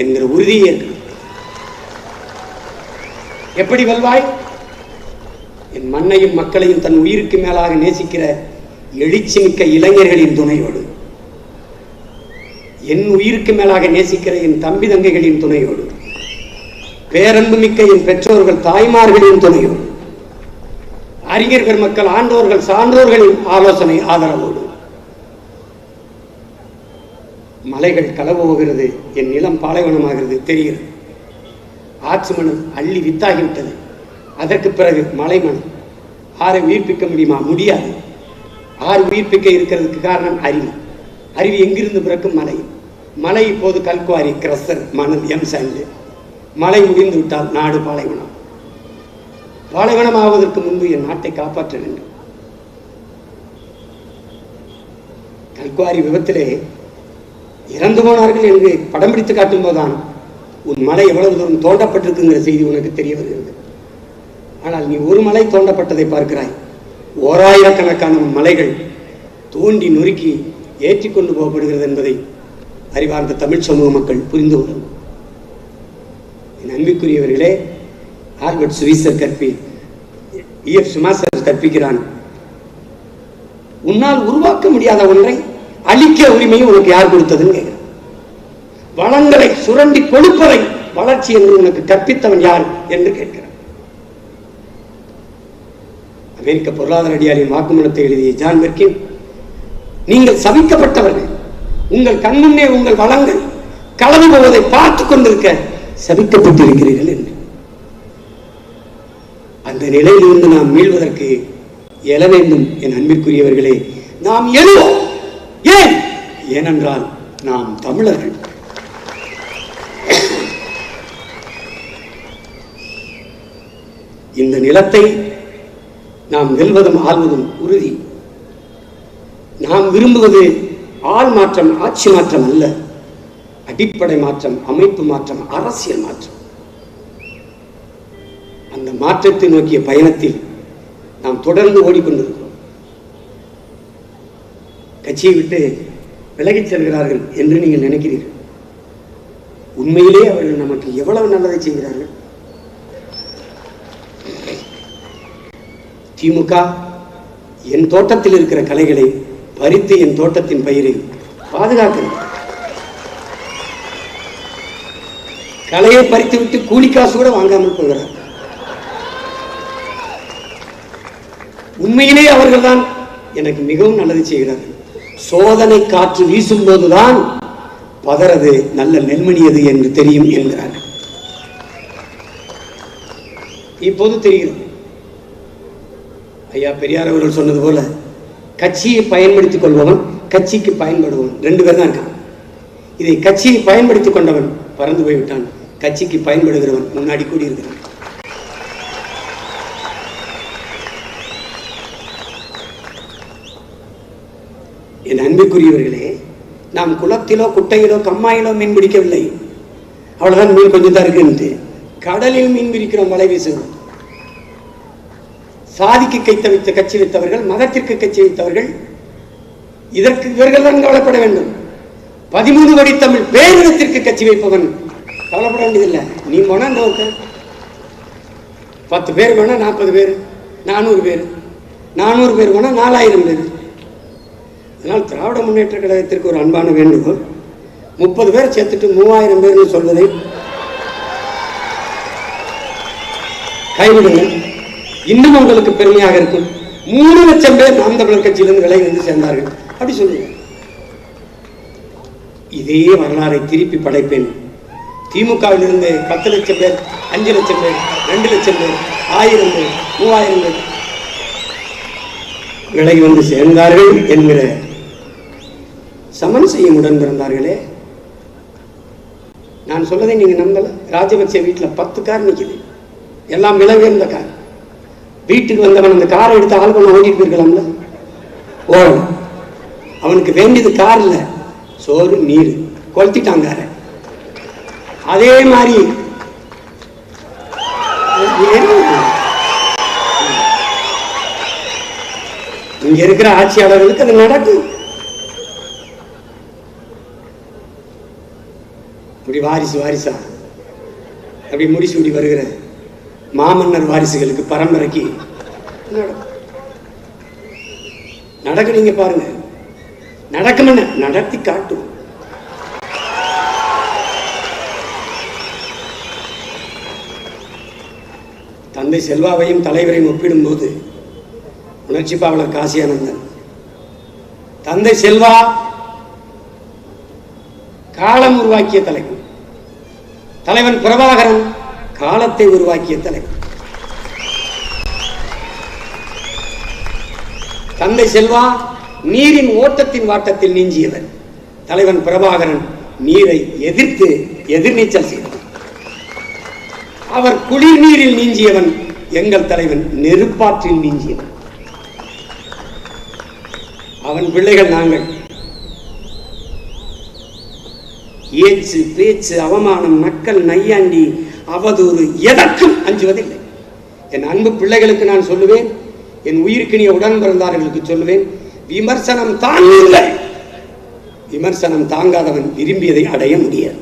என்கிற உறுதியை ஏற்கணும். எப்படி வெல்வாய்? என் மண்ணையும் மக்களையும் தன் உயிருக்கு மேலாக நேசிக்கிற எழுச்சி மிக்க இளைஞர்களின் துணையோடு, என் உயிருக்கு மேலாக நேசிக்கிற என் தம்பி தங்கைகளின் துணையோடு, பேரன்பு மிக்க என் பெற்றோர்கள் தாய்மார்களின் துணையோடு, அறிஞர் பெருமக்கள், ஆண்டோர்கள், சான்றோர்களின் ஆலோசனை ஆதரவோடு. மலைகள் களவோகிறது, என் நிலம் பாலைவனமாகிறது தெரிகிறது. ஆற்று மணல் அள்ளி வித்தாகிவிட்டது. அதற்கு பிறகு மலை மணல். ஆறை உயிர்ப்பிக்க முடியுமா? முடியாது. ஆறு உயிர்ப்பிக்க இருக்கிறதுக்கு காரணம் அருவி. அருவி எங்கிருந்து பிறக்கும்? மலை. மலை இப்போது கல்குவாரி, கிரஸ்டர், மணல், எம்சாண்டு. மழை முடிந்து விட்டால் நாடு பாலைவனம். பாலைவனம் ஆவதற்கு முன்பு என் நாட்டை காப்பாற்ற வேண்டும். கல்குவாரி விபத்திலே இறந்து போனார்கள் என்று படம் பிடித்து காட்டும் போதுதான் உன் மலை எவ்வளவு தூரம் தோண்டப்பட்டிருக்குங்கிற செய்தி உனக்கு தெரிய வருகிறது. ஆனால் நீ ஒரு மலை தோண்டப்பட்டதை பார்க்கிறாய். 1000கணக்கான மலைகள் தோண்டி நொறுக்கி ஏற்றி கொண்டு போகப்படுகிறது என்பதை அறிவார்ந்த தமிழ் சமூக மக்கள் புரிந்து கொள்ளும். என் அன்பிற்குரியவர்களே, ஆல்பர்ட் சுவீசர் EF சுமாசர் கற்பிக்கிறான், உன்னால் உருவாக்க முடியாத ஒன்றை அழிக்க உரிமையை உனக்கு யார் கொடுத்ததுன்னு கேட்கிறான். வளங்களை சுரண்டி கொடுப்பதை வளர்ச்சி என்று உனக்கு கற்பித்தவன் யார் என்று கேட்கிறான். அமெரிக்க பொருளாதார அடியாரின் வாக்குமூலத்தை எழுதிய ஜான் பெர்கின், நீங்கள் சபிக்கப்பட்டவர்கள், உங்கள் கண்முன்னே உங்கள் வளங்கள் களவு போவதை பார்த்துக் கொண்டிருக்க சபிக்கப்பட்டிருக்கிறீர்கள் என்று. அந்த நிலையிலிருந்து நாம் மீள்வதற்கு எழ வேண்டும். என் அன்பிற்குரியவர்களே, நாம் எழுவோம். ஏன்? ஏனென்றால் நாம் தமிழர்கள். இந்த நிலத்தை நாம் வெல்வதும் ஆள்வதும் உறுதி. நாம் விரும்புவது ஆள் மாற்றம், ஆட்சி மாற்றம் அல்ல, அடிப்படை மாற்றம், அமைப்பு மாற்றம், அரசியல் மாற்றம். அந்த மாற்றத்தை நோக்கிய பயணத்தில் நாம் தொடர்ந்து ஓடிக்கொண்டிருக்கிறோம். கட்சியை விட்டு விலகிச் செல்கிறார்கள் என்று நீங்கள் நினைக்கிறீர்கள். உண்மையிலே அவர்கள் நமக்கு எவ்வளவு நல்லதை செய்கிறார்கள். திமுக என் தோட்டத்தில் இருக்கிற கலைகளை பறித்து என் தோட்டத்தின் பயிரை பாதுகாக்கிறது. கலையை பறித்து விட்டு கூலி காசு கூட வாங்காமல் போகிறார். உண்மையிலே அவர்கள் தான் எனக்கு மிகவும் நல்லது செய்கிறார்கள். சோதனை காற்று வீசும் போதுதான் பதறது நல்ல நெல்மணியது என்று தெரியும் என்கிறார்கள். இப்போது தெரிகிறது. ஐயா பெரியார் அவர்கள் சொன்னது போல கட்சியை பயன்படுத்திக் கொள்பவன், கட்சிக்கு பயன்படுபவன், 2 பேர் தான் இருக்கான். இதை கட்சியை பயன்படுத்திக் கொண்டவன் பறந்து போய்விட்டான். கட்சிக்கு பயன்படுகிறவன் முன்னாடி கூடியிருக்கிறான். என் அன்புக்குரியவர்களே, நாம் குளத்திலோ குட்டையிலோ கம்மாயிலோ மீன் பிடிக்கவில்லை. அவ்வளவுதான், மீன் கொஞ்சம் தான் இருக்கு. கடலில் மீன் பிடிக்கிறோம், வலை வீசுகிறோம். சாதிக்கு கைத்த கட்சி வைத்தவர்கள், மதத்திற்கு கட்சி வைத்தவர்கள், இதற்கு இவர்கள் தான் கவலைப்பட வேண்டும். 13 கோடி தமிழ் பேரினத்திற்கு கட்சி வைப்பவன் கவலைப்பட வேண்டியதில்லை. நீ போனா 10 பேர் வேணா 40 பேர், 400 பேர், 400 பேர் வேணா 4000 பேர். அதனால் திராவிட முன்னேற்ற கழகத்திற்கு ஒரு அன்பான வேண்டுகோள், 30 பேரை சேர்த்துட்டு 3000 பேர் சொல்வதை கைவிடுங்கள். இன்னும் உங்களுக்கு பெருமையாக இருக்கும். 3 லட்சம் பேர் நாம் தமிழர் கட்சியிலிருந்து விலகி வந்து சேர்ந்தார்கள் அப்படி சொல்லுங்க. இதே வரலாறை திருப்பி படைப்பேன். திமுகவில் இருந்து 10 லட்சம் பேர், 5 லட்சம் பேர், 2 லட்சம் பேர், 1000 பேர், 3000 பேர் விலகி வந்து சேர்ந்தார்கள் என்கிற சமன் செய்யும் உடன் பிறந்தார்களே. நான் சொல்லதை நீங்க நம்பல. ராஜபக்சே வீட்டில் 10 கார் நிற்குது, எல்லாம் விலை உயர்ந்த கார். வீட்டுக்கு வந்தவன் அந்த காரை எடுத்து ஆள் பண்ண ஓடிட்டு போயிருக்கலாம்ல. அவனுக்கு வேண்டியது கார் இல்ல, சோறு நீர். கொளுத்திட்டாங்க. அதே மாதிரி இங்க இருக்கிற ஆட்சியாளர்களுக்கு அது நடக்கும். அப்படி வாரிசா அப்படி முடிசூடி வருகிற மாமன்னர் வாரிசுகளுக்கு பரம்பரைக்கு நடக்க. நீங்க பாருங்க, நடக்கும், நடத்தி காட்டும். தந்தை செல்வாவையும் தலைவரையும் ஒப்பிடும் போது உணர்ச்சி பாவலர் காசியானந்தன், தந்தை செல்வா காலம் உருவாக்கிய தலைவன், தலைவன் பிரபாகரன் காலத்தை உருவாக்கிய தலைவன். தந்தை செல்வா நீரின் ஓட்டத்தின் வாட்டத்தில் நீஞ்சியவர், தலைவன் பிரபாகரன் நீரை எதிர்த்து எதிர்நீச்சல் செய்தவர். அவர் குளிர் நீரில் நீஞ்சியவன், எங்கள் தலைவன் நெருப்பாற்றில் நீஞ்சியவன். அவன் பிள்ளைகள் நாங்கள். ஏச்சு, பேச்சு, அவமானம், நக்கல், நையாண்டி, அவதூறு எதற்கும் அஞ்சுவதில்லை. என் அன்பு பிள்ளைகளுக்கு நான் சொல்லுவேன், என் உயிர்க்கினிய உடன் பிறந்தார்களுக்கு சொல்லுவேன், விமர்சனம் தாங்க. விமர்சனம் தாங்காதவன் விரும்பியதை அடைய முடியாது.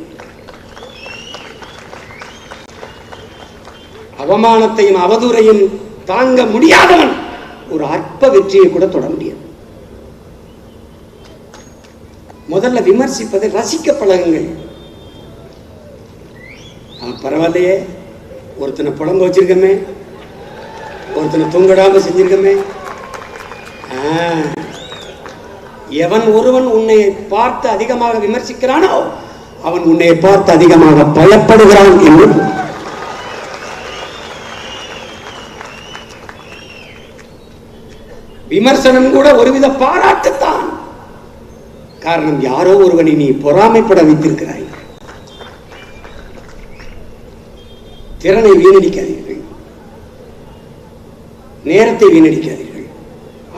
அவமானத்தையும் அவதூறையும் தாங்க முடியாதவன் ஒரு அற்ப வெற்றியை கூட தொட முடியாது. முதல்ல விமர்சிப்பதை ரசிக்க பழகுங்கள். பரவாயில்லையே, ஒருத்தனை புலம்ப வச்சிருக்கமே, ஒருத்தனை தூங்கடாம செஞ்சிருக்கமே. எவன் ஒருவன் உன்னை பார்த்து அதிகமாக விமர்சிக்கிறானோ அவன் உன்னை பார்த்து அதிகமாக பயப்படுகிறான் என்று. விமர்சனம் கூட ஒருவித பாராட்டுத்தான். காரணம், யாரோ ஒருவனை நீ பொறாமைப்பட வைத்திருக்கிறாய். திறனை வீணடிக்காதீர்கள், நேரத்தை வீணடிக்காதீர்கள்,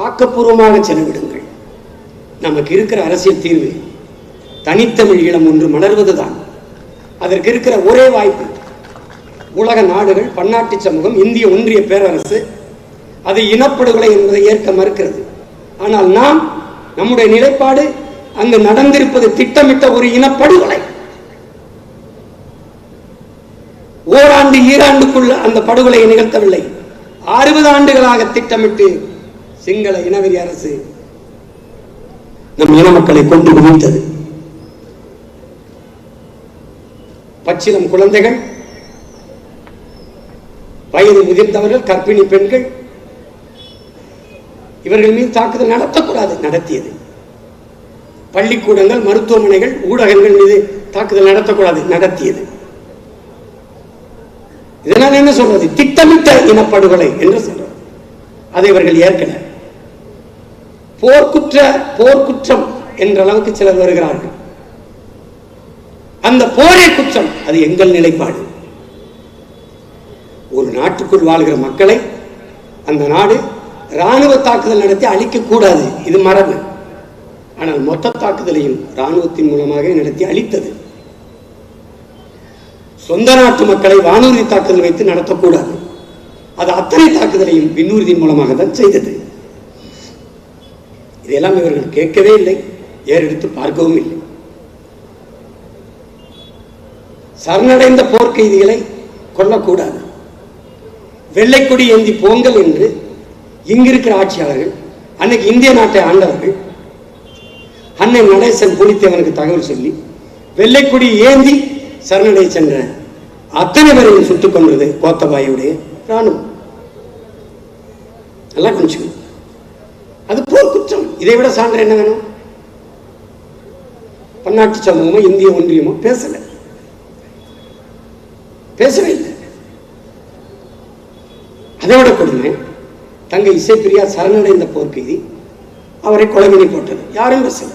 ஆக்கப்பூர்வமாக செலவிடுங்கள். நமக்கு இருக்கிற அரசியல் தீர்வு தனித்தமிழ் ஈழம் ஒன்று மலர்வதுதான். அதற்கு இருக்கிற ஒரே வாய்ப்பு உலக நாடுகள், பன்னாட்டு சமூகம், இந்திய ஒன்றிய பேரரசு அது இனப்படுகொலை என்பதை ஏற்க மறுக்கிறது. ஆனால் நாம், நம்முடைய நிலைப்பாடு அங்கு நடந்திருப்பது திட்டமிட்ட ஒரு இனப்படுகொலை. ஓராண்டு ஈராண்டுக்குள்ள அந்த படுகொலையை நிகழ்த்தவில்லை. 60 ஆண்டுகளாக திட்டமிட்டு சிங்கள இனவெறி அரசு நம் இன மக்களை கொண்டு குவித்தது. பச்சிலம் குழந்தைகள், வயது முதிர்ந்தவர்கள், கர்ப்பிணி பெண்கள், இவர்கள் மீது தாக்குதல் நடத்தக்கூடாது, நடத்தியது. பள்ளிக்கூடங்கள், மருத்துவமனைகள், ஊடகங்கள் மீது தாக்குதல் நடத்தக்கூடாது, நடத்தியது. இதனால் என்ன சொல்றது? திட்டமிட்ட இனப்படுகொலை என்று சொல்றது. அதை இவர்கள் ஏற்கல. போர்க்குற்றம் என்ற அளவுக்கு சிலர் வருகிறார்கள். அந்த போரே குற்றம், அது எங்கள் நிலைப்பாடு. ஒரு நாட்டுக்குள் வாழ்கிற மக்களை அந்த நாடு ராணுவ தாக்குதல் நடத்தி அழிக்க கூடாது, இது மரபு. ஆனால் மொத்த தாக்குதலையும் ராணுவத்தின் மூலமாக நடத்தி அழித்தது. சொந்த நாட்டு மக்களை வானூர்தி தாக்குதல் வைத்து நடத்தக்கூடாது, அது அத்தனை தாக்குதலையும் விண்ணூர்தியின் மூலமாக தான் செய்தது. இதெல்லாம் இவர்கள் கேட்கவே இல்லை, ஏறெடுத்து பார்க்கவும் இல்லை. சரணடைந்த போர்க்கைதிகளை கொல்லக்கூடாது, வெள்ளைக்கொடி ஏந்தி போங்கல் என்று இங்கிருக்கிற ஆட்சியாளர்கள், அன்னைக்கு இந்திய நாட்டை ஆண்டவர்கள், அன்னை நடேசன் புலித்தேவனுக்கு தகவல் சொல்லி வெள்ளைக்கொடி ஏந்தி சரணடை சென்ற அத்தனை பேரையும் சுட்டுக் கொண்டது கோத்தபாயுடைய ராணுவம். நல்லா கொஞ்சம் அது போர்க்குற்றம். இதை விட சான்று என்ன வேணும்? பன்னாட்டு சமூகமோ இந்திய ஒன்றியமோ பேசவே இல்லை. அதை விட கொடுமை, தங்கை இசைப்பிரியா சரணடைந்த போர்க்கைதி, அவரை கொலைவினை போட்டது, யாரும் பேசல.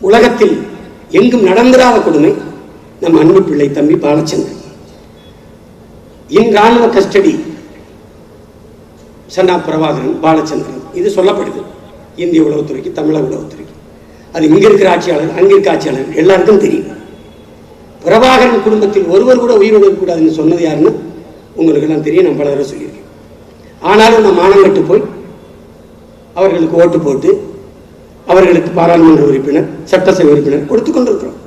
உலகத்தில் எங்கும் நடந்திராத கொடுமை நம் அன்பு பிள்ளை தம்பி பாலச்சந்திரன் இன் ராணுவ கஸ்டடி சன்னா பிரபாகரன் பாலச்சந்திரன், இது சொல்லப்படுது இந்திய உளவுத்துறைக்கு, தமிழக உளவுத்துறைக்கு. அது இங்க இருக்கிற ஆட்சியாளர், அங்கிருக்க ஆட்சியாளர் எல்லாருக்கும் தெரியும். பிரபாகரன் குடும்பத்தில் ஒருவர் கூட உயிரோடு இருக்கக்கூடாதுன்னு சொன்னது யாருன்னு உங்களுக்கு எல்லாம் தெரியும், நான் பல தடவை சொல்லியிருக்கேன். ஆனாலும் நான் மானங்கட்டு போய் அவர்களுக்கு ஓட்டு போட்டு அவர்களுக்கு பாராளுமன்ற உறுப்பினர், சட்டசபை உறுப்பினர் கொடுத்து கொண்டிருக்கிறோம்.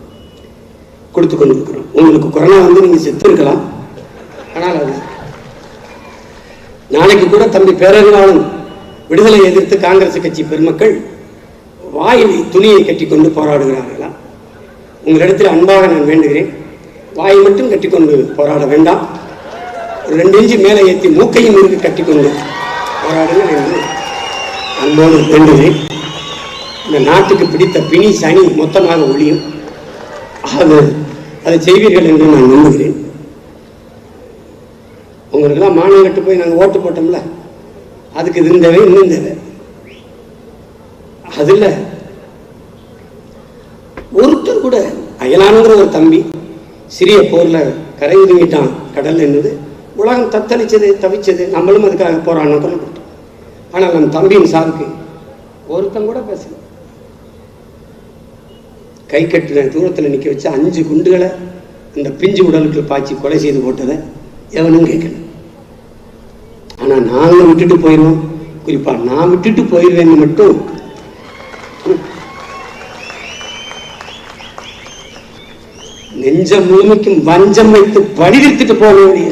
உங்களுக்கு கொரோனா வந்து நீங்க செத்து இருக்கலாம், ஆனால் அது நாளைக்கு கூட தம்பி பேரறிவாளன் விடுதலை எதிர்த்து காங்கிரஸ் கட்சி பெருமக்கள் வாயில் துணியை கட்டிக்கொண்டு போராடுகிறார்களா? உங்களிடத்தில் அன்பாக நான் வேண்டுகிறேன், வாயை மட்டும் கட்டிக்கொண்டு போராட வேண்டாம், ஒரு 2 இன்ச்சு மேலே ஏற்றி மூக்கையும் இருக்கு கட்டிக்கொண்டு போராடுங்கள் என்று அன்போடு வேண்டுகிறேன். இந்த நாட்டுக்கு பிடித்த பிணி சனி மொத்தமாக ஒழியும், அதை செய்வீர்கள் என்று நான் நம்புகிறேன். உங்களுக்கெல்லாம் மானம் கட்டு போய் நாங்கள் ஓட்டு போட்டோம்ல, அதுக்கு இது தேவை, இன்னும் தேவை. அதில் ஒருத்தர் கூட அயலானுங்கிற ஒரு தம்பி சிறிய போரில் கரை ஒதுங்கிட்டான் கடல் என்னது உலகம் தத்தளிச்சது, தவிச்சது, நம்மளும் அதுக்காக போராட்டம் கொல்லப்பட்டோம். ஆனால் நம் தம்பியின் சாவுக்கு ஒருத்தன் கூட பேசல. கை கட்டின தூரத்தில் நிற்க வச்சு 5 குண்டுகளை அந்த பிஞ்சு உடலுக்கு பாய்ச்சி கொலை செய்து போட்டதை எவனும் கேட்கல. ஆனால் நாங்கள் விட்டுட்டு போயிடுவோம், குறிப்பாக நான் விட்டுட்டு போயிடுவேன்னு மட்டும் நெஞ்சம் முழுமைக்கும் வஞ்சம் வைத்து வடிவித்துட்டு போக வேண்டிய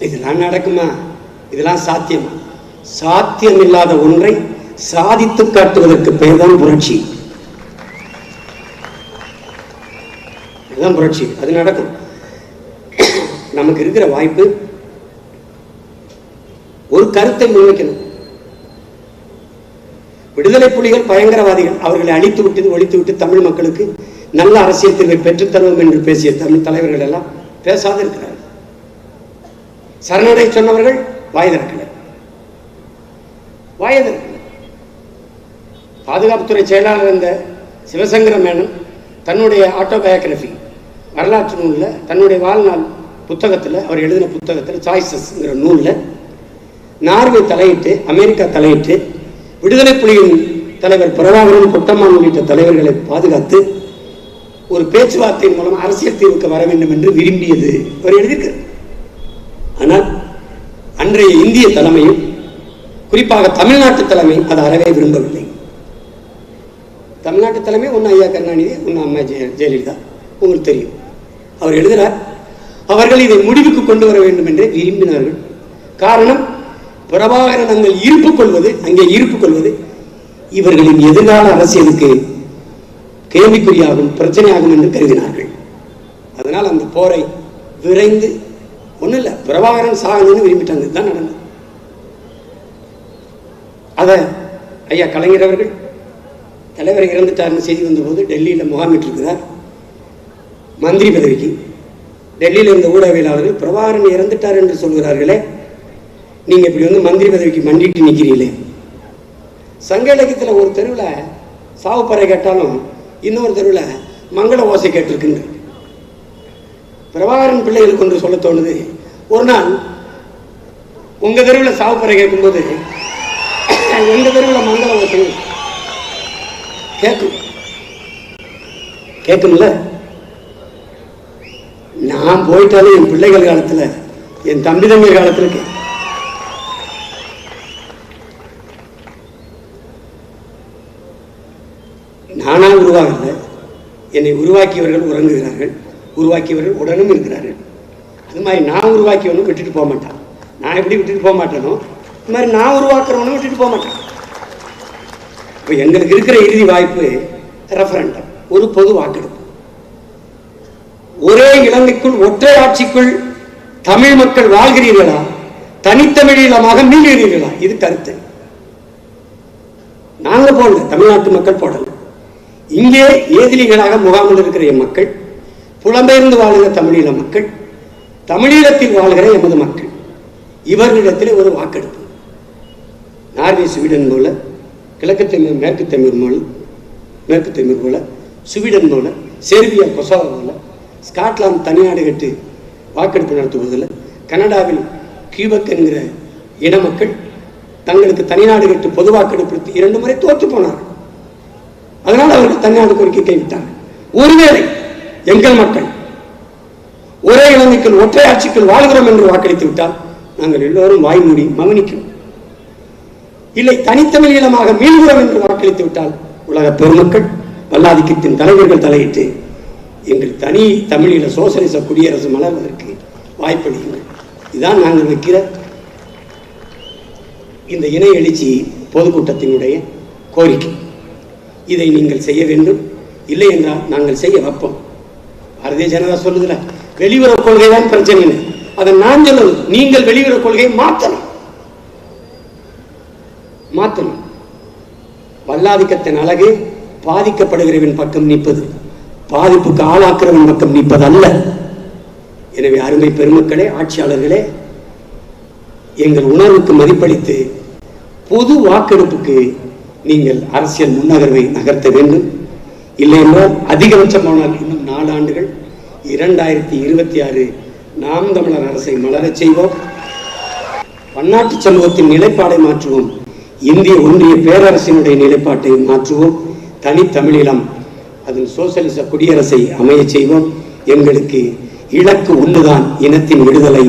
இதெல்லாம் நடக்குமா? இதெல்லாம் சாத்தியமா? சாத்தியம் இல்லாத ஒன்றை சாதித்து காட்டுவதற்கு பெயர் தான் புரட்சி. இதுதான் புரட்சி, அது நடக்கும். நமக்கு இருக்கிற வாய்ப்பு ஒரு கருத்தை முன்வைக்கணும். விடுதலை புலிகள் பயங்கரவாதிகள், அவர்களை அழித்து விட்டு ஒழித்து விட்டு தமிழ் மக்களுக்கு நல்ல அரசியல் தீர்வை பெற்றுத்தருவோம் என்று பேசிய தமிழ் தலைவர்கள் எல்லாம் பேசாது இருக்கிறார்கள். சரணடை சொன்னவர்கள் வாய் திறக்கல. பாதுகாப்புத்துறை செயலாளர் இருந்த சிவசங்கர மேனன் தன்னுடைய ஆட்டோபயோகிராபி வரலாற்று நூலில் தன்னுடைய வாழ்நாள் புத்தகத்தில், அவர் எழுதின புத்தகத்தில் சாய்ஸஸ்ங்கிற நூலில் நார்வே தலையிட்டு, அமெரிக்கா தலையிட்டு, விடுதலை புலியின் தலைவர் பிரபாகரன், கொட்டமான் உள்ளிட்ட தலைவர்களை பாதுகாத்து ஒரு பேச்சுவார்த்தையின் மூலம் அரசியல் தீர்வுக்கு வர வேண்டும் என்று விரும்பியது அவர் எழுதியிருக்கிறார். ஆனால் அன்றைய இந்திய தலைமையும் குறிப்பாக தமிழ்நாட்டு தலைமை அதை அறவே விரும்பவில்லை. தமிழ்நாட்டு தலைமை ஒன்று ஐயா கருணாநிதி, ஒன்று அம்மா ஜெயலலிதா, உங்களுக்கு தெரியும். அவர் எழுதுகிறார், அவர்கள் இதை முடிவுக்கு கொண்டு வர வேண்டும் என்றே விரும்பினார்கள். காரணம், பிரபாகரன் அங்கே இருப்பு கொள்வது இவர்களின் எதிர்கால அரசியலுக்கு கேள்விக்குறியாகும், பிரச்சனையாகும் என்று கருதினார்கள். அதனால் அந்த போரை விரைந்து, ஒன்றும் இல்லை, பிரபாகரன் சாகணும்னு விரும்பிட்டாங்க. இதுதான் நடந்தது. அதை ஐயா கலைஞர் அவர்கள் தலைவர் இறந்துட்டார்னு செய்தி வந்தபோது டெல்லியில் முகாமிட்டிருக்கிறார். மந்திரி பதவிக்கு டெல்லியில் இருந்த ஊடகவியலாளர்கள் பிரபாகரன் இறந்துட்டார் என்று சொல்கிறார்களே, நீங்கள் இப்படி வந்து மந்திரி பதவிக்கு மண்டிட்டு நிற்கிறீங்களே. சங்க இலக்கியத்தில் ஒரு தெருவில் சாவுப்பறை கேட்டாலும் இன்னொரு தெருவில் மங்கள ஓசை கேட்டிருக்குன்னு. பிரபாகரன் பிள்ளைகளுக்கு ஒன்று சொல்ல தோணுது. ஒரு நாள் உங்கள் தெருவில் சாவுப்பறை கேட்கும்போது எங்கள் தெருவில் மங்கள ஓசை கேட்கும்ல. நான் போயிட்டாலும் என் பிள்ளைகள் காலத்தில், என் தம்பி தம்பி காலத்தில் நானா உருவாகல, என்னை உருவாக்கியவர்கள் உறங்குகிறார்கள், உருவாக்கியவர்கள் உடனும் இருக்கிறார்கள். அது மாதிரி நான் உருவாக்கியவனும் விட்டுட்டு போக மாட்டான். நான் எப்படி விட்டுட்டு போக மாட்டேனோ இது மாதிரி நான் உருவாக்குறவனும் விட்டுட்டு போக மாட்டான். இப்போ எங்களுக்கு இருக்கிற இறுதி வாய்ப்பு ரெஃபரண்டம், ஒரு பொது வாக்கெடுப்பு. ஒரே இலங்கைக்குள், ஒற்றை ஆட்சிக்குள் தமிழ் மக்கள் வாழ்கிறீர்களா, தனித்தமிழீழமாக மீள்கிறீர்களா? இது கருத்து. நாங்க போடல, தமிழ்நாட்டு மக்கள் போடல. இங்கே ஏதிலிகளாக முகாமில் இருக்கிற என் மக்கள், புலம்பெயர்ந்து வாழ்கிற தமிழீழ மக்கள், தமிழீழத்தில் வாழ்கிற எமது மக்கள், இவர்களிடத்தில் ஒரு வாக்கெடுப்பு. நார்வே ஸ்வீடன் போல, கிழக்கு தமிழ் மேற்கு தமிழ் போல, ஸ்வீடன் போல, செர்பியா கொசோவா போல, ஸ்காட்லாந்து தனிநாடு கட்டு வாக்கெடுப்பு நடத்துவதில், கனடாவில் கியூபக் என்கிற இன மக்கள் தங்களுக்கு தனிநாடு கட்டு பொது வாக்கெடுப்பு 2 முறை தோற்று போனார்கள். அதனால் அவர்கள் தனிநாடு கோரிக்கை கைவிட்டார்கள். ஒருவேளை எங்கள் மக்கள் ஒரே இலங்கைக்குள், ஒற்றை ஆட்சிக்குள் வாழ்கிறோம் என்று வாக்களித்து விட்டால் நாங்கள் எல்லோரும் வாய் மூடி மௌனிக்கிறோம். இல்லை, தனித்தமிழ் ஈழமாக மீள்கிறோம் என்று வாக்களித்து விட்டால் உலக பெருமக்கள், வல்லாதிக்கத்தின் தலைவர்கள் தலையிட்டு எங்கள் தனி தமிழீழ சோசலிச குடியரசு மலர்வதற்கு வாய்ப்பளியுங்கள். இதுதான் நாங்கள் வைக்கிற இந்த இணை எழுச்சி பொதுக்கூட்டத்தினுடைய கோரிக்கை. இதை நீங்கள் செய்ய வேண்டும். இல்லை என்றால் நாங்கள் செய்ய வைப்போம். பாரதிய ஜனதா சொல்லுதுல, வெளியுறவு கொள்கை தான் பிரச்சனை. அதை நான் சொல்லணும், நீங்கள் வெளியுறவு கொள்கையை மாற்றணும். வல்லாதிக்கத்தின் அழகு பாதிக்கப்படுகிறவன் பக்கம் நிற்பது, பாதிப்புக்கு ஆளாக்குறவன் பக்கம் நிற்பது அல்ல. எனவே அருமை பெருமக்களே, ஆட்சியாளர்களே, எங்கள் உணர்வுக்கு மதிப்பளித்து பொது வாக்கெடுப்புக்கு நீங்கள் அரசியல் முன்னகர்வை நகர்த்த வேண்டும். இல்லை என்றால் அதிகபட்சம் போனால் இன்னும் 4 ஆண்டுகள் 2026 நாம் தமிழர் அரசை மலரச் செய்வோம். பன்னாட்டு சமூகத்தின் நிலைப்பாடை மாற்றுவோம். இந்திய ஒன்றிய பேரரசினுடைய நிலைப்பாட்டை மாற்றுவோம். தனித்தமிழீழம், அதன் சோசலிச குடியரசை அமைய செய்வோம். எங்களுக்கு இலக்கு ஒன்றுதான், இனத்தின் விடுதலை.